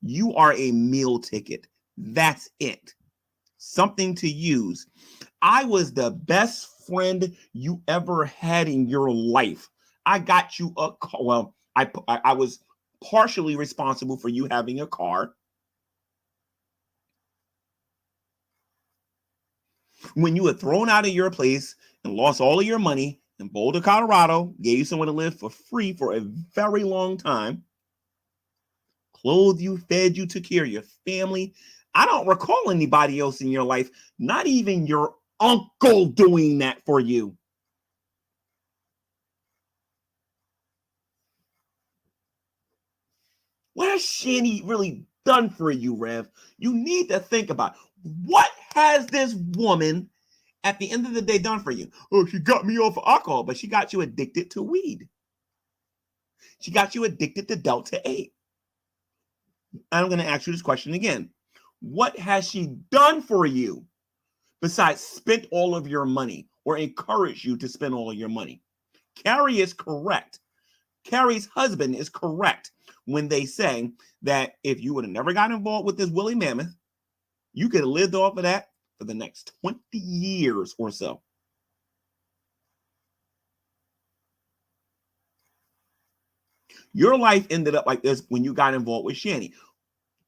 You are a meal ticket. That's it. Something to use. I was the best friend you ever had in your life. I got you a car. Well, I was partially responsible for you having a car. When you were thrown out of your place and lost all of your money in Boulder, Colorado, gave you somewhere to live for free for a very long time, clothed you, fed you, took care of your family. I don't recall anybody else in your life, not even your uncle, doing that for you. What has Shanny really done for you, Rev? You need to think about, what has this woman at the end of the day done for you? Oh, she got me off of alcohol, but she got you addicted to weed. She got you addicted to Delta 8. I'm going to ask you this question again. What has she done for you besides spent all of your money or encourage you to spend all of your money? Carrie is correct. Carrie's husband is correct when they say that if you would have never got involved with this woolly mammoth, you could have lived off of that for the next 20 years or so. Your life ended up like this when you got involved with Shanny.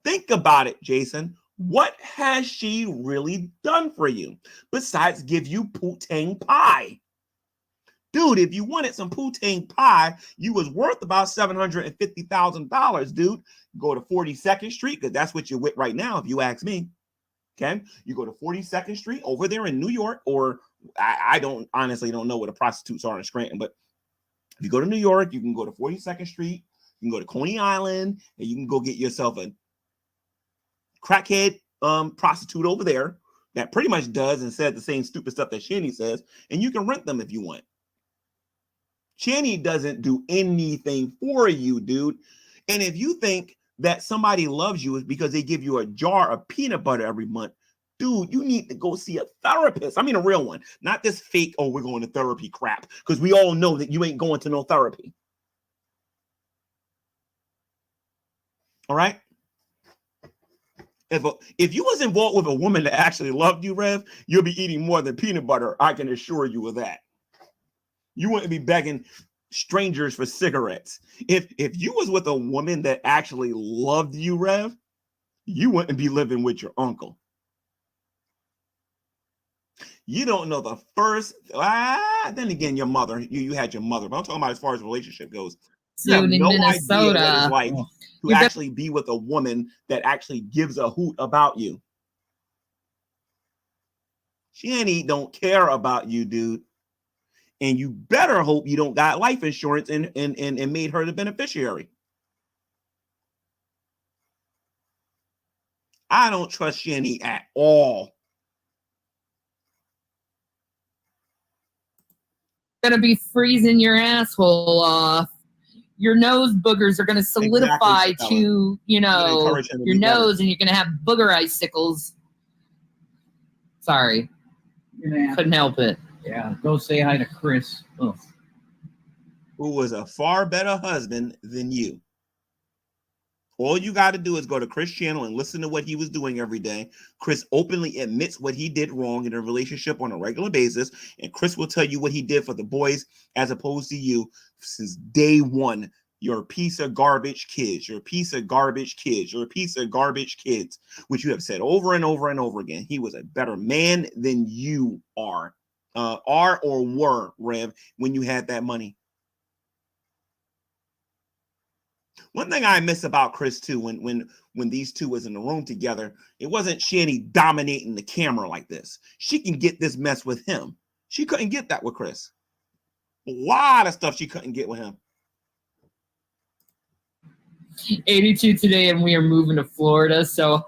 Think about it, Jason. What has she really done for you besides give you poutine pie? Dude, if you wanted some poutine pie, you was worth about $750,000, dude. Go to 42nd Street, because that's what you're with right now, if you ask me. Okay, you go to 42nd Street over there in New York, or I don't honestly don't know where the prostitutes are in Scranton, but if you go to New York, you can go to 42nd Street, you can go to Coney Island, and you can go get yourself a crackhead prostitute over there that pretty much does and said the same stupid stuff that Shanny says, and you can rent them if you want. Shanny doesn't do anything for you, dude. And if you think that somebody loves you is because they give you a jar of peanut butter every month, dude, you need to go see a therapist. I mean, a real one, not this fake, oh, we're going to therapy crap, because we all know that you ain't going to no therapy. All right? If you was involved with a woman that actually loved you, Rev, you'll be eating more than peanut butter. I can assure you of that. You wouldn't be begging strangers for cigarettes. If you was with a woman that actually loved you, Rev, you wouldn't be living with your uncle. You don't know the first. Then again, your mother. You had your mother, but I'm talking about as far as relationship goes. You have no idea what it's like to actually be with a woman that actually gives a hoot about you. Shanny don't care about you, dude. And you better hope you don't got life insurance and made her the beneficiary. I don't trust Shanny at all. Gonna be freezing your asshole off. Your nose boogers are gonna solidify to, you know, your nose, and you're gonna have booger icicles. Sorry. Couldn't help it. Yeah, go say hi to Chris. Oh. Who was a far better husband than you. All you got to do is go to Chris' channel and listen to what he was doing every day. Chris openly admits what he did wrong in a relationship on a regular basis, and Chris will tell you what he did for the boys as opposed to you since day one. You're a piece of garbage kids. You're a piece of garbage kids. You're a piece of garbage kids, which you have said over and over and over again. He was a better man than you are or were, Rev, when you had that money. One thing I miss about Chris too, when these two was in the room together, it wasn't Shanny dominating the camera like this. She can get this mess with him. She couldn't get that with Chris. A lot of stuff she couldn't get with him. 82 today, and we are moving to Florida. So,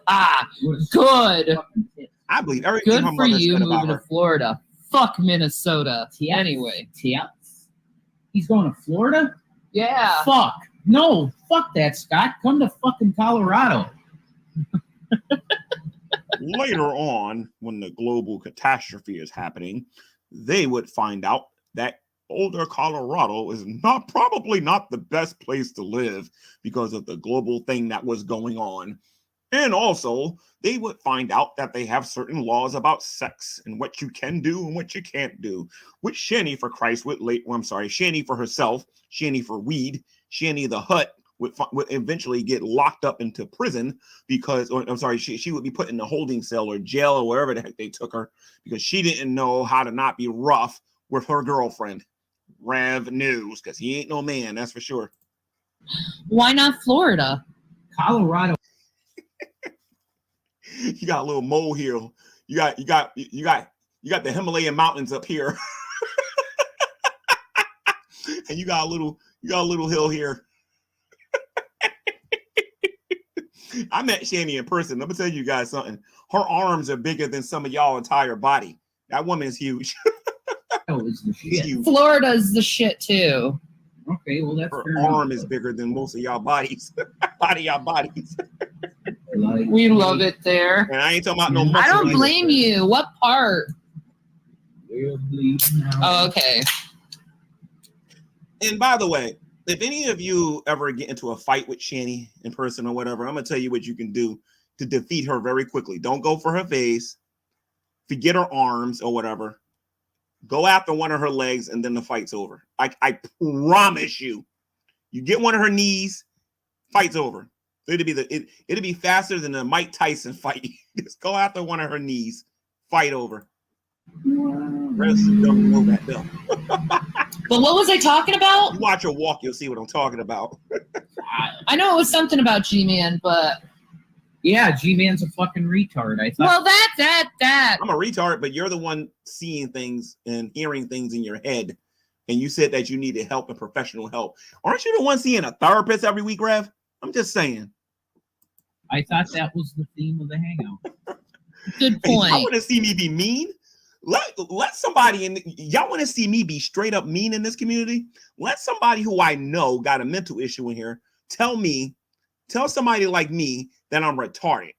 good. I believe everything. Good for you moving to Florida. Fuck Minnesota. Anyway, he's going to Florida? Yeah. Fuck. No, fuck that, Scott. Come to fucking Colorado. Later on, when the global catastrophe is happening, they would find out that Boulder, Colorado is probably not the best place to live because of the global thing that was going on. And also, they would find out that they have certain laws about sex and what you can do and what you can't do. Which Shanny, for Christ, Shanny for herself, Shanny for weed, Shanny the Hut would eventually get locked up into prison because, she would be put in the holding cell or jail or wherever the heck they took her because she didn't know how to not be rough with her girlfriend. Rev News, because he ain't no man, that's for sure. Why not Florida? Colorado. You got a little molehill. You got the Himalayan mountains up here. And you got a little hill here. I met Shanny in person. Let me tell you guys something. Her arms are bigger than some of y'all entire body. That woman is huge. Is the shit. Florida's the shit too. Okay, well that's her arm is bigger than most of y'all bodies. Y'all bodies. We love it there. And I ain't talking about no muscle. I don't blame you. What part? Oh, okay. And by the way, if any of you ever get into a fight with Shanny in person or whatever, I'm gonna tell you what you can do to defeat her very quickly. Don't go for her face. Forget her arms or whatever. Go after one of her legs, and then the fight's over. I promise you. You get one of her knees, fight's over. It'd be faster than a Mike Tyson fight. Just go after one of her knees, fight over. Rest don't know that though. But what was I talking about? You watch her walk, you'll see what I'm talking about. I know it was something about G-Man, but yeah, G-Man's a fucking retard. I thought. Well, that. I'm a retard, but you're the one seeing things and hearing things in your head. And you said that you needed help and professional help. Aren't you the one seeing a therapist every week, Rev? I'm just saying. I thought that was the theme of the hangout. Good point. Y'all want to see me be mean? Let somebody in. Y'all want to see me be straight up mean in this community? Let somebody who I know got a mental issue in here tell somebody like me that I'm retarded.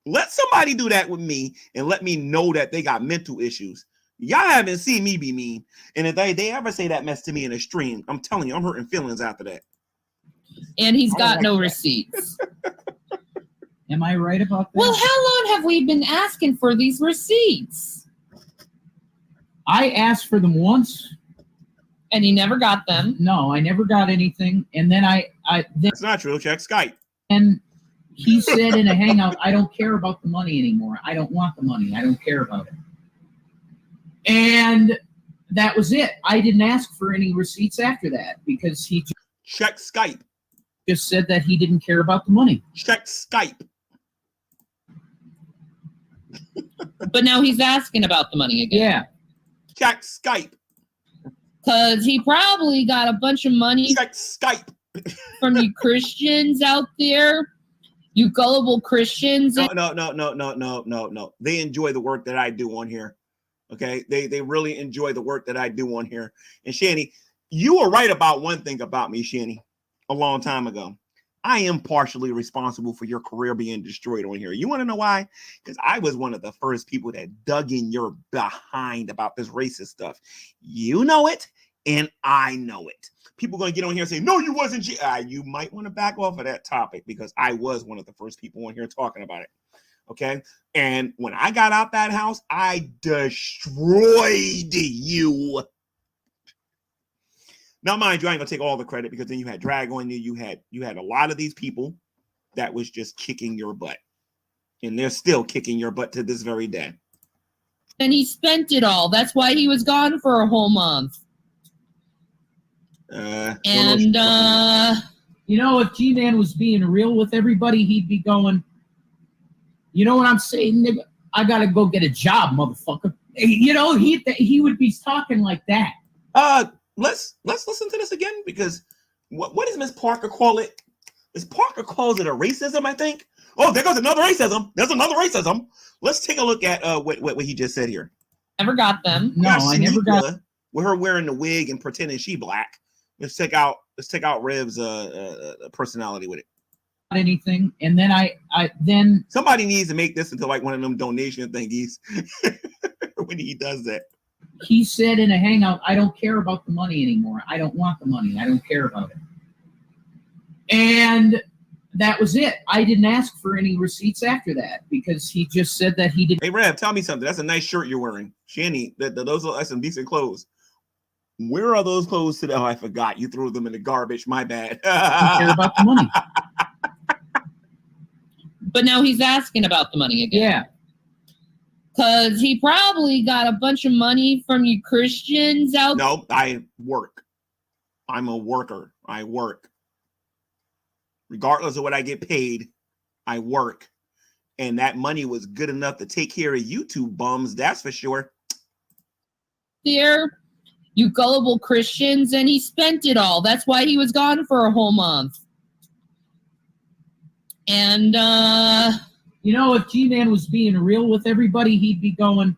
Let somebody do that with me and let me know that they got mental issues. Y'all haven't seen me be mean. And if they ever say that mess to me in a stream, I'm telling you, I'm hurting feelings after that. And he's got no receipts. Am I right about that? Well, how long have we been asking for these receipts? I asked for them once. And he never got them. No, I never got anything. And then That's not true. Check Skype. And he said in a hangout, I don't care about the money anymore. I don't want the money. I don't care about it. And that was it. I didn't ask for any receipts after that because he check Skype. Just said that he didn't care about the money. Check Skype. But now he's asking about the money again. Yeah. Check Skype. Because he probably got a bunch of money Check Skype. from you Christians out there. You gullible Christians. No. They enjoy the work that I do on here. Okay? They really enjoy the work that I do on here. And Shanny, you were right about one thing about me, Shanny, a long time ago. I am partially responsible for your career being destroyed on here. You want to know why? Because I was one of the first people that dug in your behind about this racist stuff. You know it, and I know it. People going to get on here and say, no, you wasn't. You might want to back off of that topic because I was one of the first people on here talking about it. Okay? And when I got out that house, I destroyed you. Now, mind you, I ain't gonna take all the credit because then you had drag on you. You had a lot of these people that was just kicking your butt, and they're still kicking your butt to this very day. And he spent it all. That's why he was gone for a whole month. You know, if G-Man was being real with everybody, he'd be going, you know what I'm saying, nigga? I gotta go get a job, motherfucker. You know, he would be talking like that. Let's listen to this again because what does Miss Parker call it? Miss Parker calls it a racism, I think. Oh, there goes another racism. There's another racism. Let's take a look at what he just said here. Never got them. No, I never got. With her wearing the wig and pretending she black. Let's check out Rev's personality with it. Anything, and then somebody needs to make this into like one of them donation thingies when he does that. He said in a hangout, I don't care about the money anymore. I don't want the money. I don't care about it. And that was it. I didn't ask for any receipts after that because he just said that he didn't. Hey, Rev, tell me something. That's a nice shirt you're wearing. Shanny, those are some decent clothes. Where are those clothes today? Oh, I forgot. You threw them in the garbage. My bad. I don't care about the money. But now he's asking about the money again. Yeah. Because he probably got a bunch of money from you Christians out. No, I work. I'm a worker. I work. Regardless of what I get paid, I work. And that money was good enough to take care of YouTube bums, that's for sure. There, you gullible Christians, and he spent it all. That's why he was gone for a whole month. And, you know, if G-Man was being real with everybody, he'd be going,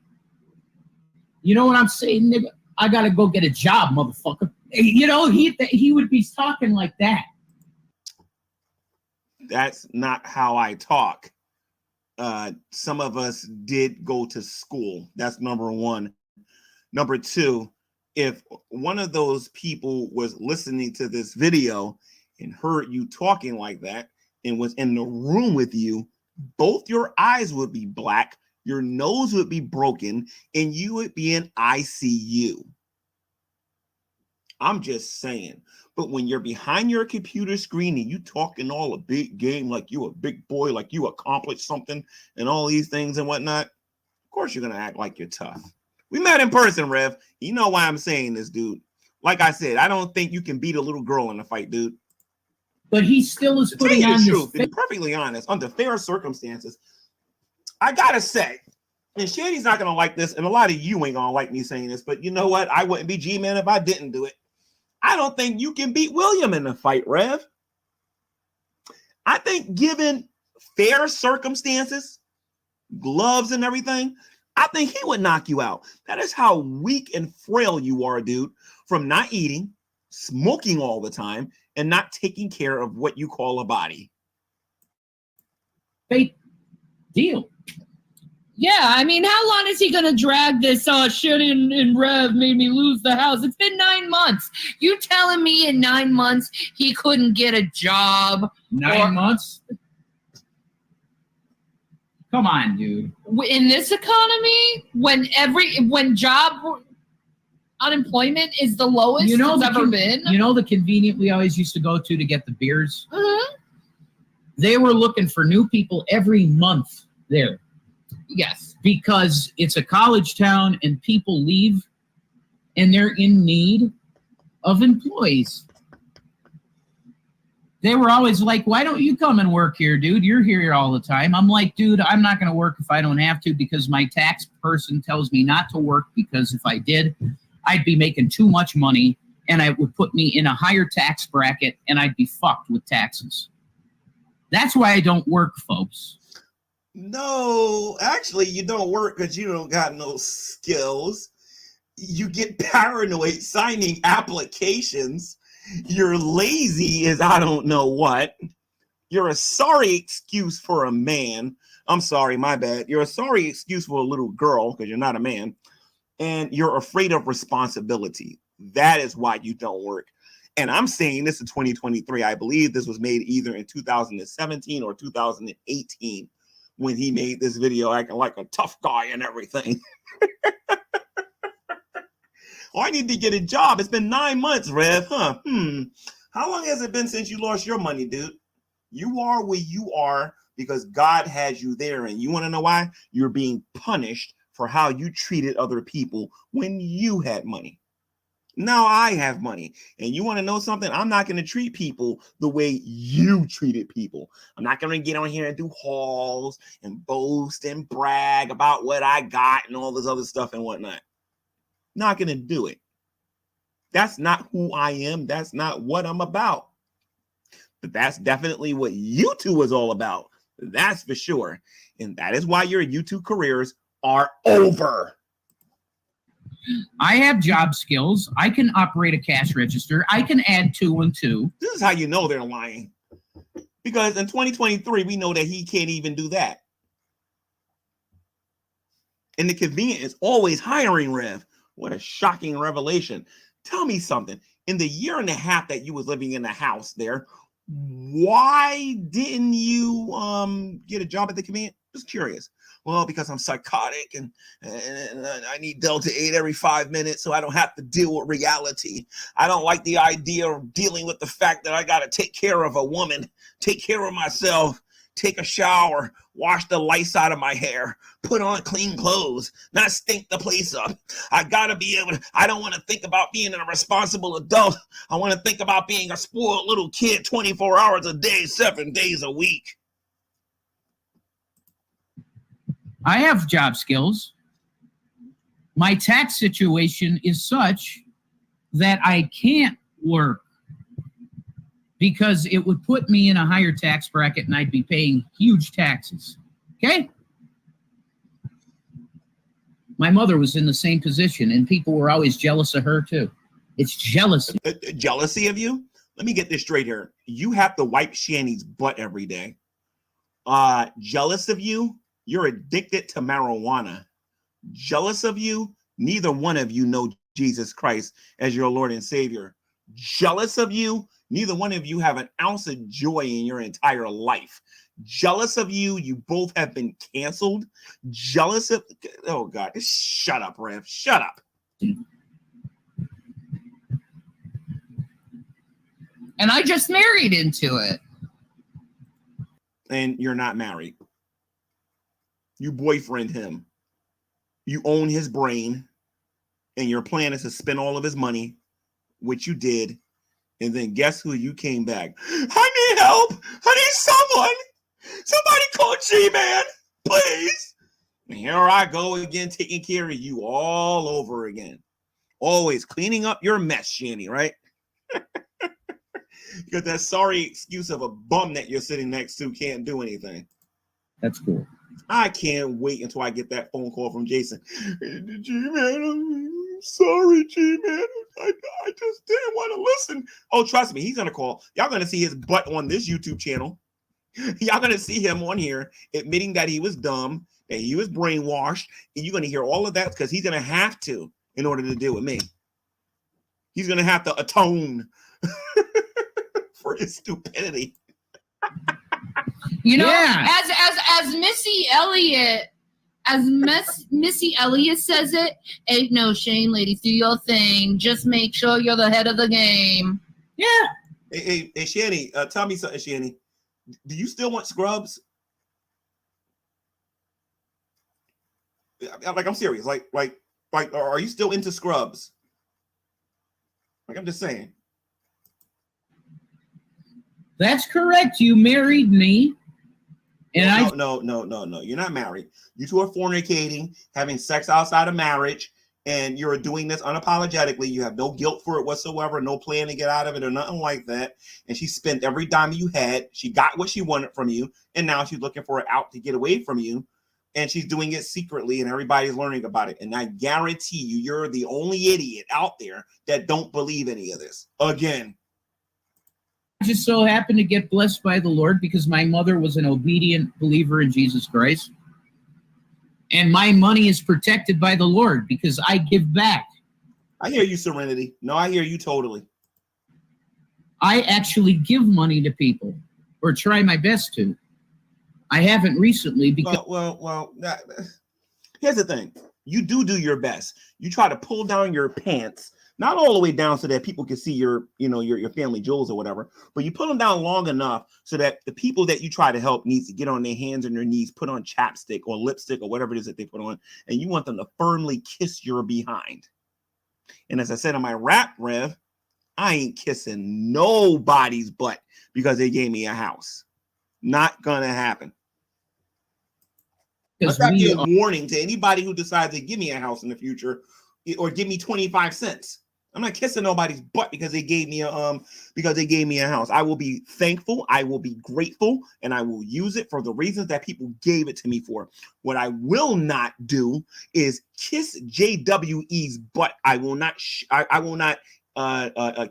you know what I'm saying, nigga? I gotta go get a job, motherfucker. You know, he would be talking like that. That's not how I talk. Some of us did go to school. That's number one. Number two, if one of those people was listening to this video and heard you talking like that and was in the room with you, both your eyes would be black, your nose would be broken, and you would be in ICU. I'm just saying. But when you're behind your computer screen and you talking all a big game like you a big boy, like you accomplished something and all these things and whatnot, of course you're gonna act like you're tough. We met in person, Rev. You know why I'm saying this, dude. Like I said, I don't think you can beat a little girl in a fight, dude. But he still is To tell putting you on the this. truth, to be perfectly honest, under fair circumstances, I gotta say, and Shanny's not gonna like this, and a lot of you ain't gonna like me saying this, but you know what? I wouldn't be G-Man if I didn't do it. I don't think you can beat William in a fight, Rev. I think given fair circumstances, gloves and everything, I think he would knock you out. That is how weak and frail you are, dude, from not eating, smoking all the time, and not taking care of what you call a body. Fake deal. Yeah, I mean, how long is he going to drag this? Shanny and Rev made me lose the house. It's been 9 months. You telling me in 9 months he couldn't get a job? 9 months? Come on, dude. In this economy, when job unemployment is the lowest it's ever been. You know the convenient we always used to go to get the beers? Uh-huh. They were looking for new people every month there. Yes. Because it's a college town and people leave and they're in need of employees. They were always like, why don't you come and work here, dude? You're here all the time. I'm like, dude, I'm not going to work if I don't have to because my tax person tells me not to work because if I did, I'd be making too much money and it would put me in a higher tax bracket and I'd be fucked with taxes. That's why I don't work, folks. No, actually, you don't work because you don't got no skills. You get paranoid signing applications. You're lazy as I don't know what. You're a sorry excuse for a man. I'm sorry, my bad. You're a sorry excuse for a little girl because you're not a man. And you're afraid of responsibility. That is why you don't work. And I'm saying this in 2023. I believe this was made either in 2017 or 2018 when he made this video acting like a tough guy and everything. Oh, I need to get a job. It's been 9 months, Rev. Huh? How long has it been since you lost your money, dude? You are where you are because God has you there. And you want to know why? You're being punished for how you treated other people when you had money. Now I have money. And you want to know something? I'm not going to treat people the way you treated people. I'm not going to get on here and do hauls and boast and brag about what I got and all this other stuff and whatnot. Not going to do it. That's not who I am. That's not what I'm about. But that's definitely what YouTube is all about. That's for sure. And that is why your YouTube careers are over. I have job skills. I can operate a cash register. I can add 2 and 2. This is how you know they're lying. Because in 2023, we know that he can't even do that. And the convenient is always hiring, Rev. What a shocking revelation. Tell me something. In the year and a half that you was living in the house there, why didn't you get a job at the convenient? Just curious. Well, because I'm psychotic and I need Delta 8 every 5 minutes so I don't have to deal with reality. I don't like the idea of dealing with the fact that I got to take care of a woman, take care of myself, take a shower, wash the lice out of my hair, put on clean clothes, not stink the place up. I got to be able to, I don't want to think about being a responsible adult. I want to think about being a spoiled little kid 24 hours a day, 7 days a week. I have job skills. My tax situation is such that I can't work because it would put me in a higher tax bracket and I'd be paying huge taxes. Okay? My mother was in the same position and people were always jealous of her too. It's jealousy. Jealousy of you? Let me get this straight here. You have to wipe Shanny's butt every day. Jealous of you? You're addicted to marijuana. Jealous of you? Neither one of you know Jesus Christ as your Lord and Savior. Jealous of you? Neither one of you have an ounce of joy in your entire life. Jealous of you? You both have been canceled. Jealous of... Oh, God. Shut up, Rev. Shut up. And I just married into it. And you're not married. You boyfriend him. You own his brain. And your plan is to spend all of his money, which you did. And then guess who you came back? I need help. I need someone. Somebody call G-Man, please. And here I go again, taking care of you all over again. Always cleaning up your mess, Shanny, right? You got that sorry excuse of a bum that you're sitting next to can't do anything. That's cool. I can't wait until I get that phone call from Jason. G-Man, I'm sorry, G-Man. I just didn't want to listen. Oh, trust me, he's going to call. Y'all going to see his butt on this YouTube channel. Y'all going to see him on here admitting that he was dumb, that he was brainwashed. And you're going to hear all of that because he's going to have to in order to deal with me. He's going to have to atone for his stupidity. You know, Yeah. as Missy Elliott, Missy Elliott says it, ain't no shame, ladies, do your thing. Just make sure you're the head of the game. Yeah. Hey, Shanny, tell me something, Shanny. Do you still want Scrubs? Like, I'm serious. Like, are you still into Scrubs? Like, I'm just saying. That's correct. You married me. And No. You're not married. You two are fornicating, having sex outside of marriage, and you're doing this unapologetically. You have no guilt for it whatsoever, no plan to get out of it or nothing like that. And she spent every dime you had. She got what she wanted from you, and now she's looking for an out to get away from you. And she's doing it secretly, and everybody's learning about it. And I guarantee you, you're the only idiot out there that don't believe any of this. Again. I just so happened to get blessed by the Lord because my mother was an obedient believer in Jesus Christ. And my money is protected by the Lord because I give back. I hear you, Serenity. No, I hear you totally. I actually give money to people, or try my best to. I haven't recently because... Well, here's the thing. You do your best. You try to pull down your pants, not all the way down so that people can see your family jewels or whatever, but you pull them down long enough so that the people that you try to help needs to get on their hands and their knees, put on chapstick or lipstick or whatever it is that they put on, and you want them to firmly kiss your behind. And as I said in my rap, Rev, I ain't kissing nobody's butt because they gave me a house. Not gonna happen. Let's not give a warning to anybody who decides to give me a house in the future or give me 25 cents. I'm not kissing nobody's butt because they gave me a house. I will be thankful, I will be grateful, and I will use it for the reasons that people gave it to me for. What I will not do is kiss JWE's butt. I will not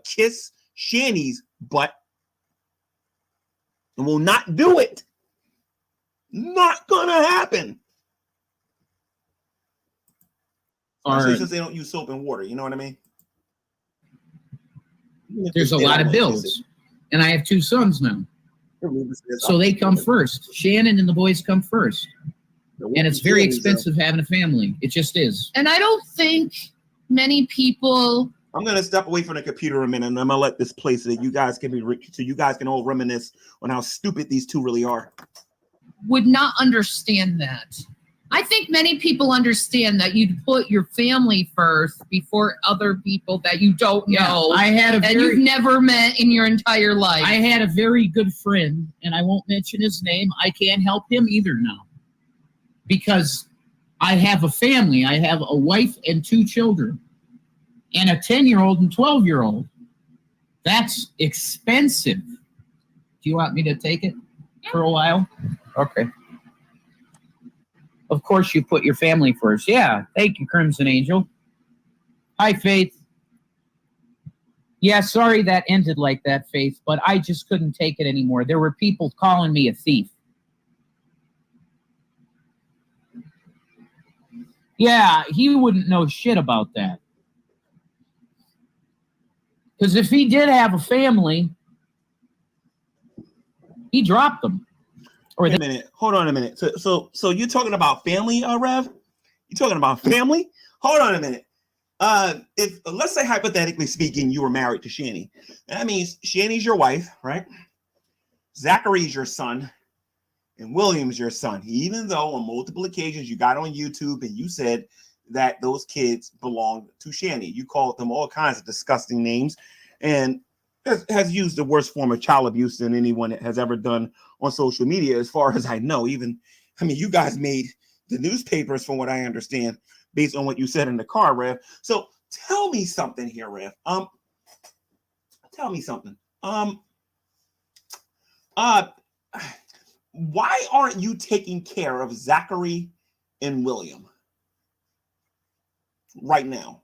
kiss Shanny's butt. And will not do it. Not gonna happen. Especially since they don't use soap and water, you know what I mean? There's a lot of bills, and I have 2 sons now, so they come first. Shannon and the boys come first, and it's very expensive having a family. It just is. And I don't think many people. I'm gonna step away from the computer a minute, and I'm gonna let this play so that you guys can all reminisce on how stupid these two really are. Would not understand that. I think many people understand that you'd put your family first before other people that you don't know. You've never met in your entire life. I had a very good friend, and I won't mention his name. I can't help him either now because I have a family. I have a wife and 2 children and a 10-year-old and 12-year-old. That's expensive. Do you want me to take it for a while? Okay. Of course, you put your family first. Yeah, thank you, Crimson Angel. Hi, Faith. Yeah, sorry that ended like that, Faith, but I just couldn't take it anymore. There were people calling me a thief. Yeah, he wouldn't know shit about that. Because if he did have a family, he dropped them. Wait a minute. Hold on a minute. So you're talking about family, Rev? You talking about family? Hold on a minute. If let's say hypothetically speaking, you were married to Shanny. That means Shanny's your wife, right? Zachary's your son, and William's your son. Even though on multiple occasions you got on YouTube and you said that those kids belonged to Shanny. You called them all kinds of disgusting names and has used the worst form of child abuse than anyone has ever done on social media, as far as I know. Even, I mean, you guys made the newspapers, from what I understand, based on what you said in the car, Rev. So tell me something here, Rev. Tell me something. Why aren't you taking care of Zachary and William right now?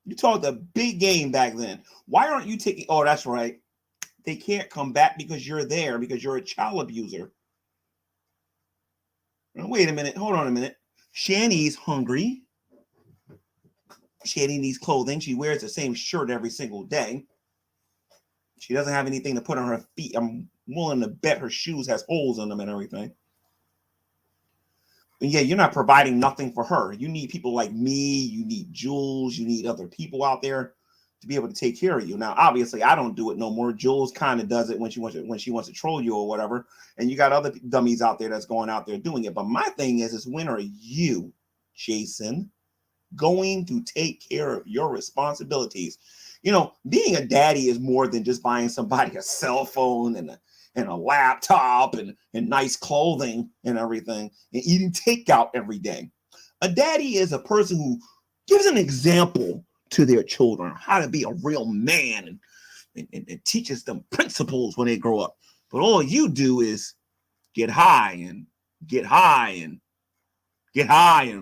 You talked a big game back then. Why aren't you taking? Oh, that's right. They can't come back because you're there, because you're a child abuser. Now, wait a minute. Hold on a minute. Shanny's hungry. Shanny needs clothing. She wears the same shirt every single day. She doesn't have anything to put on her feet. I'm willing to bet her shoes has holes in them and everything. And yeah, you're not providing nothing for her. You need people like me. You need Jules. You need other people out there to be able to take care of you. Now, obviously, I don't do it no more. Jules kind of does it when she wants to troll you or whatever. And you got other dummies out there that's going out there doing it. But my thing is when are you, Jason, going to take care of your responsibilities? You know, being a daddy is more than just buying somebody a cell phone and a laptop and nice clothing and everything and eating takeout every day. A daddy is a person who gives an example to their children how to be a real man and teaches them principles when they grow up. But all you do is get high and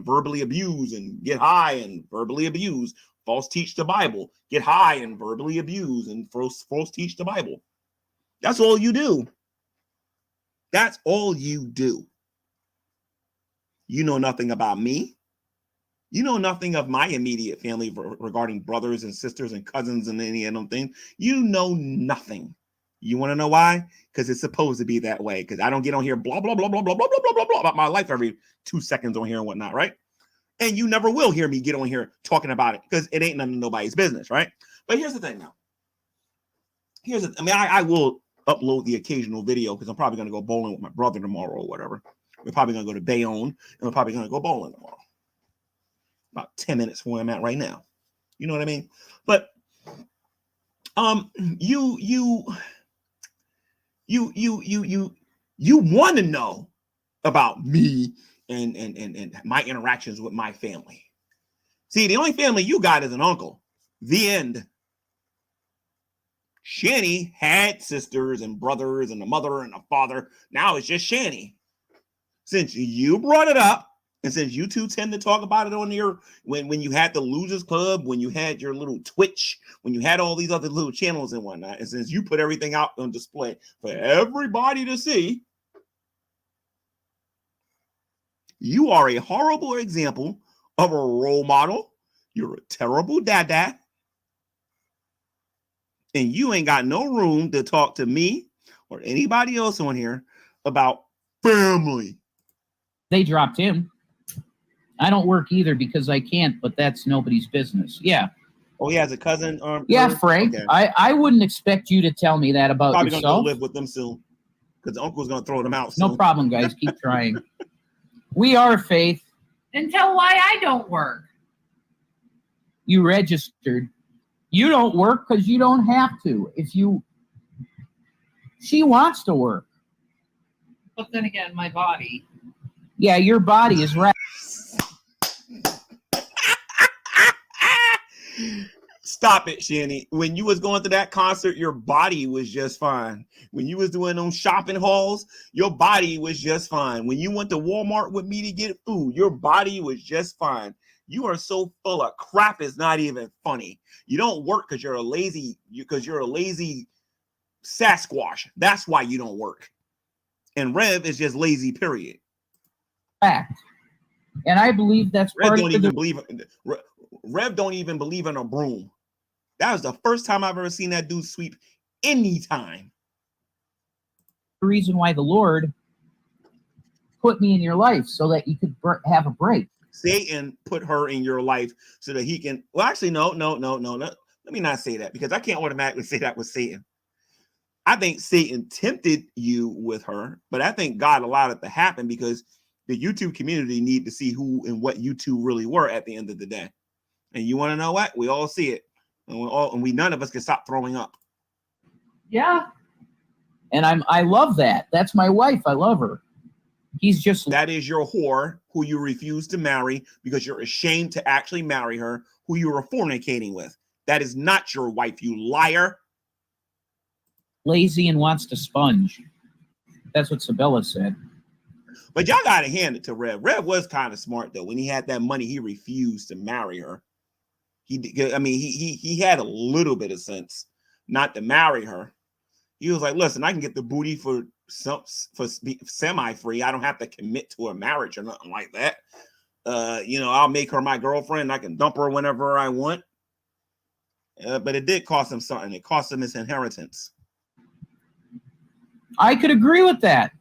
verbally abuse and get high and verbally abuse. False teach the Bible. Get high and verbally abuse and false teach the Bible. That's all you do. That's all you do. You know nothing about me. You know nothing of my immediate family regarding brothers and sisters and cousins and any of them things. You know nothing. You want to know why? Because it's supposed to be that way. Because I don't get on here blah, blah, blah, blah, blah, blah, blah, blah, blah, blah about my life every 2 seconds on here and whatnot, right? And you never will hear me get on here talking about it because it ain't none of nobody's business, right? But here's the thing now. I will upload the occasional video because I'm probably going to go bowling with my brother tomorrow or whatever. We're probably going to go to Bayonne and we're probably going to go bowling tomorrow. About 10 minutes from where I'm at right now. You know what I mean? But you want to know about me and my interactions with my family. See, the only family you got is an uncle. The end. Shanny had sisters and brothers and a mother and a father. Now it's just Shanny. Since you brought it up, and since you two tend to talk about it on your when you had the Losers Club, when you had your little Twitch, when you had all these other little channels and whatnot, and since you put everything out on display for everybody to see, you are a horrible example of a role model. You're a terrible dad. And you ain't got no room to talk to me or anybody else on here about family. They dropped him. I don't work either because I can't, but that's nobody's business. Yeah. Oh, he has a cousin. Yeah, Frank. Okay. I wouldn't expect you to tell me that about probably yourself. Probably going to go live with them soon because uncle's going to throw them out soon. No problem, guys. Keep trying. We are Faith. And tell why I don't work. You registered. You don't work because you don't have to. She wants to work. But then again, my body. Yeah, your body is right. Stop it, Shanny. When you was going to that concert, your body was just fine. When you was doing those shopping hauls, your body was just fine. When you went to Walmart with me to get food, your body was just fine. You are so full of crap, it's not even funny. You don't work because you're a lazy Sasquatch. That's why you don't work. And Rev is just lazy, period. Fact. And I believe that's Rev don't even believe in a broom. That was the first time I've ever seen that dude sweep anytime. The reason why the Lord put me in your life so that you could have a break. Satan put her in your life so that he can. Well, actually, no. Let me not say that, because I can't automatically say that was Satan. I think Satan tempted you with her, but I think God allowed it to happen because the YouTube community need to see who and what you two really were at the end of the day. And you want to know what? We all see it, and none of us can stop throwing up. Yeah. And I love that. That's my wife. I love her. He's just That is your whore who you refuse to marry because you're ashamed to actually marry her, who you were fornicating with. That is not your wife, you liar. lazy and wants to sponge. That's what Sabella said. But y'all gotta hand it to Rev. Rev was kind of smart though. When he had that money, he refused to marry her. He had a little bit of sense not to marry her. He was like, listen, I can get the booty for semi-free. I don't have to commit to a marriage or nothing like that. I'll make her my girlfriend. I can dump her whenever I want. But it did cost him something. It cost him his inheritance. I could agree with that.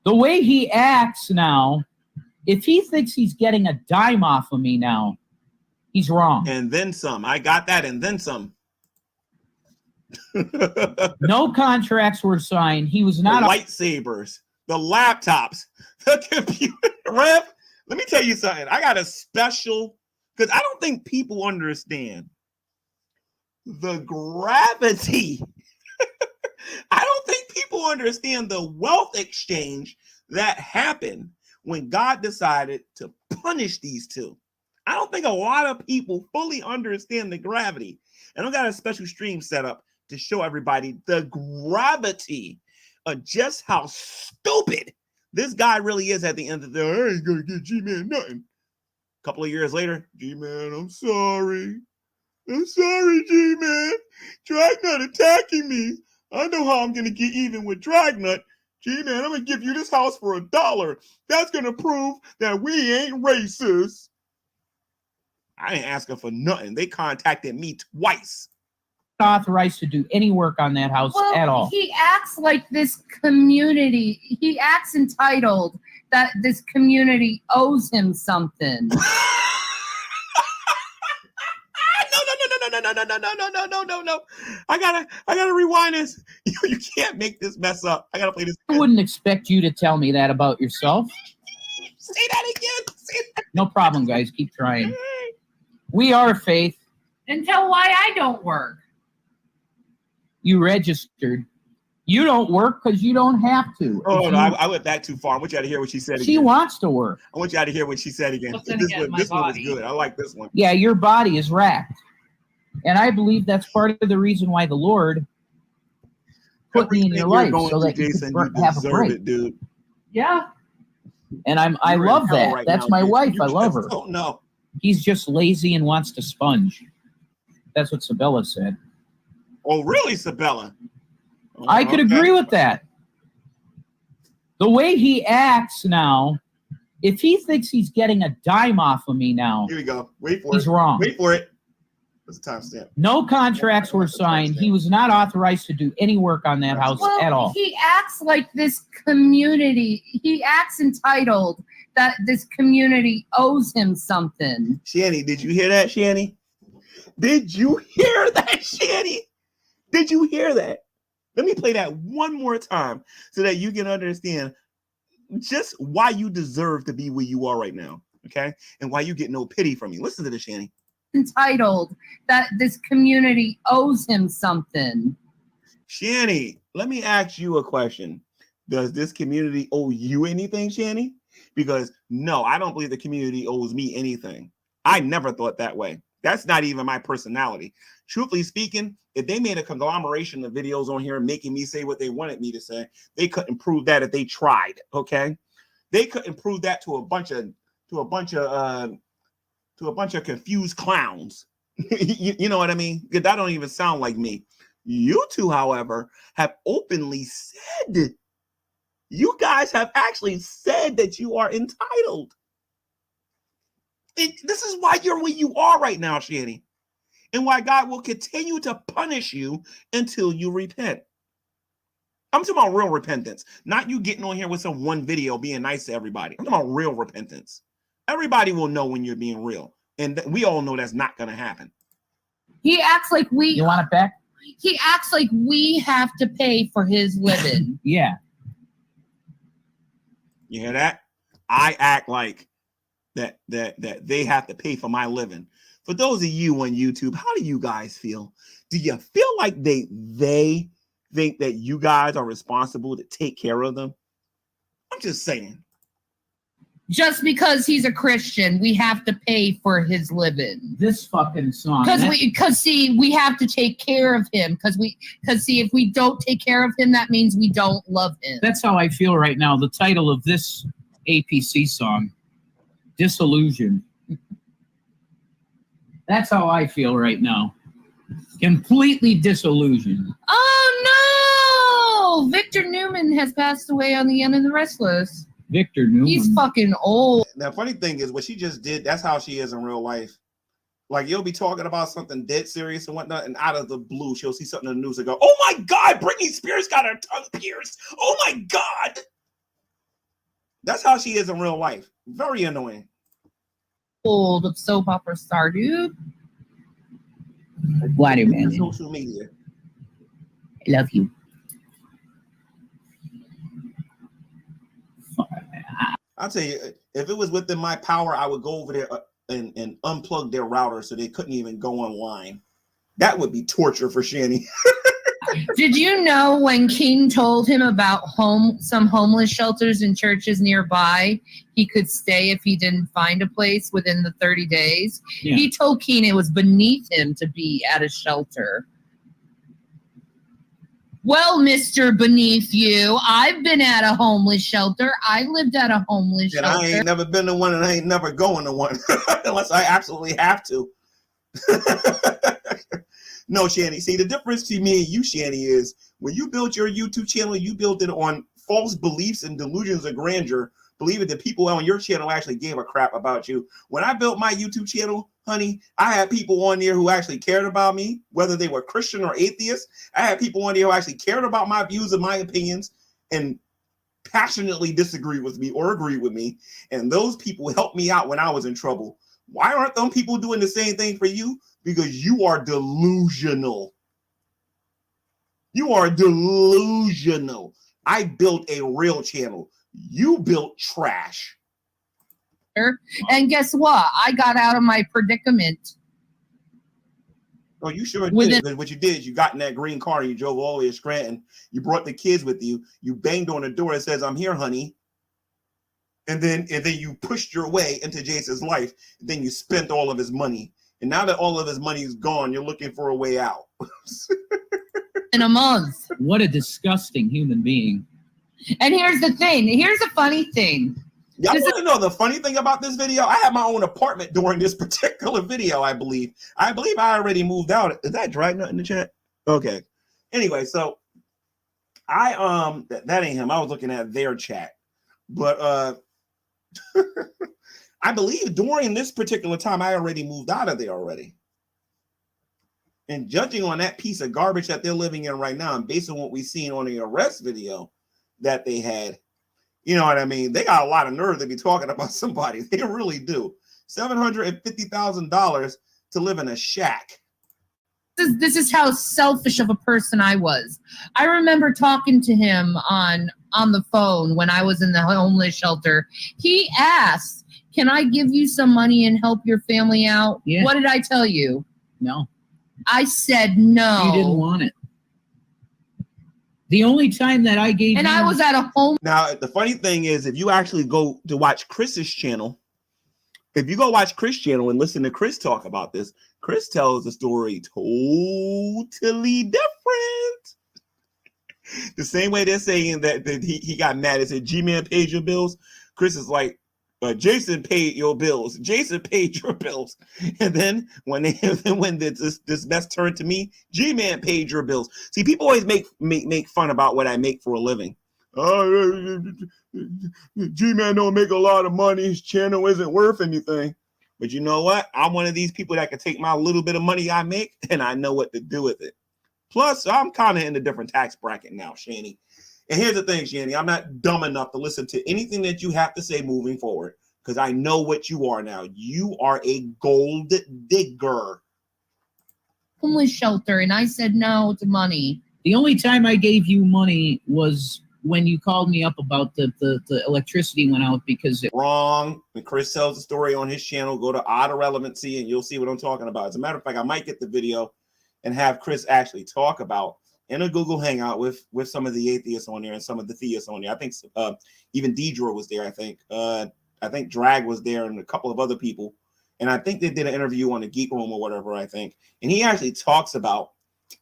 The way he acts now, if he thinks he's getting a dime off of me now, he's wrong. And then some. I got that and then some. No contracts were signed. He was not the lightsabers, the laptops, the computer. Rev, let me tell you something. I got a special, because I don't think people understand the gravity. I don't think people understand the wealth exchange that happened when God decided to punish these two. I don't think a lot of people fully understand the gravity. And I got a special stream set up to show everybody the gravity of just how stupid this guy really is at the end of the day. I ain't gonna get G-Man nothing. A couple of years later, G-Man, I'm sorry. I'm sorry, G-Man. Dragnut attacking me. I know how I'm gonna get even with Dragnut. G-Man, I'm gonna give you this house for $1. That's gonna prove that we ain't racist. I ain't asking for nothing. They contacted me twice. authorized to do any work on that house at all. He acts like this community. He acts entitled that this community owes him something. No. I gotta rewind this. You can't make this mess up. I gotta play this. I wouldn't expect you to tell me that about yourself. Say that again. Say that. No problem, guys. Keep trying. We are Faith. And tell why I don't work. You registered. You don't work because you don't have to. Oh, no, I went back too far. I want you to hear what she said again. She wants to work. I want you to hear what she said again. This one was good. I like this one. Yeah, your body is racked. And I believe that's part of the reason why the Lord put me in your life so that you could have a break. It, dude. Yeah. And I love that. Right that's now, my dude. wife. You I love her. Don't know. He's just lazy and wants to sponge. That's what Sabella said. Oh, really, Sabella? Oh, I could agree with that. The way he acts now, if he thinks he's getting a dime off of me now, here we go. Wait for he's it. wrong. Wait for it. What's the timestamp? No contracts were signed. He was not authorized to do any work on that house at all. He acts like this community. He acts entitled that this community owes him something. Shanny, did you hear that, Shanny? Did you hear that, Shanny? Did you hear that? Let me play that one more time so that you can understand just why you deserve to be where you are right now, okay? And why you get no pity from me. Listen to this, Shanny. Entitled that this community owes him something. Shanny, let me ask you a question. Does this community owe you anything, Shanny? Because no, I don't believe the community owes me anything. I never thought that way. That's not even my personality. Truthfully speaking, if they made a conglomeration of videos on here making me say what they wanted me to say, they couldn't prove that if they tried. Okay, they couldn't prove that to a bunch of confused clowns. you know what I mean? That don't even sound like me. You two, however, have openly said, you guys have actually said that you are entitled. This is why you're where you are right now, Shanny, and why God will continue to punish you until you repent. I'm talking about real repentance, not you getting on here with some one video being nice to everybody. I'm talking about real repentance. Everybody will know when you're being real. And we all know that's not going to happen. He acts like You want it back? He acts like we have to pay for his living. Yeah. You hear that? I act like that they have to pay for my living. For those of you on YouTube, how do you guys feel? Do you feel like they think that you guys are responsible to take care of them? I'm just saying. Just because he's a Christian, we have to pay for his living. This fucking song. Because see, we have to take care of him. Because see, if we don't take care of him, that means we don't love him. That's how I feel right now. The title of this APC song, Disillusioned. That's how I feel right now. Completely disillusioned. Oh no! Victor Newman has passed away on the End of the Restless. Victor Newman. He's fucking old. The funny thing is, what she just did, that's how she is in real life. Like, you'll be talking about something dead serious and whatnot, and out of the blue, she'll see something in the news and go, oh my God, Britney Spears got her tongue pierced. Oh my God. That's how she is in real life. Very annoying. Old of soap opera star, dude. Vladimir. Social media. I love you. I'll tell you, if it was within my power, I would go over there and unplug their router so they couldn't even go online. That would be torture for Shanny. Did you know when King told him about some homeless shelters in churches nearby, he could stay if he didn't find a place within the 30 days? Yeah. He told King it was beneath him to be at a shelter. Well, Mr. Beneath You, I've been at a homeless shelter. I lived at a homeless shelter. I ain't never been to one, and I ain't never going to one unless I absolutely have to. No, Shanny. See, the difference to me and you, Shanny, is when you built your YouTube channel, you built it on false beliefs and delusions of grandeur, believing that people on your channel actually gave a crap about you. When I built my YouTube channel, honey, I had people on there who actually cared about me, whether they were Christian or atheist. I had people on there who actually cared about my views and my opinions and passionately disagreed with me or agreed with me. And those people helped me out when I was in trouble. Why aren't them people doing the same thing for you? Because you are delusional. You are delusional. I built a real channel. You built trash. And guess what? I got out of my predicament. Oh, you sure did. Because what you did is you got in that green car and you drove all the way to Scranton. You brought the kids with you. You banged on the door and says, I'm here, honey. And then you pushed your way into Jason's life. And then you spent all of his money. And now that all of his money is gone, you're looking for a way out. In a month. What a disgusting human being. And here's the thing. Here's a funny thing. Y'all want to know the funny thing about this video? I had my own apartment during this particular video, I believe. I already moved out. Is that Dragnet in the chat? Okay. Anyway, so that ain't him. I was looking at their chat. But I believe during this particular time, I already moved out of there already. And judging on that piece of garbage that they're living in right now, and based on what we've seen on the arrest video that they had, you know what I mean? They got a lot of nerve to be talking about somebody. They really do. $750,000 to live in a shack. This is how selfish of a person I was. I remember talking to him on the phone when I was in the homeless shelter. He asked, can I give you some money and help your family out? Yeah. What did I tell you? No. I said no. You didn't want it. The only time that I gave I was at a home. Now, the funny thing is, if you actually go to watch Chris's channel, if you go watch Chris' channel and listen to Chris talk about this, Chris tells the story totally different. The same way they're saying that he got mad and said, G-Man paid your bills. Chris is like, Jason paid your bills. Jason paid your bills. And then when this mess turned to me, G-Man paid your bills. See, people always make fun about what I make for a living. G-Man don't make a lot of money. His channel isn't worth anything. But you know what? I'm one of these people that can take my little bit of money I make and I know what to do with it. Plus, I'm kind of in a different tax bracket now, Shanny. And here's the thing, Shanny, I'm not dumb enough to listen to anything that you have to say moving forward. because I know what you are now. You are a gold digger. Homeless shelter, and I said no to money. The only time I gave you money was when you called me up about the electricity went out because it Wrong. When Chris tells the story on his channel, go to Odd Irrelevancy and you'll see what I'm talking about. As a matter of fact, I might get the video and have Chris actually talk about in a Google Hangout with some of the atheists on there and some of the theists on there. I think even Deidre was there. I think Drag was there and a couple of other people. And I think they did an interview on the Geek Room or whatever, I think. And he actually talks about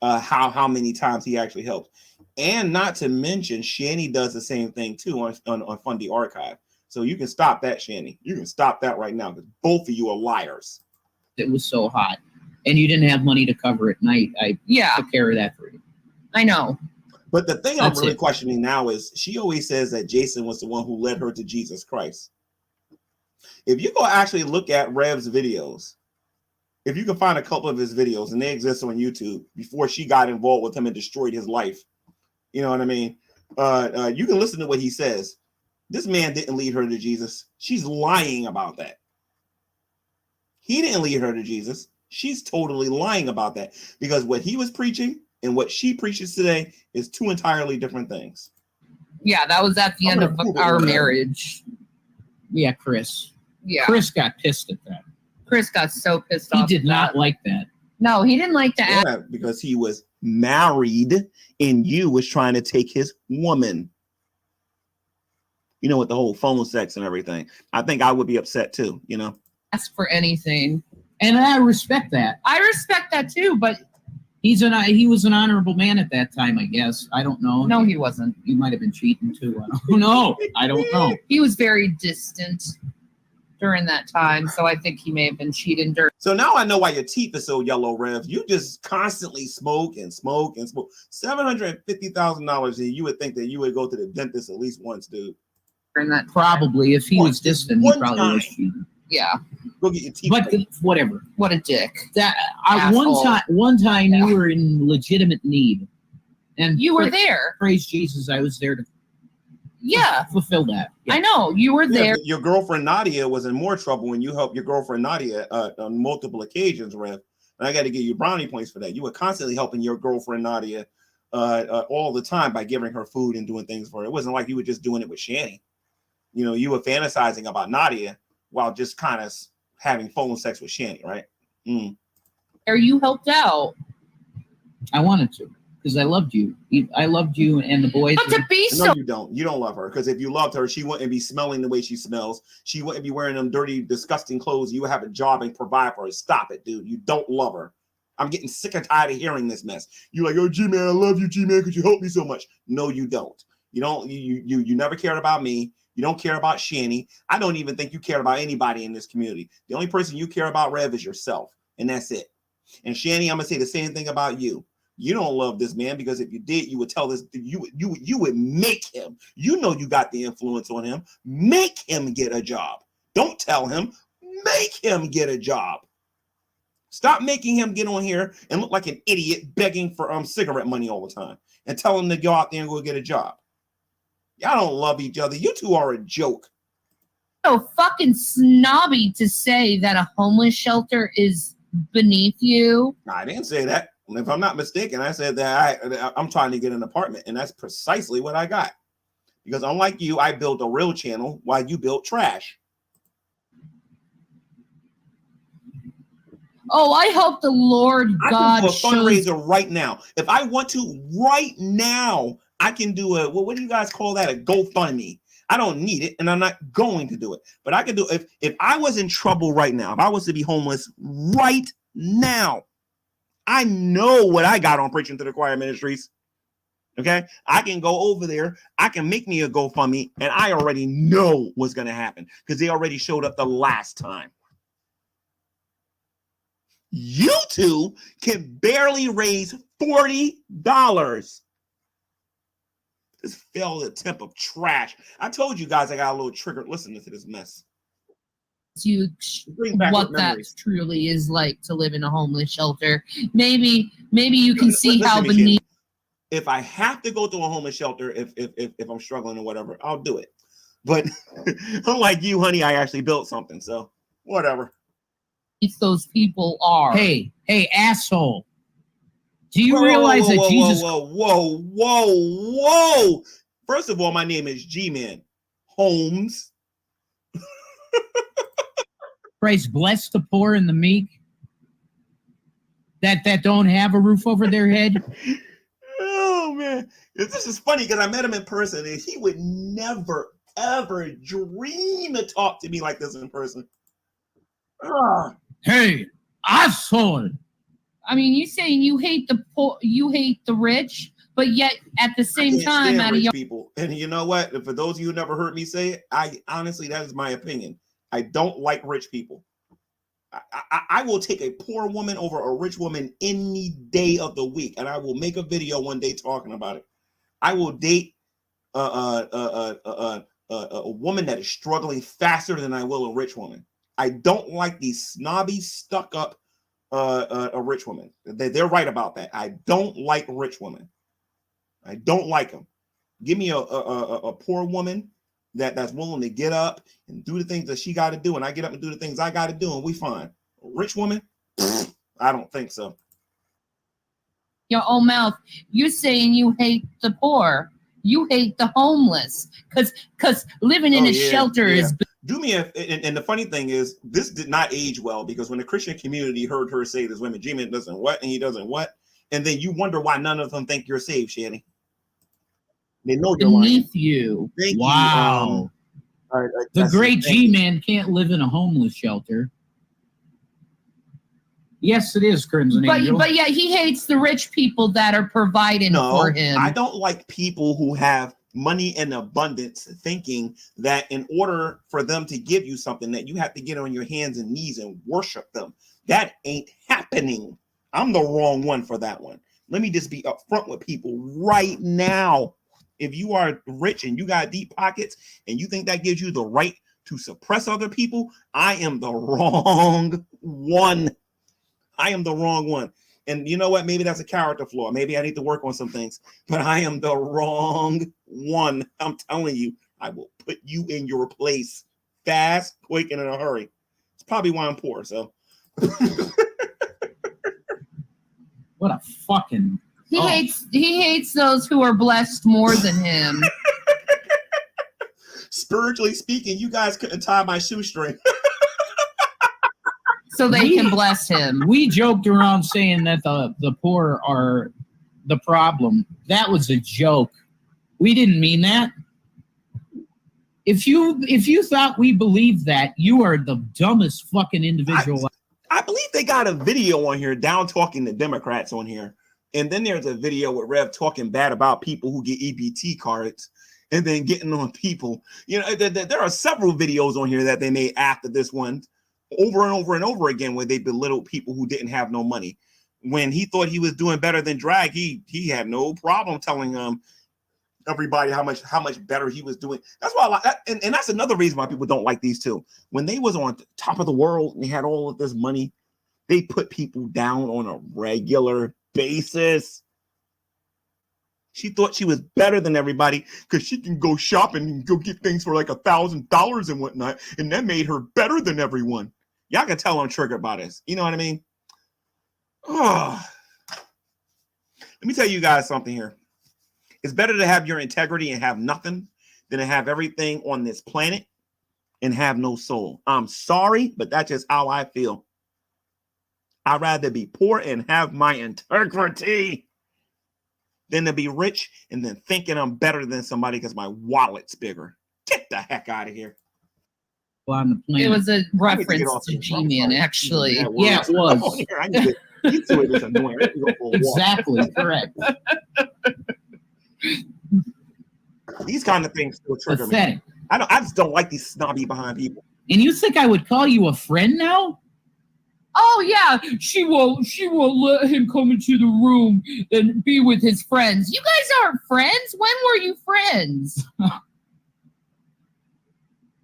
how many times he actually helped. And not to mention, Shanny does the same thing too on Fundy Archive. So you can stop that, Shanny. You can stop that right now because both of you are liars. It was so hot, and you didn't have money to cover it. And I took care of that for you. I know. But the thing I'm really questioning now is she always says that Jason was the one who led her to Jesus Christ. If you go actually look at Rev's videos, if you can find a couple of his videos, and they exist on YouTube, before she got involved with him and destroyed his life, you know what I mean? You can listen to what he says. This man didn't lead her to Jesus. She's lying about that. He didn't lead her to Jesus. She's totally lying about that because what he was preaching and what she preaches today is two entirely different things. Yeah, that was at the end of our marriage. Yeah, Chris. Yeah. Chris got pissed at that. Chris got so pissed off. He did not like that. No, he didn't like that. Yeah, because he was married and you was trying to take his woman. You know, with the whole phone sex and everything. I think I would be upset too, you know. Ask for anything. And I respect that. I respect that too, but he was an honorable man at that time, I guess. I don't know. No, he wasn't. He might have been cheating too. I don't know. I don't know. He was very distant during that time, so I think he may have been cheating during. So now I know why your teeth are so yellow, Rev. You just constantly smoke and smoke and smoke. $750,000, and you would think that you would go to the dentist at least once, dude. During that time. Probably, if he was distant, he probably was cheating. Yeah. Go get your teeth. But whatever. What a dick. That Asshole. one time you were in legitimate need, and you were there. Praise Jesus, I was there to fulfill that. Yeah. I know you were there. Your girlfriend Nadia was in more trouble when you helped your girlfriend Nadia on multiple occasions, Rev. And I got to give you brownie points for that. You were constantly helping your girlfriend Nadia all the time by giving her food and doing things for her. It wasn't like you were just doing it with Shanny. You know, you were fantasizing about Nadia while just kind of having phone sex with Shanny, right? Or you helped out. I wanted to because I loved you. I loved you and the boys. But to be so. No, you don't. You don't love her because if you loved her, she wouldn't be smelling the way she smells. She wouldn't be wearing them dirty, disgusting clothes. You would have a job and provide for her. Stop it, dude. You don't love her. I'm getting sick and tired of hearing this mess. You're like, oh, G-Man, I love you, G-Man, because you help me so much. No, you don't. You don't. You never cared about me. You don't care about Shanny. I don't even think you care about anybody in this community. The only person you care about, Rev, is yourself. And that's it. And Shanny, I'm going to say the same thing about you. You don't love this man because if you did, you would tell this, you would make him. You know you got the influence on him. Make him get a job. Don't tell him. Make him get a job. Stop making him get on here and look like an idiot begging for cigarette money all the time and tell him to go out there and go get a job. Y'all don't love each other. You two are a joke. So fucking snobby to say that a homeless shelter is beneath you. I didn't say that. If I'm not mistaken, I said that I'm trying to get an apartment, and that's precisely what I got. Because unlike you, I built a real channel while you built trash. Oh, I hope the Lord God I can do a fundraiser right now. If I want to right now, I can do what do you guys call that? A GoFundMe. I don't need it, and I'm not going to do it. But I can do if I was in trouble right now, if I was to be homeless right now, I know what I got on Preaching to the Choir Ministries. Okay, I can go over there. I can make me a GoFundMe, and I already know what's going to happen because they already showed up the last time. You two can barely raise $40. This failed attempt of trash. I told you guys I got a little triggered listening to this mess. You what that truly is like to live in a homeless shelter. Maybe you can see how beneath. If I have to go to a homeless shelter, if I'm struggling or whatever, I'll do it. But unlike you, honey, I actually built something. So whatever. Those people are. Hey, asshole. Do you realize that Jesus Whoa. First of all, my name is G-Man Holmes. Christ bless the poor and the meek that don't have a roof over their head? Oh, man. This is funny because I met him in person and he would never, ever dream to talk to me like this in person. Ugh. Hey, asshole. I mean, you saying you hate the poor, you hate the rich, but yet at the same time, out of rich your people. And you know what? For those of you who never heard me say it, I honestly, that is my opinion. I don't like rich people. I will take a poor woman over a rich woman any day of the week, and I will make a video one day talking about it. I will date a woman that is struggling faster than I will a rich woman. I don't like these snobby, stuck up a rich woman. They're right about that. I don't like rich women. I don't like them. Give me a poor woman that's willing to get up and do the things that she got to do, and I get up and do the things I got to do, and we fine. A rich woman, I don't think so. your own mouth, you're saying you hate the poor, you hate the homeless, because living in a shelter is. Do me and the funny thing is, this did not age well because when the Christian community heard her say this women, G-Man doesn't what and he doesn't what, and then you wonder why none of them think you're saved, Shanny. They know you're beneath lying. you. Thank wow. You. The great G-Man can't live in a homeless shelter. Yes, it is, Crimson Angel. But yeah, he hates the rich people that are providing for him. I don't like people who have money in abundance thinking that in order for them to give you something that you have to get on your hands and knees and worship them. That ain't happening. I'm the wrong one for that one. Let me just be upfront with people right now. If you are rich and you got deep pockets and you think that gives you the right to suppress other people, I am the wrong one. I am the wrong one. And you know what? Maybe that's a character flaw. Maybe I need to work on some things, but I am the wrong one. I'm telling you, I will put you in your place fast, quick, and in a hurry. It's probably why I'm poor. So what a fucking he hates those who are blessed more than him. Spiritually speaking, you guys couldn't tie my shoestring. So they can bless him. We joked around saying that the poor are the problem. That was a joke. We didn't mean that. If you thought we believed that, you are the dumbest fucking individual. I believe they got a video on here down talking to Democrats on here. And then there's a video with Rev talking bad about people who get EBT cards and then getting on people. You know, there are several videos on here that they made after this one over and over and over again where they belittled people who didn't have no money. When he thought he was doing better than drag, he had no problem telling everybody how much better he was doing. That's why I like that, and that's another reason why people don't like these two. When they was on top of the world and they had all of this money, they put people down on a regular basis. She thought she was better than everybody because she can go shopping and go get things for like $1,000 and whatnot, and that made her better than everyone. Y'all can tell I'm triggered by this. You know what I mean? Oh. Let me tell you guys something here. It's better to have your integrity and have nothing than to have everything on this planet and have no soul. I'm sorry, but that's just how I feel. I'd rather be poor and have my integrity than to be rich and then thinking I'm better than somebody because my wallet's bigger. Get the heck out of here. On the planet. It was a reference to G-Man, actually. Yeah, it was. I need to get to it. It's annoying. Exactly, correct. These kind of things still trigger me. I just don't like these snobby behind people. And you think I would call you a friend now? Oh yeah, she won't let him come into the room and be with his friends. You guys aren't friends. When were you friends?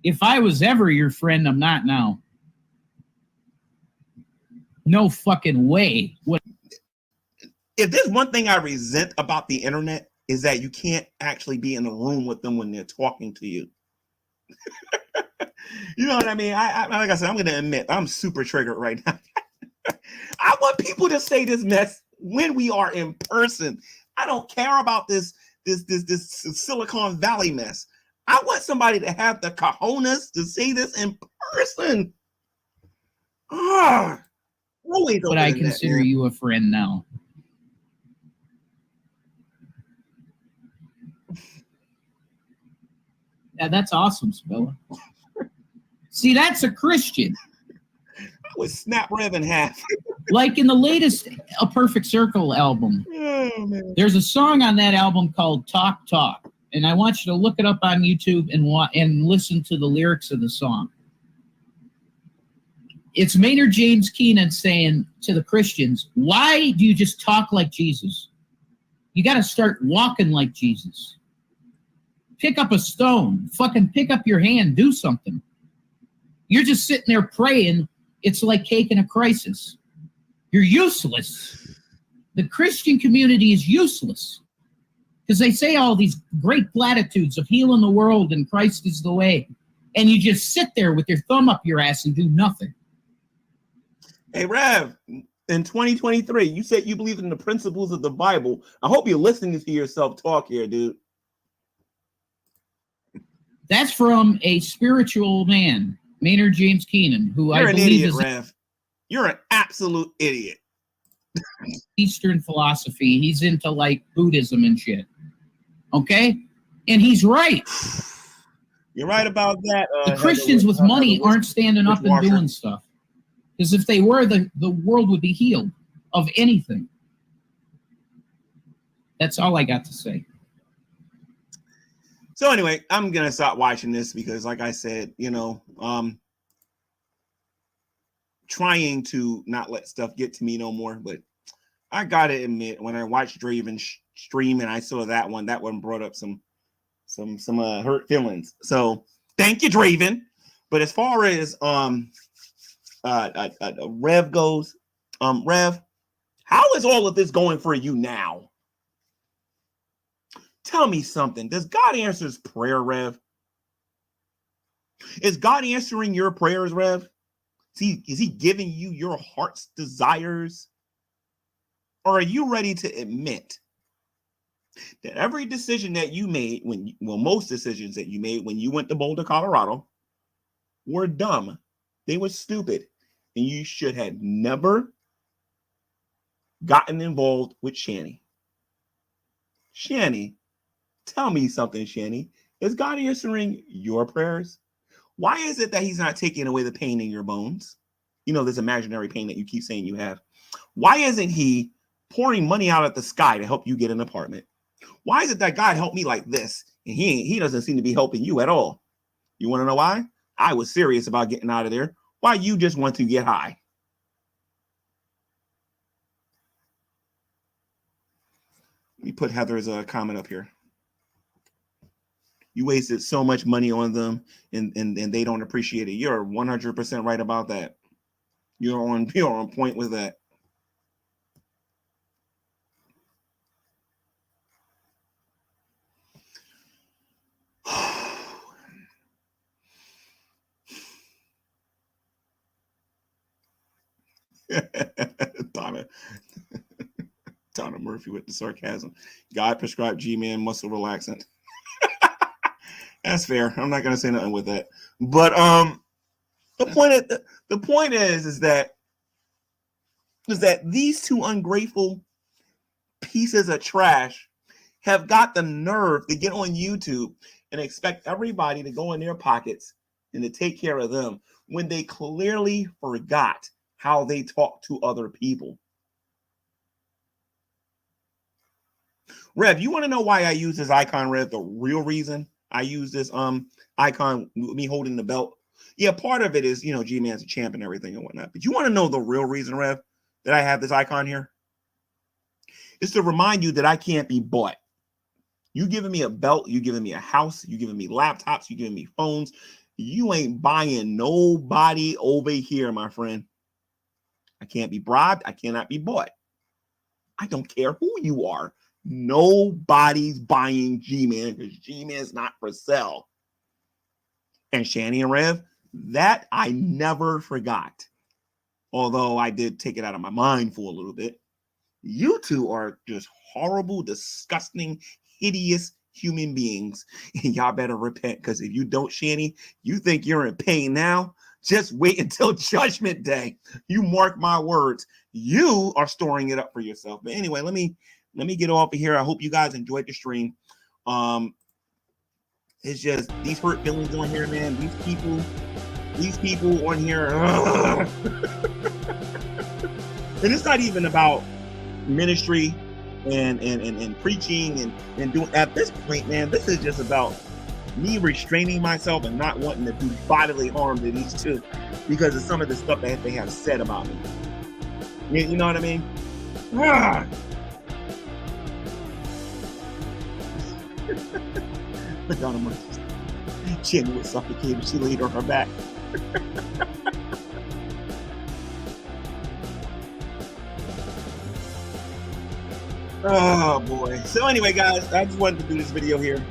If I was ever your friend, I'm not now. No fucking way. What? If there's one thing I resent about the internet is that you can't actually be in the room with them when they're talking to you. You know what I mean? I like I said, I'm going to admit I'm super triggered right now. I want people to say this mess when we are in person. I don't care about this Silicon Valley mess. I want somebody to have the cojones to say this in person. Always But I consider you a friend now. Yeah, that's awesome, Spilla. See, that's a Christian. I would snap Rev in half. Like in the latest A Perfect Circle album, there's a song on that album called Talk Talk. And I want you to look it up on YouTube and listen to the lyrics of the song. It's Maynard James Keenan saying to the Christians, why do you just talk like Jesus? You got to start walking like Jesus. Pick up a stone. Fucking pick up your hand. Do something. You're just sitting there praying. It's like cake in a crisis. You're useless. The Christian community is useless because they say all these great platitudes of healing the world and Christ is the way. And you just sit there with your thumb up your ass and do nothing. Hey, Rev, in 2023, you said you believe in the principles of the Bible. I hope you're listening to yourself talk here, dude. That's from a spiritual man, Maynard James Keenan, who You're I an believe idiot, is Rev. You're an absolute idiot. Eastern philosophy. He's into like Buddhism and shit. Okay? And he's right. You're right about that. The Christians with money aren't standing up and doing stuff. Because if they were, the world would be healed of anything. That's all I got to say. So anyway, I'm going to stop watching this because, like I said, trying to not let stuff get to me no more. But I got to admit, when I watched Draven stream and I saw that one brought up some hurt feelings. So thank you, Draven. But as far as Rev goes, Rev, how is all of this going for you now? Tell me something. Does God answer his prayer, Rev? Is God answering your prayers, Rev? Is he giving you your heart's desires? Or are you ready to admit that every decision that you made most decisions that you made when you went to Boulder, Colorado were dumb. They were stupid. And you should have never gotten involved with Shanny. Shanny, tell me something, Shanny. Is God answering your prayers? Why is it that he's not taking away the pain in your bones? This imaginary pain that you keep saying you have. Why isn't he pouring money out of the sky to help you get an apartment? Why is it that God helped me like this and he doesn't seem to be helping you at all? You want to know why? I was serious about getting out of there. Why you just want to get high? Let me put Heather's comment up here. You wasted so much money on them and they don't appreciate it. You're 100% right about that. You're on point with that. Donna Murphy with the sarcasm. God prescribed G-Man muscle relaxant. That's fair. I'm not gonna say nothing with that. But the point is that these two ungrateful pieces of trash have got the nerve to get on YouTube and expect everybody to go in their pockets and to take care of them when they clearly forgot how they talk to other people. Rev, you want to know why I use this icon, Rev? The real reason I use this icon, me holding the belt. Yeah, part of it is, G-Man's a champ and everything and whatnot. But you want to know the real reason, Rev, that I have this icon here? It's to remind you that I can't be bought. You giving me a belt, you giving me a house, you giving me laptops, you giving me phones. You ain't buying nobody over here, my friend. I can't be bribed. I cannot be bought. I don't care who you are. Nobody's buying G-Man because G-Man's not for sale. and Shanny and Rev, that I never forgot. Although I did take it out of my mind for a little bit. You two are just horrible, disgusting, hideous human beings. And y'all better repent, because if you don't, Shanny, you think you're in pain now? Just wait until Judgment Day. You mark my words. You are storing it up for yourself. But anyway, let me get off of here. I hope you guys enjoyed the stream. It's just these hurt feelings on here, man. These people on here. And it's not even about ministry and preaching and doing. At this point, man, this is just about me restraining myself and not wanting to do bodily harm to these two because of some of the stuff that they have said about me. You know what I mean? Look on him. Shanny was suffocated. She laid on her back. Oh boy. So anyway, guys, I just wanted to do this video here.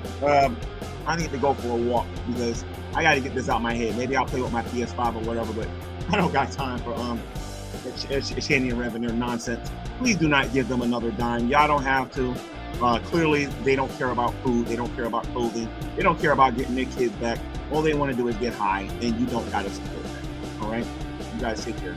I need to go for a walk because I got to get this out my head. Maybe I'll play with my PS5 or whatever, but I don't got time for Shanny and Rev and their nonsense. Please do not give them another dime. Y'all don't have to. Clearly, they don't care about food. They don't care about clothing. They don't care about getting their kids back. All they want to do is get high, and you don't got to support that. All right? You guys take care.